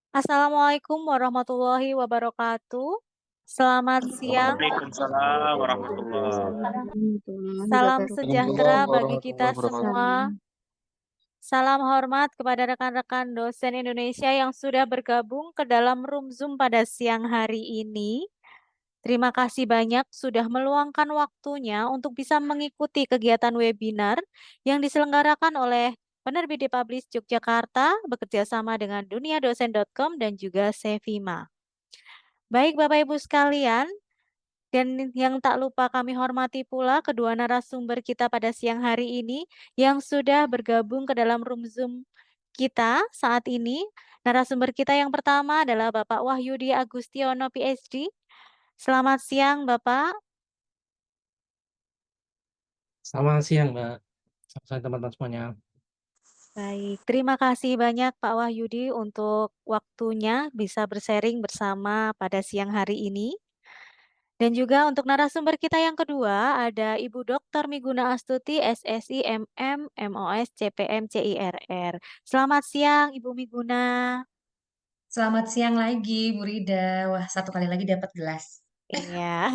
Assalamualaikum warahmatullahi wabarakatuh. Selamat siang, Waalaikumsalam warahmatullah. salam sejahtera Waalaikumsalam bagi kita warahmatullahi wabarakatuh. semua. Salam hormat kepada rekan-rekan dosen Indonesia yang sudah bergabung ke dalam room Zoom pada siang hari ini. Terima kasih banyak sudah meluangkan waktunya untuk bisa mengikuti kegiatan webinar yang diselenggarakan oleh Penerbit Publish Yogyakarta bekerja sama dengan duniadosen.com dan juga Sevima. Baik Bapak Ibu sekalian, dan yang tak lupa kami hormati pula kedua narasumber kita pada siang hari ini yang sudah bergabung ke dalam room Zoom kita saat ini. Narasumber kita yang pertama adalah Bapak Wahyudi Agustiono PhD. Selamat siang Bapak. Selamat siang, Mbak. Selamat siang teman-teman semuanya. Baik, terima kasih banyak Pak Wahyudi untuk waktunya bisa bersharing bersama pada siang hari ini. Dan juga untuk narasumber kita yang kedua ada Ibu Dr. Miguna Astuti, SSI, MM, MOS, CPM, CIRR. Selamat siang Ibu Miguna. Selamat siang lagi, Bu Rida. Wah, satu kali lagi dapat gelas. Iya.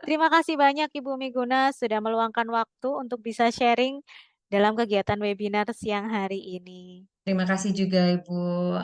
Terima kasih banyak Ibu Miguna sudah meluangkan waktu untuk bisa sharing dalam kegiatan webinar siang hari ini. Terima kasih juga, Ibu.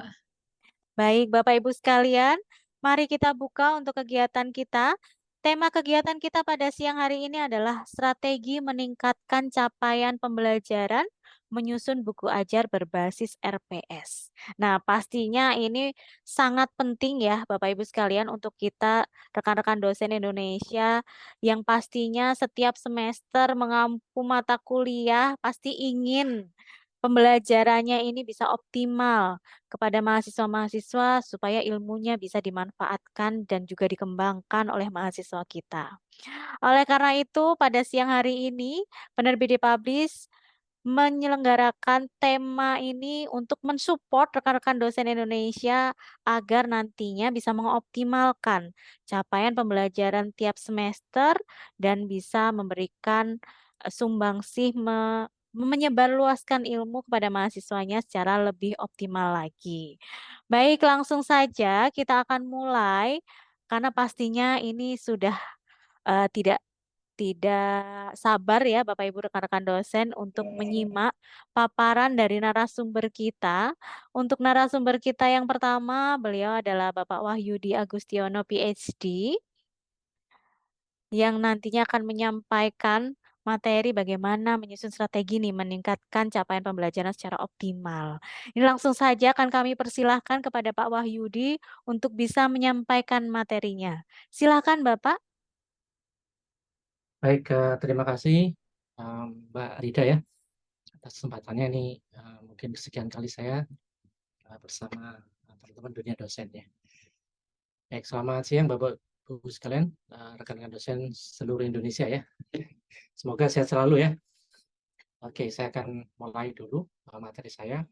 Baik, Bapak Ibu sekalian, mari kita buka untuk kegiatan kita. Tema kegiatan kita pada siang hari ini adalah strategi meningkatkan capaian pembelajaran menyusun buku ajar berbasis RPS. Nah, pastinya ini sangat penting ya Bapak Ibu sekalian untuk kita rekan-rekan dosen Indonesia yang pastinya setiap semester mengampu mata kuliah pasti ingin pembelajarannya ini bisa optimal kepada mahasiswa-mahasiswa supaya ilmunya bisa dimanfaatkan dan juga dikembangkan oleh mahasiswa kita. Oleh karena itu, pada siang hari ini, Penerbit Publish menyelenggarakan tema ini untuk mensupport rekan-rekan dosen Indonesia agar nantinya bisa mengoptimalkan capaian pembelajaran tiap semester dan bisa memberikan sumbangsih menyebarluaskan ilmu kepada mahasiswanya secara lebih optimal lagi. Baik, langsung saja kita akan mulai karena pastinya ini sudah tidak sabar ya Bapak Ibu rekan-rekan dosen untuk menyimak paparan dari narasumber kita. Untuk narasumber kita yang pertama, beliau adalah Bapak Wahyudi Agustiono PhD yang nantinya akan menyampaikan materi bagaimana menyusun strategi nih meningkatkan capaian pembelajaran secara optimal. Ini langsung saja akan kami persilahkan kepada Pak Wahyudi untuk bisa menyampaikan materinya. Silakan Bapak. Baik, terima kasih, Mbak Rida ya, atas kesempatannya ini, mungkin kesekian kali saya, bersama, teman-teman dunia dosen ya. Baik, selamat siang Bapak Ibu sekalian, rekan-rekan dosen seluruh Indonesia ya. Semoga sehat selalu ya. Oke, saya akan mulai dulu, materi saya,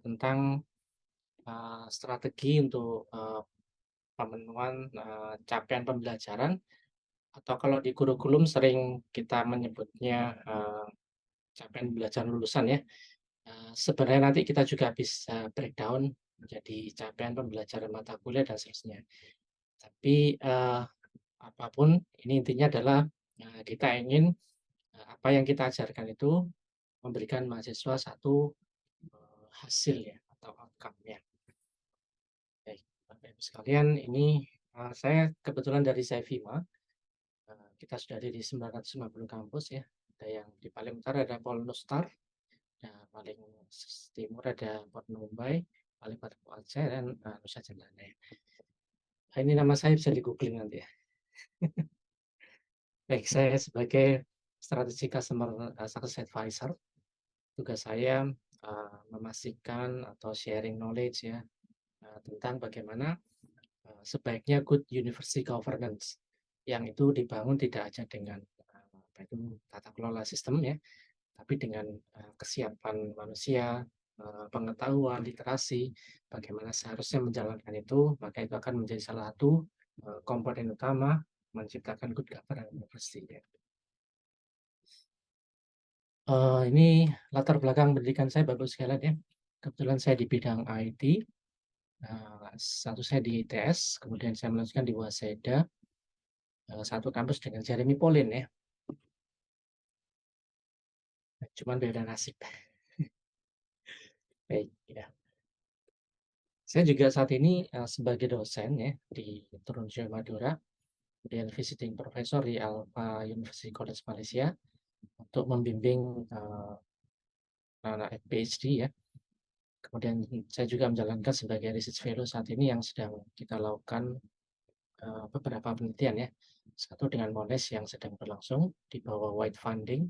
tentang, strategi untuk, pemenuhan, capaian pembelajaran atau kalau di kurikulum sering kita menyebutnya, capaian pembelajaran lulusan ya. Sebenarnya nanti kita juga bisa breakdown menjadi capaian pembelajaran mata kuliah dan seterusnya. Tapi, apa ini intinya adalah, kita ingin, apa yang kita ajarkan itu memberikan mahasiswa satu, hasil ya atau outcome-nya. Baik, Bapak Ibu sekalian ini, saya kebetulan dari Sevima. Kita sudah ada di 950 kampus ya. Ada yang di paling utara ada Polnustar, nah paling timur ada Port Numbai, paling barat Aceh dan, Nusa Cendana ya. Nah, ini nama saya bisa di-googling nanti ya. Baik, saya sebagai Strategy Customer Success Advisor, tugas saya, memastikan atau sharing knowledge ya, tentang bagaimana, sebaiknya good university governance, yang itu dibangun tidak hanya dengan, apa itu, tata kelola sistem ya, tapi dengan, kesiapan manusia, pengetahuan, literasi, bagaimana seharusnya menjalankan itu, maka itu akan menjadi salah satu, komponen utama menciptakan good governance university ya. Ini latar belakang pendidikan saya Bapak sekalian ya, kebetulan saya di bidang IT, Satu saya di ITS, kemudian saya melanjutkan di Waseda, satu kampus dengan Jeremy Polin ya. Cuman beda nasib. Baik, ya. Saya juga saat ini sebagai dosen ya di Trunojoyo Madura, kemudian visiting professor di Alpha University College Malaysia untuk membimbing anak-anak PhD ya. Kemudian saya juga menjalankan sebagai research fellow saat ini yang sedang kita lakukan beberapa penelitian ya. Satu dengan Monash yang sedang berlangsung di bawah White Funding,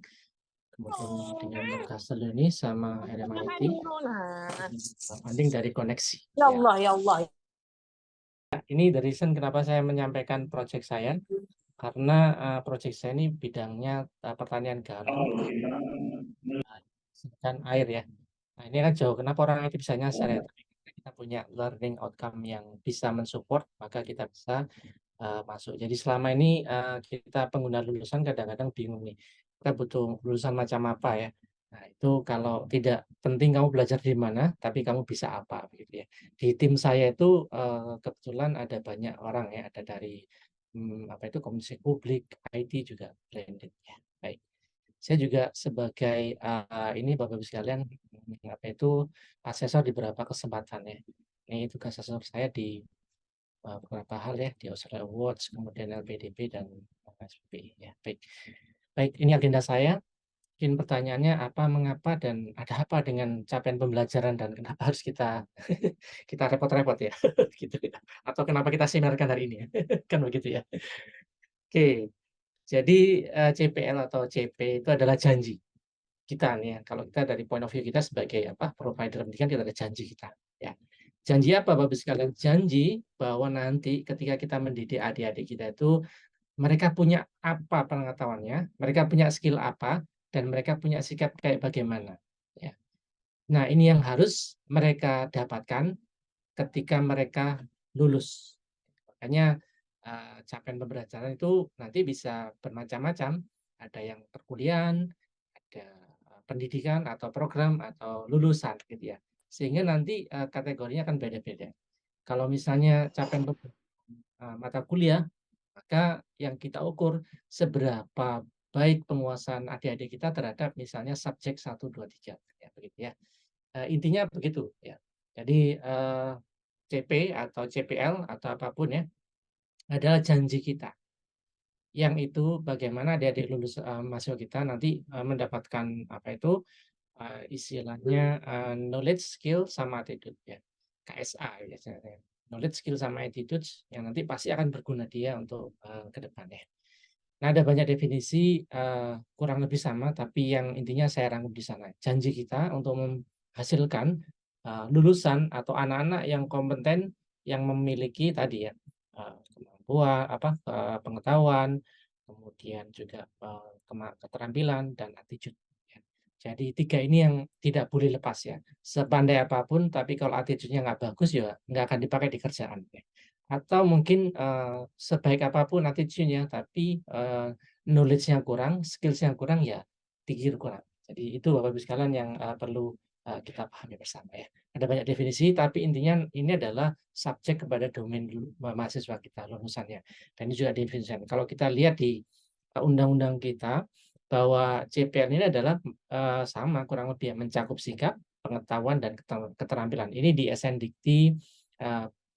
kemudian dengan Newcastle Uni sama RMIT, funding dari Koneksi. Ya Allah, ya Allah. Ini the reason kenapa saya menyampaikan proyek saya, karena proyek saya ini bidangnya pertanian garam dan air ya. Nah ini kan jauh, kenapa orang itu bisa nyasar ya? Kita punya learning outcome yang bisa mensupport, maka kita bisa masuk. Jadi selama ini kita pengguna lulusan kadang-kadang bingung nih, kita butuh lulusan macam apa ya. Nah itu kalau tidak penting kamu belajar di mana, tapi kamu bisa apa begitu ya. Di tim saya itu kebetulan ada banyak orang ya, ada dari apa itu komunikasi publik, IT juga blended ya. Baik. Saya juga sebagai ini Bapak Ibu sekalian apa itu asesor di beberapa kesempatan ya. Ini tugas asesor saya di beberapa hal ya di Australia Awards, kemudian LPDP dan SPPI ya. Baik. Baik, ini agenda saya. Mungkin pertanyaannya apa, mengapa, dan ada apa dengan capaian pembelajaran dan kenapa harus kita kita repot-repot ya, gitu ya. Atau kenapa kita seminarkan hari ini ya, kan begitu ya. Oke, jadi CPL atau CP itu adalah janji kita nih ya. Kalau kita dari point of view kita sebagai apa provider pendidikan, kita ada janji kita ya. Janji apa Bapak sekalian? Janji bahwa nanti ketika kita mendidik adik-adik kita itu mereka punya apa pengetahuannya, mereka punya skill apa, dan mereka punya sikap kayak bagaimana. Ya. Nah ini yang harus mereka dapatkan ketika mereka lulus. Makanya capaian pembelajaran itu nanti bisa bermacam-macam. Ada yang perkuliahan, ada pendidikan atau program atau lulusan gitu ya. Sehingga nanti kategorinya akan beda-beda. Kalau misalnya capaian mata kuliah, maka yang kita ukur seberapa baik penguasaan adik-adik kita terhadap misalnya subjek 1, 2, 3 ya begitu ya. Intinya begitu ya. Jadi CP atau CPL atau apapun ya adalah janji kita. Yang itu bagaimana adik-adik lulus mahasiswa kita nanti mendapatkan apa itu istilahnya knowledge, skill, sama attitude ya. KSA biasanya. Knowledge, skill, sama attitude yang nanti pasti akan berguna dia untuk ke depannya. Nah, ada banyak definisi kurang lebih sama, tapi yang intinya saya rangkum di sana. Janji kita untuk menghasilkan lulusan atau anak-anak yang kompeten, yang memiliki tadi ya kemampuan, pengetahuan, kemudian juga keterampilan dan attitude. Ya. Jadi 3 ini yang tidak boleh lepas ya. Sepandai apapun, tapi kalau attitude-nya nggak bagus ya nggak akan dipakai di kerjaan. Ya. Atau mungkin sebaik apapun attitude-nya, tapi knowledge-nya kurang, skills-nya kurang, ya pikir kurang. Jadi itu Bapak Ibu sekalian yang perlu kita pahami bersama ya. Ada banyak definisi, tapi intinya ini adalah subjek kepada domain mahasiswa kita lulusannya. Dan ini juga definisikan. Kalau kita lihat di undang-undang kita bahwa CPL ini adalah sama kurang lebih mencakup sikap, pengetahuan dan keterampilan. Ini di SNDikti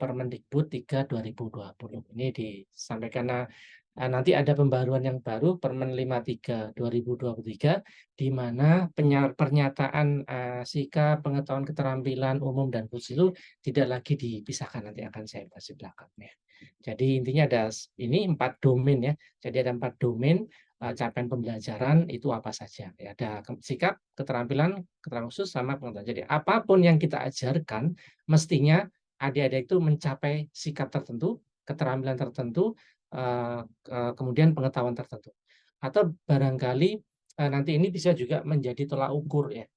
Permendikbud 3 2020. Ini disampaikan nanti ada pembaruan yang baru Permen 53 2023 di mana pernyataan sikap, pengetahuan, keterampilan umum dan khusus itu tidak lagi dipisahkan, nanti akan saya bahas di belakangnya. Jadi intinya ada ini 4 domain ya. Jadi ada 4 domain capaian pembelajaran itu apa saja. Ya, ada sikap, keterampilan, keterampilan khusus sama pengetahuan. Jadi apapun yang kita ajarkan mestinya adik-adik itu mencapai sikap tertentu, keterampilan tertentu, kemudian pengetahuan tertentu. Atau barangkali nanti ini bisa juga menjadi tolak ukur ya.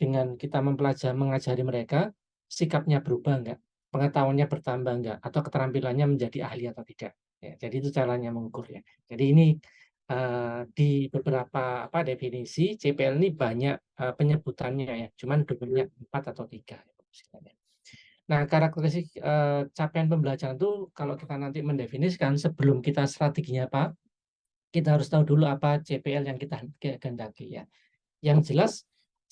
Dengan kita mengajari mereka, sikapnya berubah enggak, pengetahuannya bertambah enggak, atau keterampilannya menjadi ahli atau tidak. Ya, jadi itu caranya mengukur ya. Jadi ini di beberapa definisi CPL ini banyak penyebutannya ya, cuman domainnya 4 atau 3. Nah, karakteristik capaian pembelajaran itu kalau kita nanti mendefinisikan sebelum kita strateginya apa, kita harus tahu dulu apa CPL yang kita kehendaki ya. Yang jelas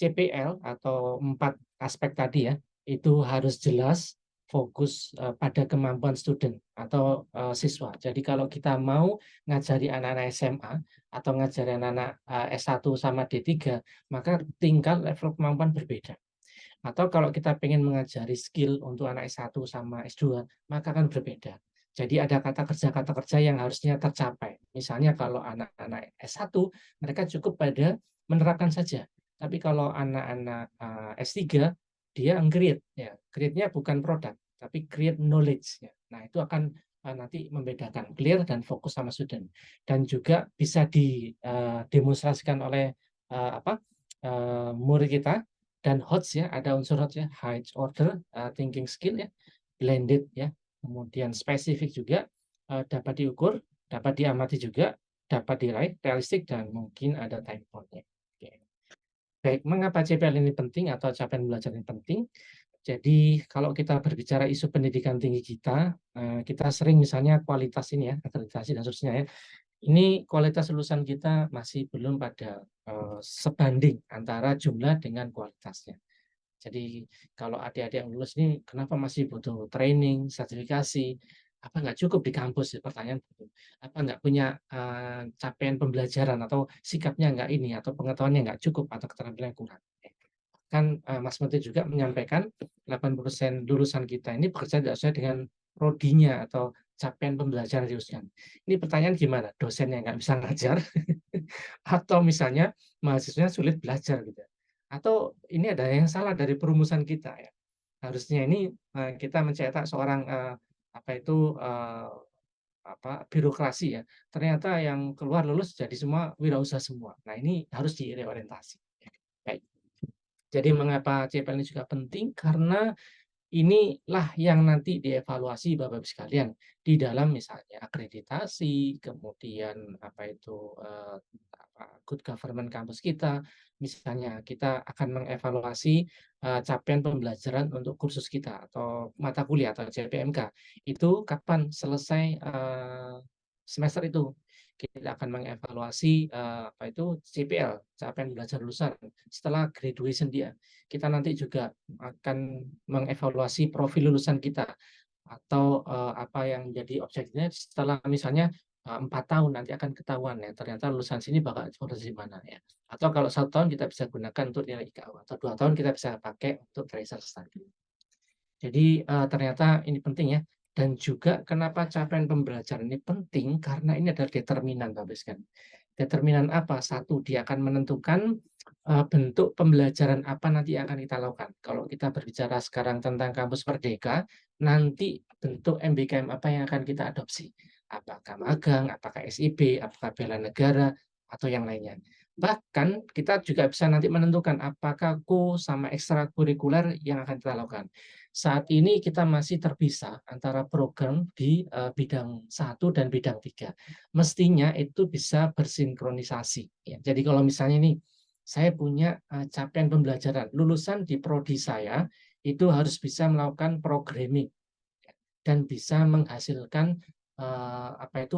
CPL atau 4 aspek tadi ya, itu harus jelas fokus pada kemampuan student atau siswa. Jadi kalau kita mau ngajari anak-anak SMA atau ngajari anak-anak S1 sama D3, maka tingkat level kemampuan berbeda. Atau kalau kita pengen mengajari skill untuk anak S1 sama S2, maka kan berbeda. Jadi ada kata kerja yang harusnya tercapai. Misalnya kalau anak-anak S1, mereka cukup pada menerapkan saja. Tapi kalau anak-anak S3, dia create, ya. Create-nya bukan produk, tapi create knowledge. Ya. Nah, itu akan nanti membedakan clear dan fokus sama student. Dan juga bisa didemonstrasikan oleh murid kita. Dan HOTS ya, ada unsur HOTS ya, high order thinking skill ya, blended ya, kemudian spesifik juga dapat diukur, dapat diamati juga, dapat diraih, realistik, dan mungkin ada time point-nya. Oke. Baik, mengapa CPL ini penting atau capaian belajar ini penting? Jadi kalau kita berbicara isu pendidikan tinggi kita sering misalnya kualitas ini ya, akreditasi dan seterusnya ya. Ini kualitas lulusan kita masih belum pada sebanding antara jumlah dengan kualitasnya. Jadi kalau adik-adik yang lulus ini kenapa masih butuh training, sertifikasi, apa nggak cukup di kampus? Pertanyaan gitu. Apa nggak punya capaian pembelajaran atau sikapnya nggak ini atau pengetahuannya nggak cukup atau keterampilan kurang? Kan Mas Menteri juga menyampaikan 80% lulusan kita ini bekerja tidak sesuai dengan prodinya atau capaian pembelajaran yang diharuskan. Ini pertanyaan gimana? Dosen yang nggak bisa ngajar atau misalnya mahasiswanya sulit belajar gitu ya. Atau ini ada yang salah dari perumusan kita ya. Harusnya ini kita mencetak seorang birokrasi ya. Ternyata yang keluar lulus jadi semua wirausaha semua. Nah, ini harus direorientasi. Baik. Jadi mengapa CPL ini juga penting? Karena inilah yang nanti dievaluasi Bapak Ibu sekalian di dalam misalnya akreditasi, kemudian good government kampus kita. Misalnya kita akan mengevaluasi capaian pembelajaran untuk kursus kita atau mata kuliah atau CPMK. Itu kapan selesai semester itu. Kita akan mengevaluasi CPL, capaian belajar lulusan setelah graduation dia. Kita nanti juga akan mengevaluasi profil lulusan kita atau apa yang menjadi objeknya setelah misalnya 4 tahun nanti akan ketahuan ya ternyata lulusan sini bakal posisi mana ya. Atau kalau 1 tahun kita bisa gunakan untuk nilai IKU atau 2 tahun kita bisa pakai untuk tracer study. Jadi ternyata ini penting ya. Dan juga kenapa capaian pembelajaran ini penting karena ini adalah determinan Bapak sekalian. Determinan apa? Satu, dia akan menentukan bentuk pembelajaran apa nanti yang akan kita lakukan. Kalau kita berbicara sekarang tentang kampus Merdeka, nanti bentuk MBKM apa yang akan kita adopsi? Apakah magang, apakah SIB, apakah bela negara, atau yang lainnya. Bahkan kita juga bisa nanti menentukan apakah sama ekstrakurikuler yang akan kita lakukan. Saat ini kita masih terpisah antara program di bidang 1 dan bidang 3. Mestinya itu bisa bersinkronisasi. Ya. Jadi kalau misalnya nih, saya punya capaian pembelajaran, lulusan di prodi saya itu harus bisa melakukan programming ya, dan bisa menghasilkan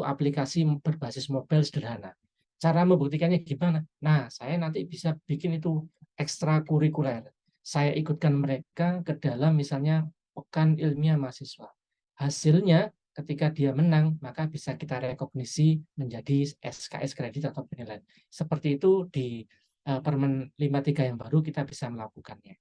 aplikasi berbasis mobile sederhana. Cara membuktikannya gimana? Nah, saya nanti bisa bikin itu ekstrakurikuler. Saya ikutkan mereka ke dalam misalnya pekan ilmiah mahasiswa. Hasilnya ketika dia menang, maka bisa kita rekognisi menjadi SKS kredit atau penilaian. Seperti itu di Permen 53 yang baru kita bisa melakukannya.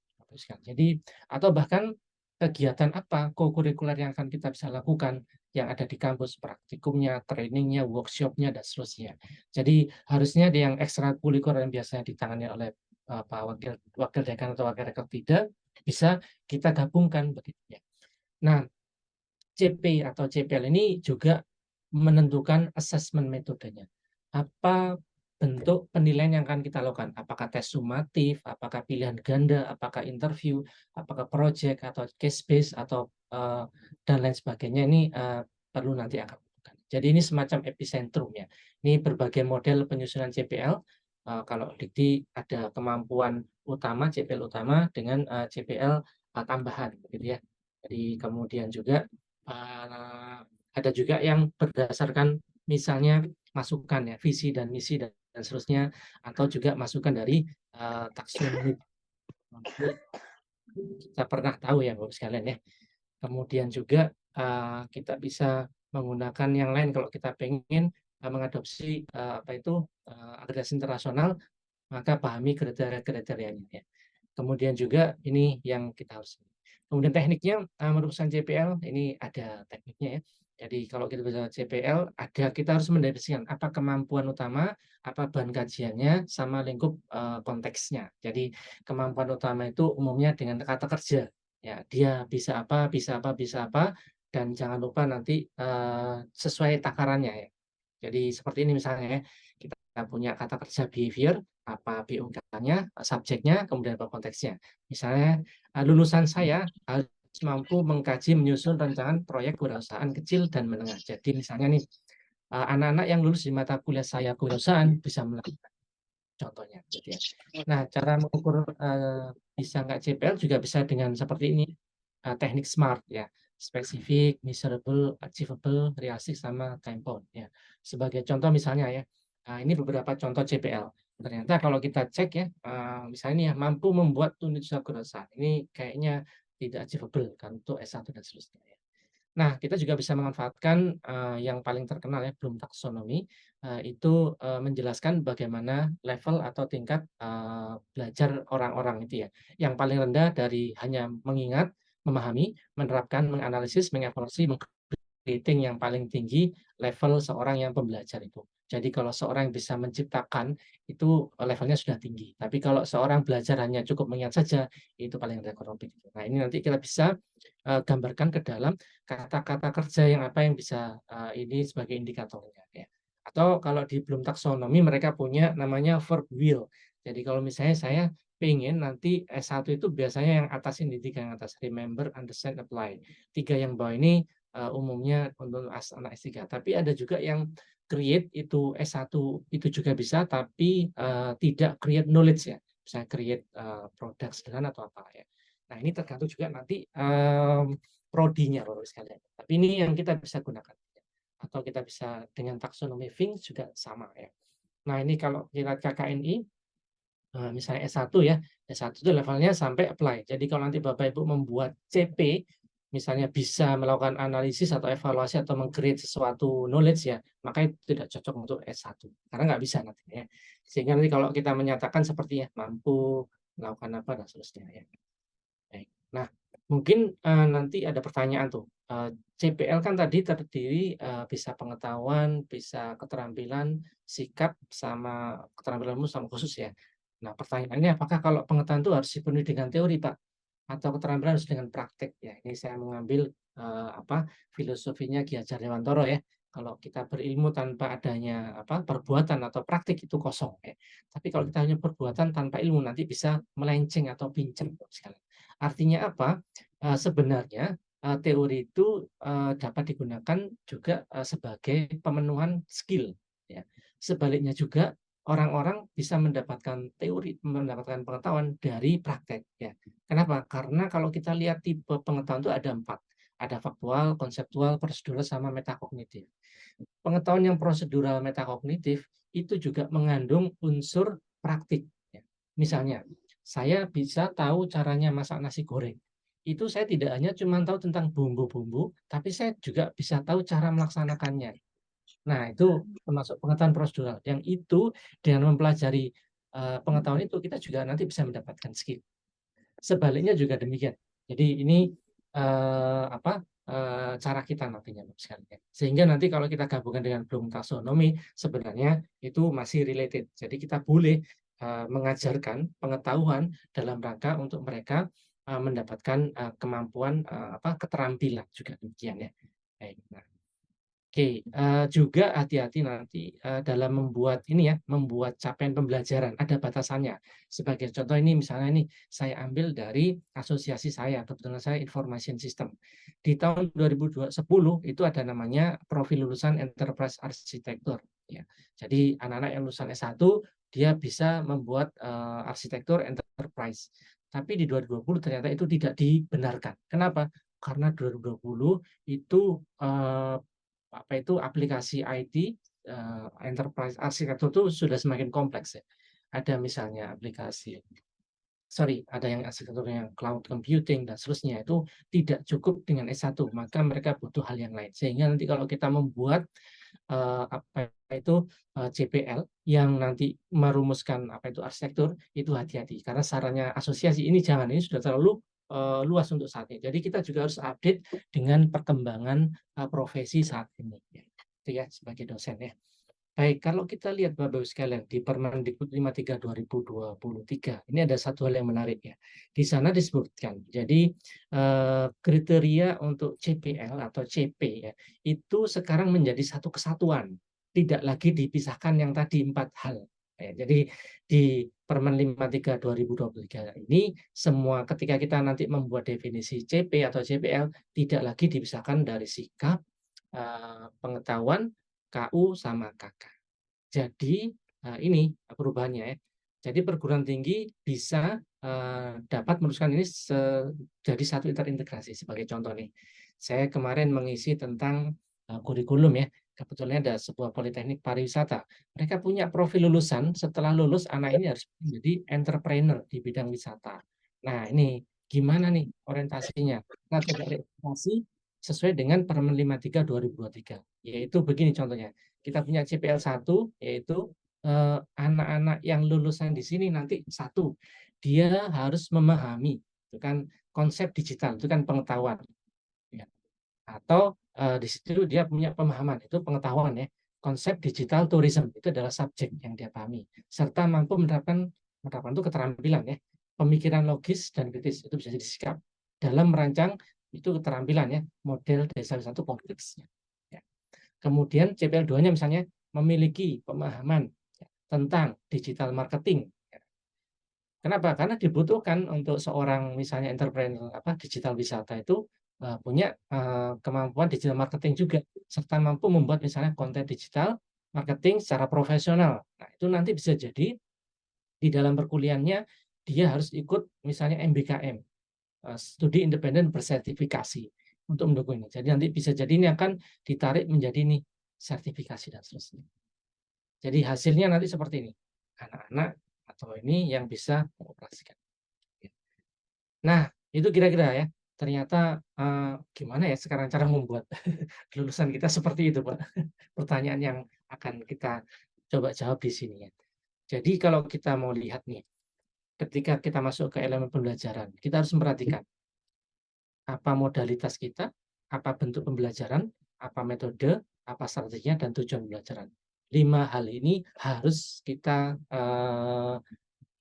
Jadi atau bahkan kegiatan apa kokurikuler yang akan kita bisa lakukan yang ada di kampus, praktikumnya, trainingnya, workshopnya, dan seterusnya. Jadi harusnya di yang ekstrakurikuler yang biasanya ditangani oleh Pak Wakil Dekan atau Wakil Rektor tidak, bisa kita gabungkan begitu ya. Nah, CP atau CPL ini juga menentukan assessment metodenya. Apa bentuk penilaian yang akan kita lakukan? Apakah tes sumatif, apakah pilihan ganda, apakah interview, apakah project atau case base atau dan lain sebagainya ini perlu nanti akan lakukan. Jadi ini semacam epicentrum ya. Ini berbagai model penyusunan CPL. Kalau Dikti ada kemampuan utama CPL utama dengan CPL tambahan, gitu ya. Jadi kemudian juga ada juga yang berdasarkan misalnya masukan ya, visi dan misi dan seterusnya, atau juga masukan dari taksonomi. Kita pernah tahu ya Bapak sekalian ya. Kemudian juga kita bisa menggunakan yang lain kalau kita pengen mengadopsi akreditasi internasional, maka pahami kriteria-kriterianya ya. Kemudian juga ini yang kita harus. Kemudian tekniknya merumuskan JPL ini ada tekniknya ya. Jadi kalau kita bicara JPL kita harus mendefinisikan apa kemampuan utama, apa bahan kajiannya, sama lingkup konteksnya. Jadi kemampuan utama itu umumnya dengan kata kerja. Ya, dia bisa apa, bisa apa, bisa apa, dan jangan lupa nanti sesuai takarannya ya. Jadi seperti ini misalnya ya, kita punya kata kerja behavior, apa BOK-nya, subjeknya, kemudian apa konteksnya. Misalnya lulusan saya harus mampu mengkaji menyusun rancangan proyek kewirausahaan kecil dan menengah. Jadi misalnya nih anak-anak yang lulus di mata kuliah saya kewirausahaan bisa melakukan contohnya gitu ya. Nah, cara mengukur bisa nggak JPL juga bisa dengan seperti ini. Teknik SMART ya. Spesifik, measurable, achievable, realistic, sama time bound ya. Sebagai contoh misalnya ya. Ini beberapa contoh JPL. Ternyata kalau kita cek ya, misalnya ini ya, mampu membuat unit usaha kewirausahaan. Ini kayaknya tidak achievable kan untuk S1 dan seterusnya ya. Nah, kita juga bisa memanfaatkan yang paling terkenal ya, Bloom taksonomi, itu menjelaskan bagaimana level atau tingkat belajar orang-orang itu ya. Yang paling rendah dari hanya mengingat, memahami, menerapkan, menganalisis, mengevaluasi, rating yang paling tinggi level seorang yang pembelajar itu. Jadi kalau seorang yang bisa menciptakan itu levelnya sudah tinggi. Tapi kalau seorang belajar hanya cukup mengingat saja itu paling rendah kurang lebih. Nah ini nanti kita bisa gambarkan ke dalam kata-kata kerja yang apa yang bisa ini sebagai indikatornya. Ya. Atau kalau di Bloom taksonomi mereka punya namanya verb wheel. Jadi kalau misalnya saya pengen nanti S1 itu biasanya yang atas ini tiga yang atas remember, understand, apply. Tiga yang bawah ini umumnya untuk anak S3. Tapi ada juga yang create itu S1 itu juga bisa, tapi tidak create knowledge ya. Bisa create produk sederhana atau apa ya. Nah ini tergantung juga nanti prodinya Bapak sekalian. Tapi ini yang kita bisa gunakan. Atau kita bisa dengan taksonomi Finks juga sama ya. Nah ini kalau kita KKNI, misalnya S1 ya, S1 itu levelnya sampai apply. Jadi kalau nanti Bapak Ibu membuat CP, misalnya bisa melakukan analisis atau evaluasi atau meng-create sesuatu knowledge ya, maka itu tidak cocok untuk S1. Karena nggak bisa nanti ya. Sehingga nanti kalau kita menyatakan seperti ya, mampu melakukan apa dan seterusnya ya. Baik. Nah, mungkin nanti ada pertanyaan tuh. CPL kan tadi terdiri bisa pengetahuan, bisa keterampilan, sikap, sama keterampilan umum sama khusus ya. Nah, pertanyaannya apakah kalau pengetahuan itu harus dipenuhi dengan teori, Pak? Atau keterampilan harus dengan praktek ya? Ini saya mengambil filosofinya Ki Hajar Dewantara ya. Kalau kita berilmu tanpa adanya perbuatan atau praktik itu kosong ya. Tapi kalau kita hanya perbuatan tanpa ilmu nanti bisa melenceng atau pincang sekali. Artinya apa? Sebenarnya teori itu dapat digunakan juga sebagai pemenuhan skill ya. Sebaliknya juga orang-orang bisa mendapatkan teori, mendapatkan pengetahuan dari praktek ya. Kenapa? Karena kalau kita lihat tipe pengetahuan itu ada 4. Ada faktual, konseptual, prosedural, sama metakognitif. Pengetahuan yang prosedural metakognitif itu juga mengandung unsur praktik. Ya. Misalnya, saya bisa tahu caranya masak nasi goreng. Itu saya tidak hanya cuma tahu tentang bumbu-bumbu, tapi saya juga bisa tahu cara melaksanakannya. Nah, itu termasuk pengetahuan prosedural. Yang itu dengan mempelajari pengetahuan itu kita juga nanti bisa mendapatkan skill. Sebaliknya juga demikian. Jadi ini cara kita nantinya sekalian. Sehingga nanti kalau kita gabungkan dengan Bloom taksonomi sebenarnya itu masih related. Jadi kita boleh mengajarkan pengetahuan dalam rangka untuk mereka mendapatkan kemampuan keterampilan juga demikian ya. Baik. Nah, oke, juga hati-hati nanti dalam membuat ini ya, membuat capaian pembelajaran ada batasannya. Sebagai contoh ini misalnya ini saya ambil dari asosiasi saya, kebetulan saya information system. Di tahun 2010 itu ada namanya profil lulusan enterprise arsitektur. Ya. Jadi anak-anak yang lulusan S1 dia bisa membuat arsitektur enterprise. Tapi di 2020 ternyata itu tidak dibenarkan. Kenapa? karena 2020 itu aplikasi IT enterprise arsitektur itu sudah semakin kompleks ya. Ada misalnya ada yang arsitektur yang cloud computing dan seterusnya, itu tidak cukup dengan S1, maka mereka butuh hal yang lain. Sehingga nanti kalau kita membuat CPL yang nanti merumuskan arsitektur, itu hati-hati karena sarannya asosiasi ini jangan, ini sudah terlalu luas untuk saat ini. Jadi kita juga harus update dengan perkembangan profesi saat ini. Itu ya sebagai dosen ya. Baik, kalau kita lihat Bapak Ibu sekalian di Permendikbud 53 2023, ini ada satu hal yang menarik ya. Di sana disebutkan, jadi kriteria untuk CPL atau CP ya, itu sekarang menjadi satu kesatuan, tidak lagi dipisahkan yang tadi 4 hal. Ya, jadi di Permen 53 2023 ini semua ketika kita nanti membuat definisi CP atau CPL tidak lagi dipisahkan dari sikap, pengetahuan, KU sama KK. Jadi ini perubahannya ya. Jadi perguruan tinggi bisa dapat meneruskan ini jadi satu terintegrasi. Sebagai contoh nih, saya kemarin mengisi tentang kurikulum ya. Kebetulan ada sebuah politeknik pariwisata. Mereka punya profil lulusan, setelah lulus anak ini harus menjadi entrepreneur di bidang wisata. Nah ini gimana nih orientasinya? Nah, coba orientasi sesuai dengan Permen 53 2023. Yaitu begini contohnya. Kita punya CPL 1, yaitu anak-anak yang lulusan di sini nanti satu, dia harus memahami itu kan konsep digital, itu kan pengetahuan. Ya. Atau di situ dia punya pemahaman, itu pengetahuan ya. Konsep digital tourism itu adalah subjek yang dia pahami, serta mampu menerapkan itu keterampilan ya. Pemikiran logis dan kritis itu bisa jadi sikap dalam merancang itu keterampilan ya, model desa wisata kompleksnya. Ya. Kemudian CPL 2-nya misalnya memiliki pemahaman tentang digital marketing. Kenapa? Karena dibutuhkan untuk seorang misalnya entrepreneur digital wisata itu punya kemampuan digital marketing juga, serta mampu membuat misalnya konten digital marketing secara profesional. Nah, itu nanti bisa jadi di dalam perkuliahannya dia harus ikut misalnya MBKM, studi independen bersertifikasi untuk mendukung ini. Jadi nanti bisa jadi ini akan ditarik menjadi nih sertifikasi dan seterusnya. Jadi hasilnya nanti seperti ini, anak-anak atau ini yang bisa mengoperasikan. Nah, itu kira-kira ya. Ternyata gimana ya sekarang cara membuat lulusan kita seperti itu, Pak. Pertanyaan yang akan kita coba jawab di sini ya. Jadi kalau kita mau lihat nih, ketika kita masuk ke elemen pembelajaran, kita harus memperhatikan apa modalitas kita, apa bentuk pembelajaran, apa metode, apa strateginya, dan tujuan pembelajaran. 5 hal ini harus kita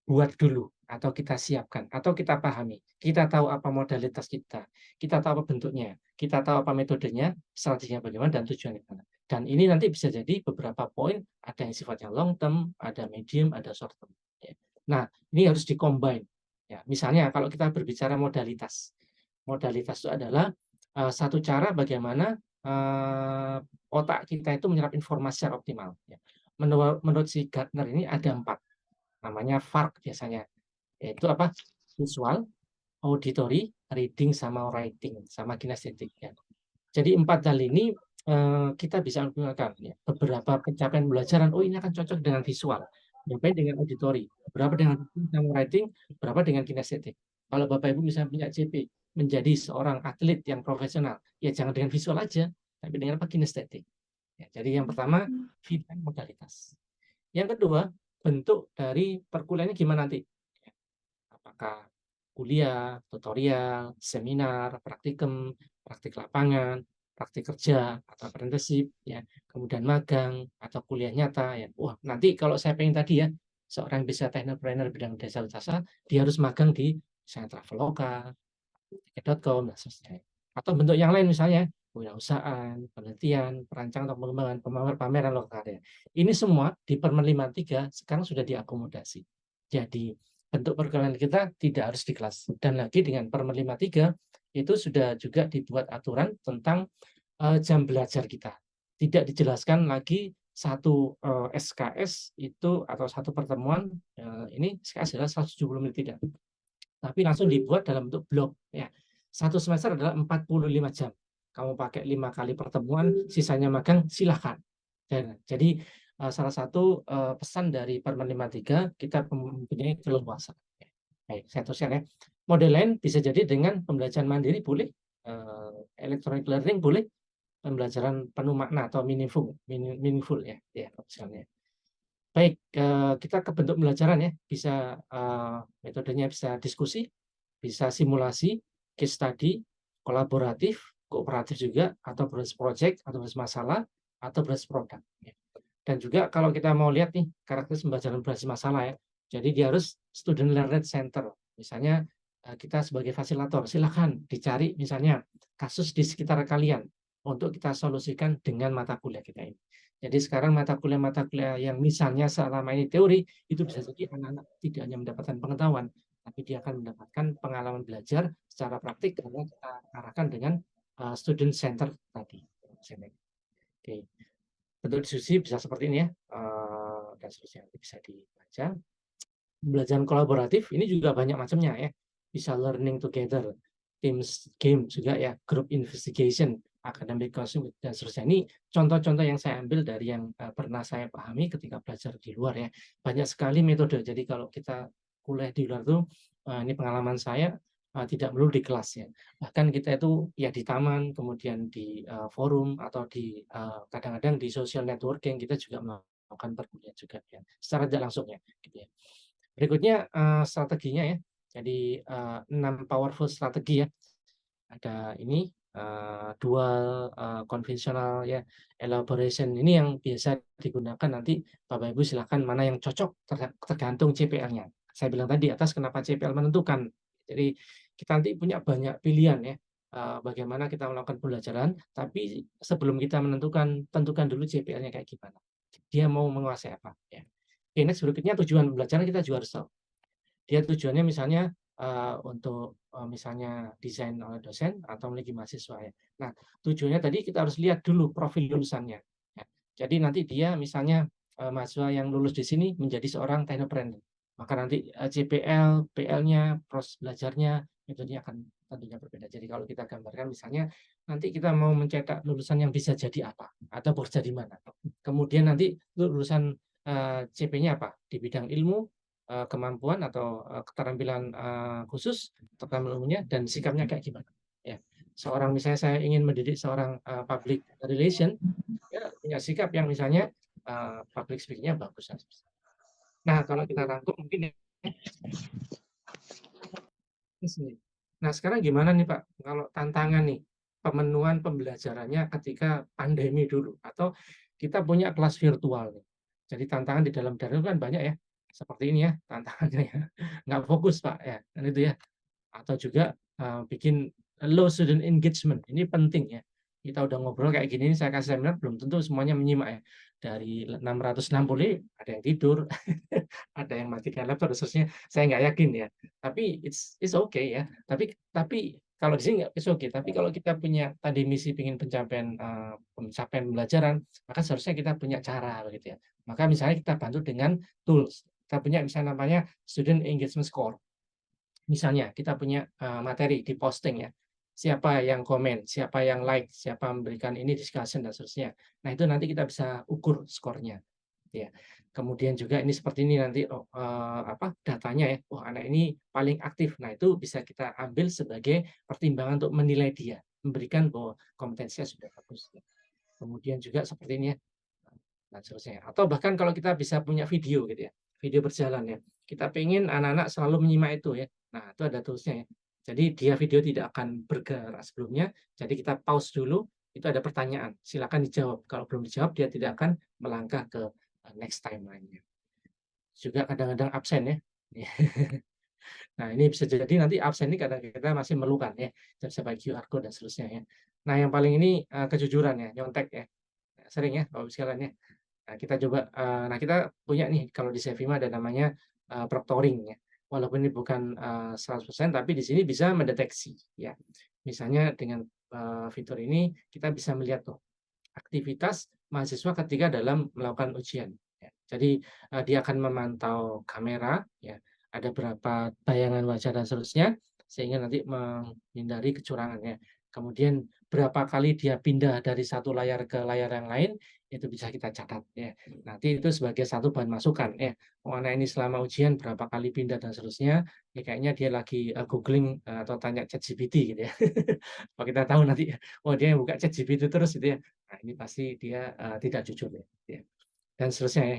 buat dulu, atau kita siapkan, atau kita pahami. Kita tahu apa modalitas kita tahu apa bentuknya, kita tahu apa metodenya, strateginya bagaimana, dan tujuannya bagaimana. Dan ini nanti bisa jadi beberapa poin, ada yang sifatnya long term, ada medium, ada short term. Nah, ini harus di-combine. Ya, misalnya kalau kita berbicara modalitas. Modalitas itu adalah satu cara bagaimana otak kita itu menyerap informasi secara optimal. Menurut si Gardner ini ada 4, namanya FARC biasanya, yaitu visual, auditory, reading, sama writing, sama kinestetik. Ya. Jadi 4 hal ini kita bisa menggunakan ya. Beberapa pencapaian pembelajaran, ini akan cocok dengan visual, berapa dengan auditory, berapa dengan sama writing, berapa dengan kinestetik. Kalau Bapak Ibu misalnya punya CP, menjadi seorang atlet yang profesional, ya jangan dengan visual aja, tapi dengan kinestetik. Ya, jadi yang pertama, bidang modalitas. Yang kedua, bentuk dari perkuliahannya gimana nanti? Apakah kuliah, tutorial, seminar, praktikum, praktik lapangan, praktik kerja, atau apprenticeship, ya, kemudian magang, atau kuliah nyata. Ya. Wah, nanti kalau saya pengen tadi ya, seorang bisa technopreneur bidang desa wisata, dia harus magang di misalnya Traveloka, tiket.com, dan seterusnya. Atau bentuk yang lain misalnya, kewirausahaan, penelitian, perancangan atau pengembangan, pameran lokal karya. Ini semua di Permen 53 sekarang sudah diakomodasi. Jadi bentuk perkuliahan kita tidak harus di kelas. Dan lagi dengan Permen 53 itu sudah juga dibuat aturan tentang jam belajar kita. Tidak dijelaskan lagi satu SKS itu atau satu pertemuan ini SKS adalah 170 menit tidak. Tapi langsung dibuat dalam bentuk blok ya. Satu semester adalah 45 jam. Kamu pakai 5 kali pertemuan, sisanya magang, silahkan. Jadi salah satu pesan dari Permen 53, kita mempunyai keleluasan. Baik, saya teruskan ya. Model lain bisa jadi dengan pembelajaran mandiri boleh, electronic learning boleh, pembelajaran penuh makna atau meaningful ya, misalnya. Baik, kita ke bentuk pembelajaran ya, bisa metodenya bisa diskusi, bisa simulasi, case study, kolaboratif, kooperatif juga, atau berbasis project, atau berbasis masalah, atau berbasis produk. Ya. Dan juga kalau kita mau lihat nih karakteristik pembelajaran berbasis masalah ya, jadi dia harus student learner center. Misalnya kita sebagai fasilitator, silakan dicari misalnya kasus di sekitar kalian untuk kita solusikan dengan mata kuliah kita ini. Jadi sekarang mata kuliah yang misalnya selama ini teori, itu bisa jadi anak-anak tidak hanya mendapatkan pengetahuan, tapi dia akan mendapatkan pengalaman belajar secara praktik karena kita arahkan dengan student center tadi. Oke. Bentuk diskusi bisa seperti ini ya, dan seterusnya bisa dibaca. Pembelajaran kolaboratif ini juga banyak macamnya ya, bisa learning together, teams game juga ya, group investigation, academic counseling dan seterusnya. Ini contoh-contoh yang saya ambil dari yang pernah saya pahami ketika belajar di luar ya. Banyak sekali metode. Jadi kalau kita kuliah di luar tuh, ini pengalaman saya, tidak melulu di kelas ya. Bahkan kita itu ya di taman, kemudian di forum atau di kadang-kadang di social networking kita juga melakukan perkuliahan juga ya, secara tidak langsung ya, gitu ya. Berikutnya strateginya ya. Jadi 6 powerful strategi ya. Ada ini dual, konvensional ya, elaboration. Ini yang biasa digunakan nanti Bapak Ibu silakan mana yang cocok tergantung CPL-nya. Saya bilang tadi atas kenapa CPL menentukan. Jadi kita nanti punya banyak pilihan ya. Bagaimana kita melakukan pembelajaran, tapi sebelum kita menentukan, tentukan dulu CPL-nya kayak gimana. Dia mau menguasai apa ya. Oke, next berikutnya tujuan pembelajaran kita juga harus tahu. Dia tujuannya misalnya untuk misalnya desain oleh dosen atau memiliki mahasiswa ya. Nah, tujuannya tadi kita harus lihat dulu profil lulusannya. Ya. Jadi nanti dia misalnya mahasiswa yang lulus di sini menjadi seorang technopreneur. Maka nanti CPL, PL-nya, proses belajarnya metodenya akan tentunya berbeda. Jadi kalau kita gambarkan misalnya nanti kita mau mencetak lulusan yang bisa jadi apa atau bekerja di mana. Kemudian nanti lulusan CP-nya apa? Di bidang ilmu, kemampuan atau keterampilan khusus, keterampilan umumnya, dan sikapnya kayak gimana. Ya. Seorang misalnya saya ingin mendidik seorang public relation, ya punya sikap yang misalnya public speaking-nya bagus. Nah, kalau kita rangkum mungkin ya. Nah, sekarang gimana nih Pak, kalau tantangan nih, pemenuhan pembelajarannya ketika pandemi dulu, atau kita punya kelas virtual nih. Jadi tantangan di dalam daring kan banyak ya, seperti ini ya tantangannya ya, nggak fokus Pak ya, kan itu ya. Atau juga bikin low student engagement, ini penting ya. Kita udah ngobrol kayak gini, saya kasih seminar, belum tentu semuanya menyimak ya. Dari 660 ada yang tidur, ada yang matikan laptop, dan seterusnya. Saya nggak yakin ya. Tapi it's okay ya. Tapi kalau di sini nggak it's okay. Tapi kalau kita punya tadi misi ingin pencapaian pembelajaran, maka seharusnya kita punya cara begitu ya. Maka misalnya kita bantu dengan tools. Kita punya misalnya namanya student engagement score. Misalnya kita punya materi di posting ya. Siapa yang komen, siapa yang like, siapa memberikan ini discussion dan seterusnya. Nah, itu nanti kita bisa ukur skornya. Ya. Kemudian juga ini seperti ini nanti datanya ya. Oh, anak ini paling aktif. Nah, itu bisa kita ambil sebagai pertimbangan untuk menilai dia, memberikan bahwa kompetensinya sudah bagus. Kemudian juga seperti ini ya. Dan seterusnya. Atau bahkan kalau kita bisa punya video gitu ya. Video berjalan ya. Kita pengen anak-anak selalu menyimak itu ya. Nah, itu ada toolsnya ya. Jadi dia video tidak akan bergerak sebelumnya. Jadi kita pause dulu. Itu ada pertanyaan. Silakan dijawab. Kalau belum dijawab, dia tidak akan melangkah ke next timeline-nya. Juga kadang-kadang absen ya. Nah, ini bisa jadi nanti absen ini kadang kita masih memerlukan ya. Bisa pakai QR code dan seterusnya ya. Nah, yang paling ini kejujuran ya, nyontek ya. Sering ya, Bapak sekalian ya. Nah, kita coba, nah kita punya nih kalau di Sevima ada namanya proctoring ya. Walaupun ini bukan 100%, tapi di sini bisa mendeteksi ya. Misalnya dengan fitur ini kita bisa melihat tuh aktivitas mahasiswa ketika dalam melakukan ujian. Ya. Jadi dia akan memantau kamera, ya, ada berapa bayangan wajah dan seterusnya. sehingga nanti menghindari kecurangannya. Kemudian berapa kali dia pindah dari satu layar ke layar yang lain itu bisa kita catat ya. Nanti itu sebagai satu bahan masukan ya. Oh, anak ini selama ujian berapa kali pindah dan seterusnya, ya kayaknya dia lagi googling atau tanya ChatGPT gitu ya. Kalau kita tahu nanti, oh dia buka ChatGPT terus gitu ya. Nah, ini pasti dia tidak jujur ya. Dan seterusnya ya.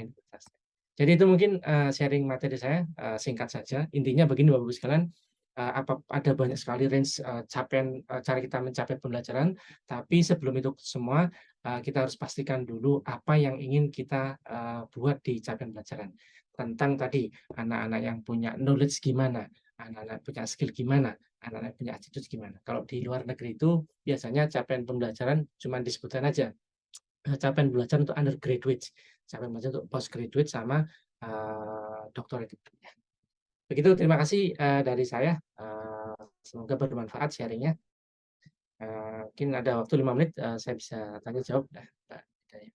Jadi itu mungkin sharing materi saya singkat saja. Intinya begini Bapak Ibu sekalian, ada banyak sekali range capaian cara kita mencapai pembelajaran, tapi sebelum itu semua kita harus pastikan dulu apa yang ingin kita buat di capaian pembelajaran. Tentang tadi anak-anak yang punya knowledge gimana, anak-anak punya skill gimana, anak-anak punya attitude gimana. Kalau di luar negeri itu biasanya capaian pembelajaran cuma disebutkan aja capaian belajar untuk undergraduate, capaian belajar untuk postgraduate sama doctorate. Begitu, terima kasih dari saya. Semoga bermanfaat sharingnya. Mungkin ada waktu 5 menit, saya bisa tanya jawab. Mbak Hidayah.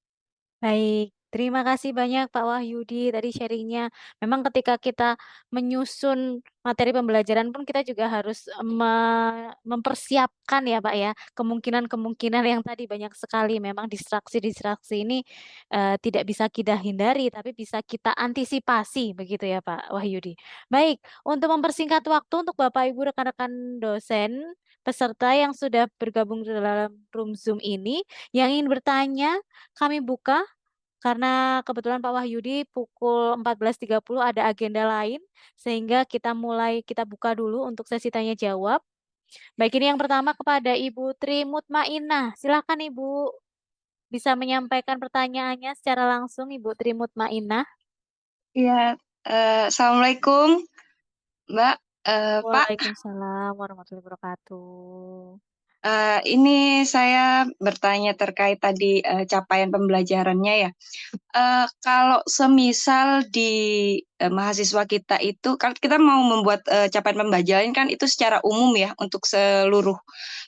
Baik, terima kasih banyak Pak Wahyudi tadi sharingnya. Memang ketika kita menyusun materi pembelajaran pun kita juga harus mempersiapkan ya Pak ya, kemungkinan-kemungkinan yang tadi banyak sekali. Memang distraksi-distraksi ini tidak bisa kita hindari, tapi bisa kita antisipasi begitu ya Pak Wahyudi. Baik, untuk mempersingkat waktu untuk Bapak Ibu rekan-rekan dosen, peserta yang sudah bergabung dalam room Zoom ini, yang ingin bertanya, kami buka karena kebetulan Pak Wahyudi pukul 14.30 ada agenda lain, sehingga kita buka dulu untuk sesi tanya jawab. Baik, ini yang pertama kepada Ibu Tri Mutmainah. Silakan Ibu bisa menyampaikan pertanyaannya secara langsung, Ibu Tri Mutmainah. Iya, Assalamualaikum, Mbak. Pak, Waalaikumsalam warahmatullahi wabarakatuh. ini saya bertanya terkait tadi capaian pembelajarannya ya. Kalau semisal di mahasiswa kita itu, kalau kita mau membuat capaian pembelajaran kan itu secara umum ya untuk seluruh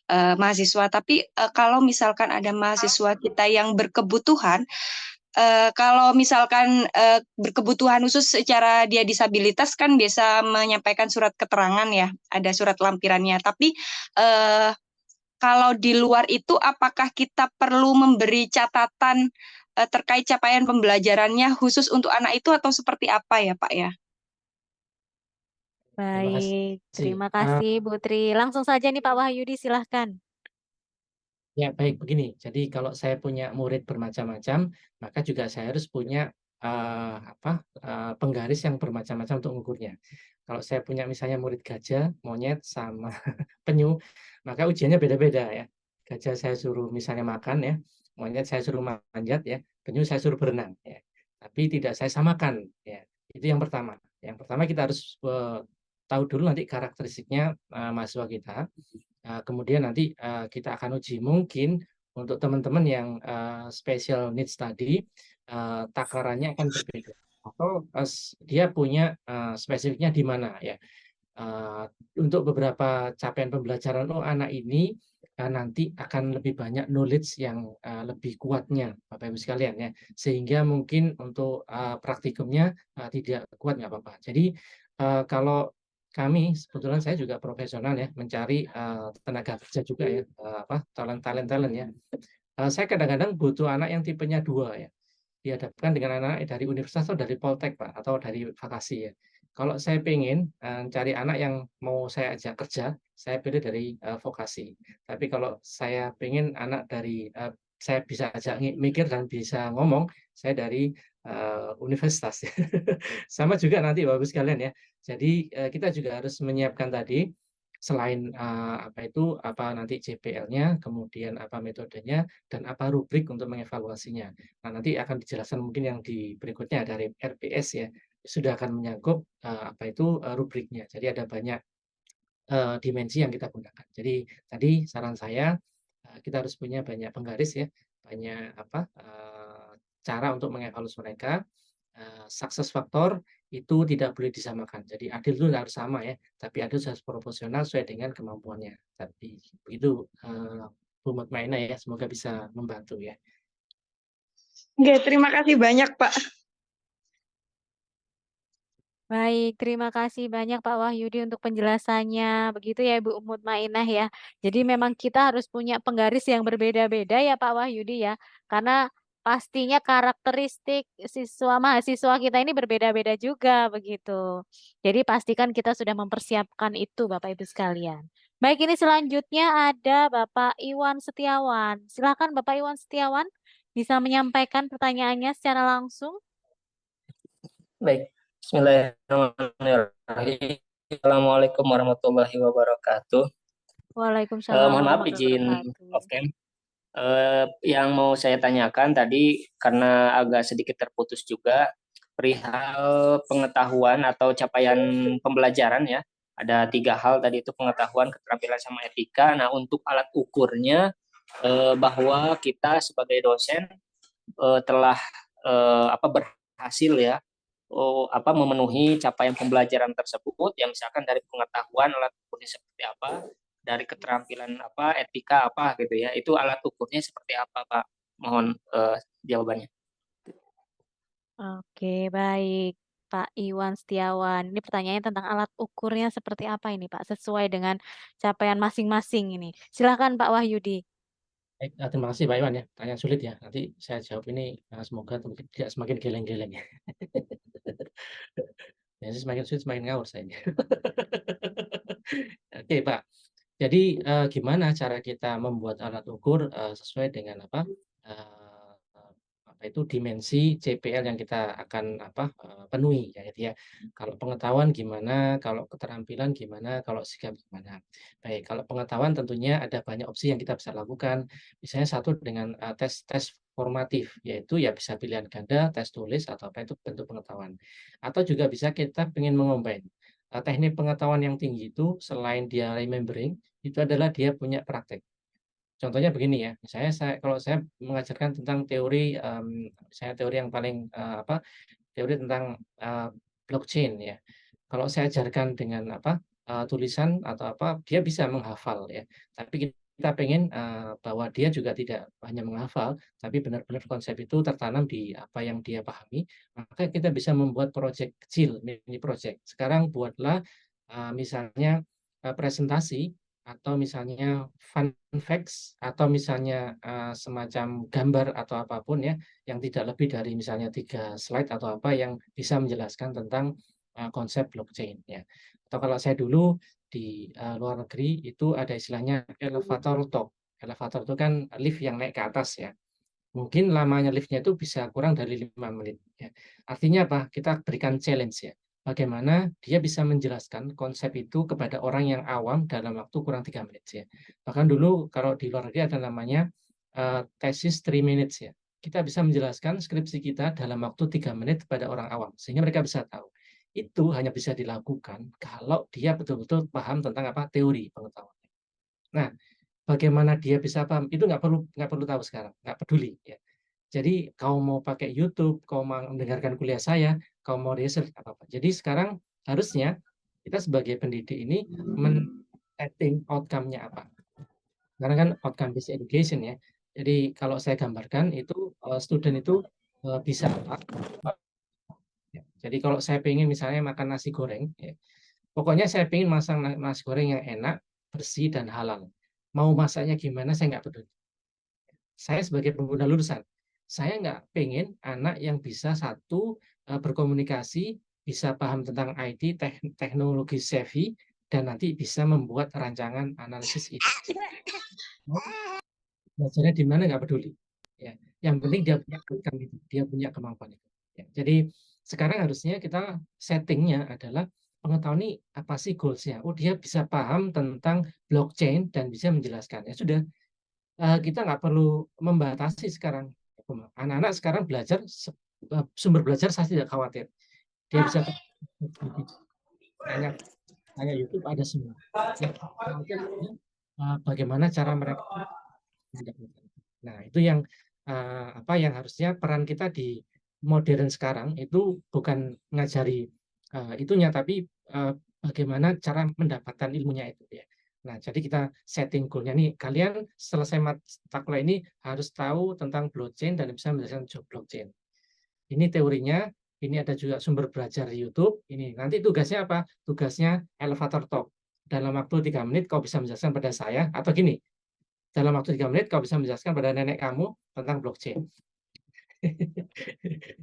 mahasiswa. Tapi kalau misalkan ada mahasiswa kita yang berkebutuhan, kalau misalkan berkebutuhan khusus secara dia disabilitas kan biasa menyampaikan surat keterangan ya, ada surat lampirannya. Tapi kalau di luar itu, apakah kita perlu memberi catatan terkait capaian pembelajarannya khusus untuk anak itu atau seperti apa ya, Pak ya? Terima kasih. Baik, terima kasih Bu Tri. Langsung saja nih Pak Wahyudi, silahkan. Ya, baik begini. Jadi kalau saya punya murid bermacam-macam, maka juga saya harus punya penggaris yang bermacam-macam untuk mengukurnya. Kalau saya punya misalnya murid gajah, monyet, sama penyu, maka ujiannya beda-beda ya. Gajah saya suruh misalnya makan ya, monyet saya suruh manjat ya, penyu saya suruh berenang ya. Tapi tidak saya samakan ya. Itu yang pertama. Yang pertama kita harus tahu dulu nanti karakteristiknya mahasiswa kita. Kemudian nanti kita akan uji mungkin untuk teman-teman yang special needs tadi takarannya akan berbeda atau dia punya spesifiknya di mana ya. Untuk beberapa capaian pembelajaran anak ini nanti akan lebih banyak knowledge yang lebih kuatnya Bapak Ibu sekalian ya, sehingga mungkin untuk praktikumnya tidak kuat nggak apa-apa. Jadi kalau kami sebetulnya saya juga profesional ya mencari tenaga kerja juga ya, talent ya. Saya kadang-kadang butuh anak yang tipenya 2 ya, dihadapkan dengan anak dari universitas atau dari Poltek Pak, atau dari vakasi ya. Kalau saya pengen cari anak yang mau saya ajak kerja, saya pilih dari vokasi. Tapi kalau saya pengen anak dari saya bisa ajak mikir dan bisa ngomong, saya dari universitas. Sama juga nanti Bapak Ibu sekalian ya. Jadi kita juga harus menyiapkan tadi selain apa nanti JPL-nya, kemudian apa metodenya, dan apa rubrik untuk mengevaluasinya. Nah, nanti akan dijelaskan mungkin yang di berikutnya dari RPS ya, sudah akan menyangkut rubriknya. Jadi ada banyak dimensi yang kita gunakan. Jadi tadi saran saya kita harus punya banyak penggaris ya, banyak cara untuk mengevaluasi mereka. Sukses faktor itu tidak boleh disamakan. Jadi adil itu harus sama ya, tapi adil harus proporsional sesuai dengan kemampuannya. Tapi begitu Bu Mutmainah ya, semoga bisa membantu ya. Oke, terima kasih banyak Pak. Baik, terima kasih banyak Pak Wahyudi untuk penjelasannya. Begitu ya Ibu Mutmainah ya. Jadi memang kita harus punya penggaris yang berbeda-beda ya Pak Wahyudi ya. Karena pastinya karakteristik siswa mahasiswa kita ini berbeda-beda juga begitu. Jadi pastikan kita sudah mempersiapkan itu Bapak Ibu sekalian. Baik, ini selanjutnya ada Bapak Iwan Setiawan. Silakan Bapak Iwan Setiawan bisa menyampaikan pertanyaannya secara langsung. Baik, bismillahirrahmanirrahim. Assalamualaikum warahmatullahi wabarakatuh. Waalaikumsalam Mohon maaf warahmatullahi izin wabarakatuh. off cam. Yang mau saya tanyakan tadi karena agak sedikit terputus juga perihal pengetahuan atau capaian pembelajaran ya. Ada 3 hal tadi itu pengetahuan, keterampilan sama etika. Nah untuk alat ukurnya bahwa kita sebagai dosen telah berhasil ya memenuhi capaian pembelajaran tersebut yang misalkan dari pengetahuan alat ukurnya seperti apa, dari keterampilan apa, etika apa gitu ya. Itu alat ukurnya seperti apa, Pak? Mohon jawabannya. Oke, baik. Pak Iwan Setiawan. Ini pertanyaannya tentang alat ukurnya seperti apa ini, Pak? Sesuai dengan capaian masing-masing ini. Silakan Pak Wahyudi. Baik, terima kasih Pak Iwan ya. Pertanyaan sulit ya. Nanti saya jawab ini semoga tidak semakin geleng-geleng ya. Ya, semakin sulit semakin ngawur saya ini. Oke Pak. Jadi gimana cara kita membuat alat ukur sesuai dengan itu dimensi CPL yang kita akan penuhi ya gitu ya. Kalau pengetahuan gimana, kalau keterampilan gimana, kalau sikap gimana. Baik, kalau pengetahuan tentunya ada banyak opsi yang kita bisa lakukan. Misalnya satu dengan tes formatif, yaitu ya bisa pilihan ganda, tes tulis atau apa itu bentuk pengetahuan. Atau juga bisa kita ingin mengombine. Teknik pengetahuan yang tinggi itu selain dia remembering, itu adalah dia punya praktek. Contohnya begini ya, misalnya kalau saya mengajarkan tentang teori, misalnya teori yang paling, teori tentang, blockchain ya. Kalau saya ajarkan dengan tulisan atau dia bisa menghafal ya. Tapi kita pengen, bahwa dia juga tidak hanya menghafal, tapi benar-benar konsep itu tertanam di apa yang dia pahami, maka kita bisa membuat proyek kecil, mini project. Sekarang buatlah, misalnya, presentasi atau misalnya fun facts atau misalnya, semacam gambar atau apapun ya, yang tidak lebih dari misalnya 3 slide atau apa yang bisa menjelaskan tentang, konsep blockchain ya. Atau kalau saya dulu di, luar negeri itu ada istilahnya elevator talk. Elevator itu kan lift yang naik ke atas ya. Mungkin lamanya lift-nya itu bisa kurang dari 5 menit ya. Artinya apa? Kita berikan challenge ya. Bagaimana dia bisa menjelaskan konsep itu kepada orang yang awam dalam waktu kurang 3 menit ya. Bahkan dulu kalau di luar negeri ada namanya, tesis 3 minutes ya. Kita bisa menjelaskan skripsi kita dalam waktu 3 menit kepada orang awam, sehingga mereka bisa tahu. Itu hanya bisa dilakukan kalau dia betul-betul paham tentang teori pengetahuan. Nah, bagaimana dia bisa paham, itu nggak perlu tahu sekarang, nggak peduli ya. Jadi kau mau pakai YouTube, kau mau mendengarkan kuliah saya, kau mau research apa-apa. Jadi sekarang harusnya kita sebagai pendidik ini men-setting outcome-nya apa. Karena kan outcome based education ya. Jadi kalau saya gambarkan itu student itu bisa apa. Ya. Jadi kalau saya pengen misalnya makan nasi goreng, ya, pokoknya saya pengen masak nasi goreng yang enak, bersih dan halal. Mau masaknya gimana saya nggak peduli. Saya sebagai pengguna lulusan, saya nggak pengen anak yang bisa berkomunikasi, bisa paham tentang IT, teknologi savvy, dan nanti bisa membuat rancangan analisis itu. Belajarnya di mana nggak peduli. Ya, yang penting dia punya itu, dia punya kemampuan itu. Ya, jadi sekarang harusnya kita settingnya adalah pengetahuan ini apa sih goals-nya? Oh dia bisa paham tentang blockchain dan bisa menjelaskan. Ya sudah, kita nggak perlu membatasi sekarang. Anak-anak sekarang belajar sumber belajar saya tidak khawatir. Dia bisa tanya YouTube ada semua. Bagaimana cara mereka. Nah itu yang yang harusnya peran kita di modern sekarang itu bukan ngajari itunya, tapi bagaimana cara mendapatkan ilmunya itu ya. Nah, jadi kita setting goal-nya nih, kalian selesai mata kuliah ini harus tahu tentang blockchain dan bisa menjelaskan blockchain. Ini teorinya, Ini ada juga sumber belajar di YouTube. Ini nanti tugasnya apa? Tugasnya elevator talk. Dalam waktu 3 menit kau bisa menjelaskan pada saya, atau gini, dalam waktu 3 menit kau bisa menjelaskan pada nenek kamu tentang blockchain.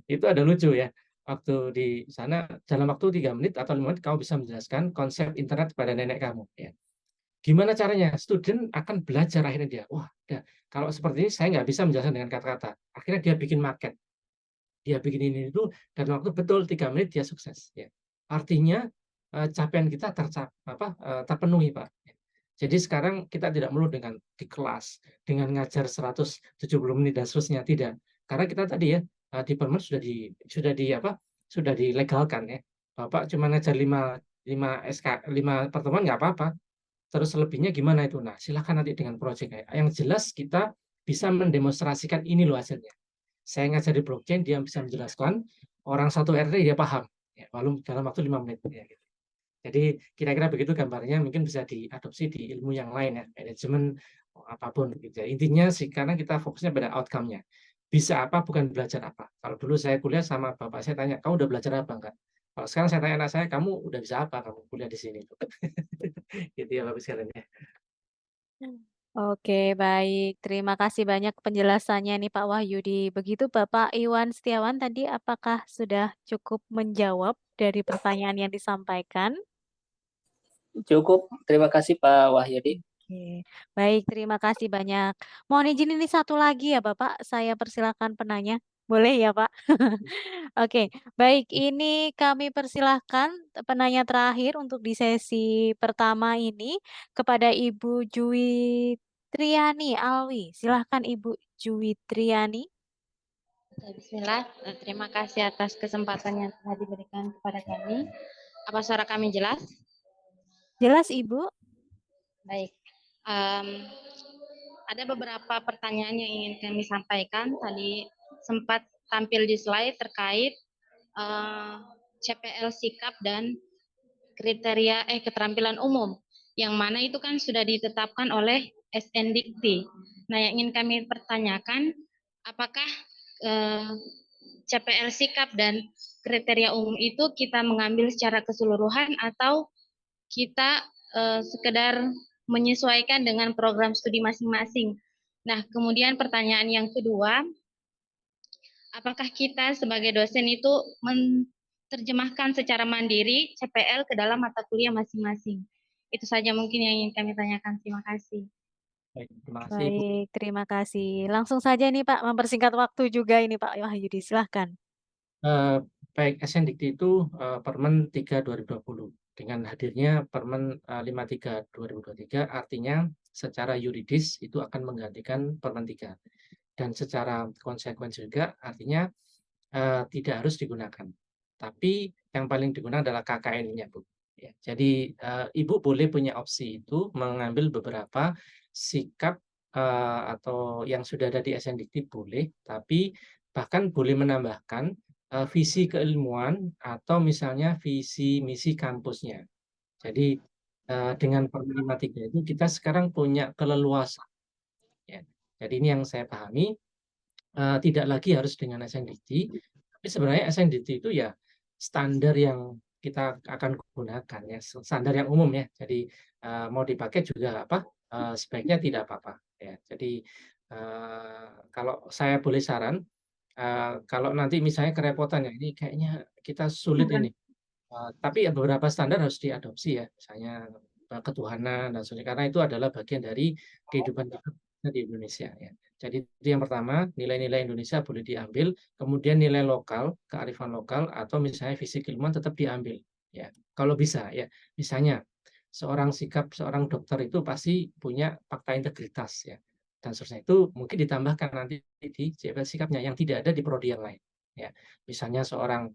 Itu ada lucu ya. Waktu di sana dalam waktu 3 menit atau 5 menit kamu bisa menjelaskan konsep internet pada nenek kamu ya. Gimana caranya? Student akan belajar akhirnya dia. Wah, kalau seperti ini saya nggak bisa menjelaskan dengan kata-kata. Akhirnya dia bikin market. Dia bikin ini itu dan waktu betul 3 menit dia sukses ya. Artinya capaian kita terpenuhi, Pak. Jadi sekarang kita tidak melulu dengan di kelas, dengan ngajar 170 menit dan seterusnya, tidak. Karena kita tadi ya, di Permen sudah dilegalkan ya. Bapak cuma ngajar 5 pertemuan nggak apa-apa. Terus lebihnya gimana itu? Nah, silakan nanti dengan proyek. Yang jelas kita bisa mendemonstrasikan ini loh hasilnya. Saya ngajar di blockchain, dia bisa menjelaskan, orang satu RT dia paham, ya, walau dalam waktu 5 menit. Ya, gitu. Jadi kira-kira begitu gambarnya, mungkin bisa diadopsi di ilmu yang lain ya, manajemen apapun gitu ya. Intinya sih karena kita fokusnya pada outcome-nya. Bisa apa bukan belajar apa. Kalau dulu saya kuliah sama bapak saya tanya, "Kamu udah belajar apa enggak?" Kalau sekarang saya tanya anak saya, "Kamu udah bisa apa kamu kuliah di sini?" Gitu ya Bapak sekalian ya. Oke, baik. Terima kasih banyak penjelasannya nih Pak Wahyudi. Begitu Bapak Iwan Setiawan tadi apakah sudah cukup menjawab dari pertanyaan yang disampaikan? Cukup. Terima kasih Pak Wahyudi. Oke, baik. Terima kasih banyak. Mohon izin ini satu lagi ya Bapak, saya persilahkan penanya. Boleh ya Pak? Oke, baik. Ini kami persilahkan penanya terakhir untuk di sesi pertama ini kepada Ibu Juwitriani Alwi. Silahkan Ibu Juwitriani. Bismillah, terima kasih atas kesempatan yang telah diberikan kepada kami. Apa suara kami jelas? Jelas Ibu? Baik. Ada beberapa pertanyaan yang ingin kami sampaikan. Tadi sempat tampil di slide terkait CPL sikap dan kriteria keterampilan umum, yang mana itu kan sudah ditetapkan oleh SNDikti. Nah, yang ingin kami pertanyakan, apakah CPL sikap dan kriteria umum itu kita mengambil secara keseluruhan atau kita sekedar menyesuaikan dengan program studi masing-masing. Nah, kemudian pertanyaan yang kedua, apakah kita sebagai dosen itu menerjemahkan secara mandiri CPL ke dalam mata kuliah masing-masing? Itu saja mungkin yang ingin kami tanyakan. Terima kasih. Baik, terima kasih Ibu. Baik, terima kasih. Langsung saja nih Pak, mempersingkat waktu juga ini Pak Wahyudi. Silahkan. Baik, SNDikti itu Permen 3 2020 dengan hadirnya Permen 53 2023 artinya secara yuridis itu akan menggantikan Permen 3 dan secara konsekuensi juga artinya tidak harus digunakan. Tapi yang paling digunakan adalah KKN-nya, Bu. Ya, jadi Ibu boleh punya opsi itu mengambil beberapa sikap atau yang sudah ada di SNDikti boleh, tapi bahkan boleh menambahkan visi keilmuan atau misalnya visi misi kampusnya. Jadi dengan Permen 53 itu kita sekarang punya keleluasan. Ya. Jadi ini yang saya pahami tidak lagi harus dengan SNDikti, tapi sebenarnya SNDikti itu ya standar yang kita akan gunakan ya, standar yang umum ya. Jadi mau dipakai juga sebaiknya tidak apa-apa ya. Jadi kalau saya boleh saran, kalau nanti misalnya kerepotan ya, ini kayaknya kita sulit ini. Tapi ya beberapa standar harus diadopsi ya, misalnya ketuhanan dan sebagainya, karena itu adalah bagian dari kehidupan kita di Indonesia ya. Jadi itu yang pertama, nilai-nilai Indonesia boleh diambil, kemudian nilai lokal, kearifan lokal, atau misalnya visi keilmuan tetap diambil ya. Kalau bisa ya, misalnya seorang dokter itu pasti punya fakta integritas ya. Dan seterusnya itu mungkin ditambahkan nanti di CPL sikapnya yang tidak ada di prodi yang lain. Ya, misalnya seorang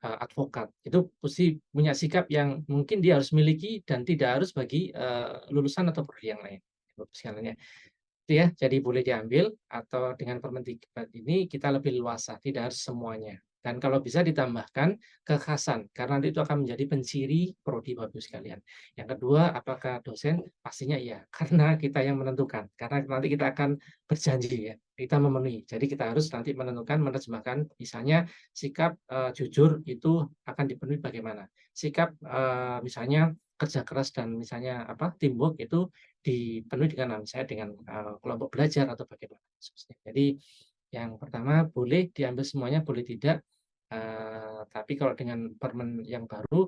advokat itu pasti punya sikap yang mungkin dia harus miliki dan tidak harus bagi lulusan atau prodi yang lain. Sekalian ya. Itu ya, jadi boleh diambil atau dengan Permen 3 ini kita lebih luasa, tidak harus semuanya. Dan kalau bisa ditambahkan kekhasan, karena nanti itu akan menjadi penciri prodi Bapak Ibu sekalian. Yang kedua, apakah dosen? Pastinya iya, karena kita yang menentukan. Karena nanti kita akan berjanji ya, kita memenuhi. Jadi kita harus nanti menentukan, menerjemahkan, misalnya sikap jujur itu akan dipenuhi bagaimana. Sikap misalnya kerja keras dan misalnya teamwork itu dipenuhi dengan misalnya dengan kelompok belajar atau bagaimana. Jadi yang pertama boleh diambil semuanya, boleh tidak. Tapi kalau dengan permen yang baru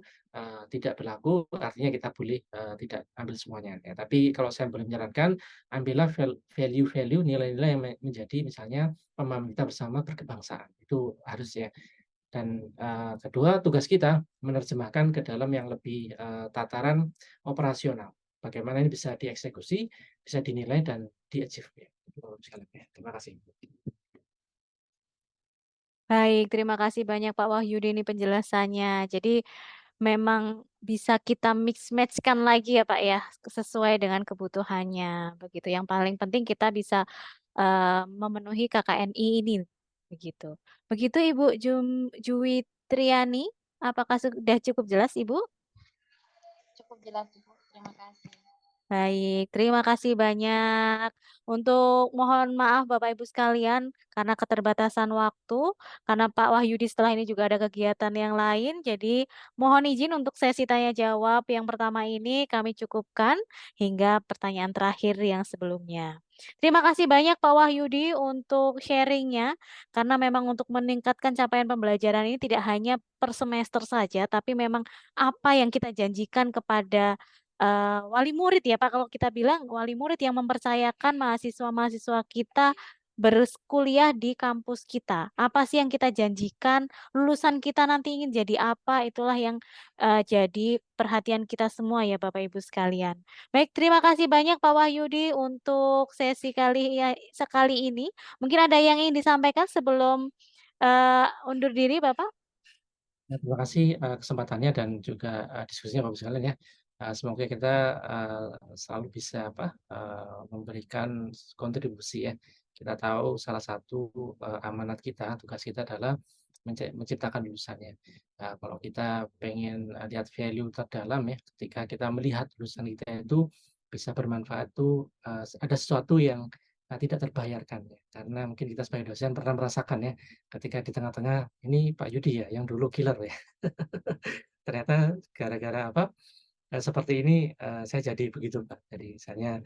tidak berlaku, artinya kita boleh tidak ambil semuanya. Ya, tapi kalau saya boleh menyarankan, ambillah value-value, nilai-nilai yang menjadi misalnya pemahaman kita bersama berkebangsaan. Itu harus ya. Dan kedua, tugas kita menerjemahkan ke dalam yang lebih tataran operasional. Bagaimana ini bisa dieksekusi, bisa dinilai dan di-achieve. Ya. Terima kasih. Baik, terima kasih banyak Pak Wahyudi ini penjelasannya. Jadi memang bisa kita mix match-kan lagi ya Pak ya, sesuai dengan kebutuhannya. Begitu. Yang paling penting kita bisa memenuhi KKNI ini. Begitu. Begitu Ibu Juwitriani, apakah sudah cukup jelas Ibu? Cukup jelas, Ibu. Terima kasih. Baik, terima kasih banyak. Untuk mohon maaf Bapak Ibu sekalian, karena keterbatasan waktu, karena Pak Wahyudi setelah ini juga ada kegiatan yang lain, jadi mohon izin untuk sesi tanya jawab yang pertama ini kami cukupkan hingga pertanyaan terakhir yang sebelumnya. Terima kasih banyak Pak Wahyudi untuk sharingnya, karena memang untuk meningkatkan capaian pembelajaran ini tidak hanya per semester saja, tapi memang apa yang kita janjikan kepada wali murid ya Pak, kalau kita bilang wali murid yang mempercayakan mahasiswa-mahasiswa kita berkuliah di kampus kita. Apa sih yang kita janjikan, lulusan kita nanti ingin jadi apa, itulah yang jadi perhatian kita semua ya Bapak Ibu sekalian. Baik, terima kasih banyak Pak Wahyudi untuk sesi sekali ini. Mungkin ada yang ingin disampaikan sebelum undur diri Bapak? Ya, terima kasih kesempatannya dan juga diskusinya Bapak sekalian ya. Semoga kita selalu bisa memberikan kontribusi ya. Kita tahu salah satu amanat kita, tugas kita adalah menciptakan lulusannya. Kalau kita pengen lihat value terdalam ya, ketika kita melihat lulusan kita itu bisa bermanfaat tuh ada sesuatu yang tidak terbayarkan ya. Karena mungkin kita sebagai dosen pernah merasakan ya, ketika di tengah-tengah ini Pak Yudi ya yang dulu killer ya. Ternyata gara-gara seperti ini saya jadi begitu Pak. Jadi misalnya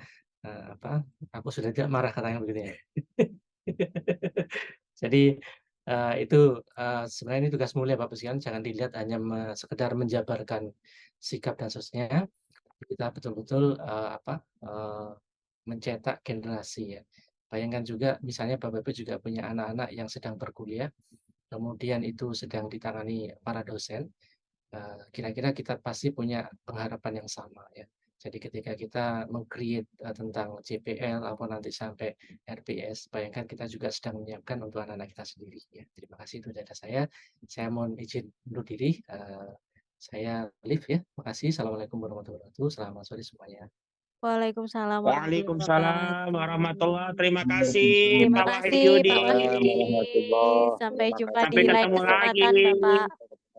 aku sudah tidak marah katanya begitu ya. Jadi itu sebenarnya ini tugas mulia Bapak sekalian, jangan dilihat hanya sekedar menjabarkan sikap dan seterusnya. Kita betul-betul mencetak generasi ya. Bayangkan juga misalnya Bapak Ibu juga punya anak-anak yang sedang berkuliah, kemudian itu sedang ditangani para dosen, kira-kira kita pasti punya pengharapan yang sama ya. Jadi ketika kita meng-create tentang JPL atau nanti sampai RPS, bayangkan kita juga sedang menyiapkan untuk anak-anak kita sendiri ya. Terima kasih itu dari saya. Saya mohon izin undur diri. Saya live ya. Terima kasih. Assalamualaikum warahmatullahi wabarakatuh. Selamat sore semuanya. Waalaikumsalam warahmatullahi Waalaikumsalam wabarakatuh. warahmatullahi. Terima kasih Terima Pak kasih Wahyudi. Pak Wahyudi. Sampai jumpa di Sampai lain ketemu lagi. kesempatan Bapak.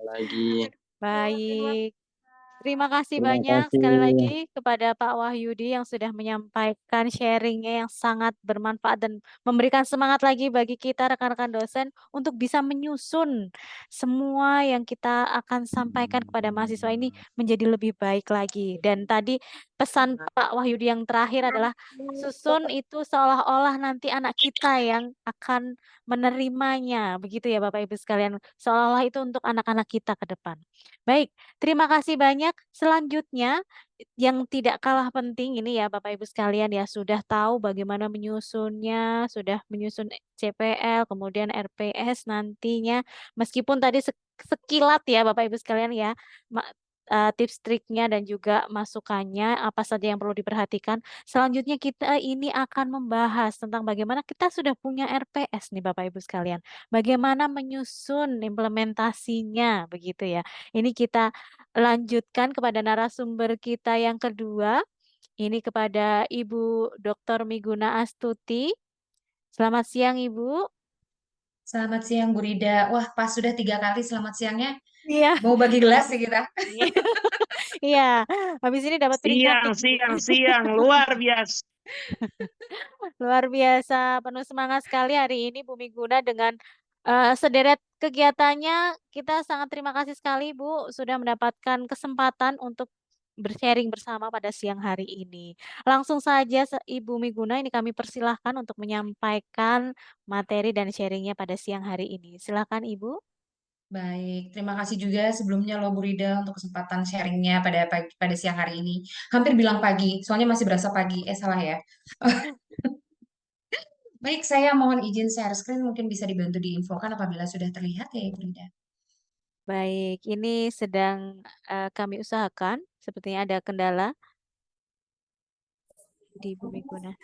lagi. Baik. Terima kasih Terima banyak sekali kasih. lagi kepada Pak Wahyudi yang sudah menyampaikan sharingnya yang sangat bermanfaat dan memberikan semangat lagi bagi kita rekan-rekan dosen untuk bisa menyusun semua yang kita akan sampaikan kepada mahasiswa ini menjadi lebih baik lagi. Dan tadi pesan Pak Wahyudi yang terakhir adalah susun itu seolah-olah nanti anak kita yang akan menerimanya. Begitu ya Bapak Ibu sekalian. Seolah-olah itu untuk anak-anak kita ke depan. Baik, terima kasih banyak. Selanjutnya, yang tidak kalah penting ini ya Bapak Ibu sekalian ya, sudah tahu bagaimana menyusunnya, sudah menyusun CPL, kemudian RPS nantinya. Meskipun tadi sekilat ya Bapak Ibu sekalian ya, tips triknya dan juga masukannya, apa saja yang perlu diperhatikan. Selanjutnya kita ini akan membahas tentang bagaimana kita sudah punya RPS nih Bapak Ibu sekalian. Bagaimana menyusun implementasinya begitu ya. Ini kita lanjutkan kepada narasumber kita yang kedua. Ini kepada Ibu Dr. Miguna Astuti. Selamat siang Ibu. Selamat siang Bu Rida. Wah, pas sudah 3 kali selamat siangnya. Iya. Mau bagi gelas ya kita. Iya, habis ini dapat piring Siang, cantik, Bu. siang, luar biasa. Luar biasa, penuh semangat sekali hari ini Bu Miguna dengan sederet kegiatannya. Kita sangat terima kasih sekali Bu sudah mendapatkan kesempatan untuk bersharing bersama pada siang hari ini. Langsung saja Ibu Miguna ini kami persilahkan untuk menyampaikan materi dan sharingnya pada siang hari ini. Silakan Ibu. Baik, terima kasih juga sebelumnya loh Bu Rida untuk kesempatan sharingnya pada siang hari ini. Hampir bilang pagi, soalnya masih berasa pagi. Salah ya. Baik, saya mohon izin share screen, mungkin bisa dibantu diinfokan apabila sudah terlihat ya Ibu Rida. Baik, ini sedang kami usahakan. Sepertinya ada kendala di Bu Miguna.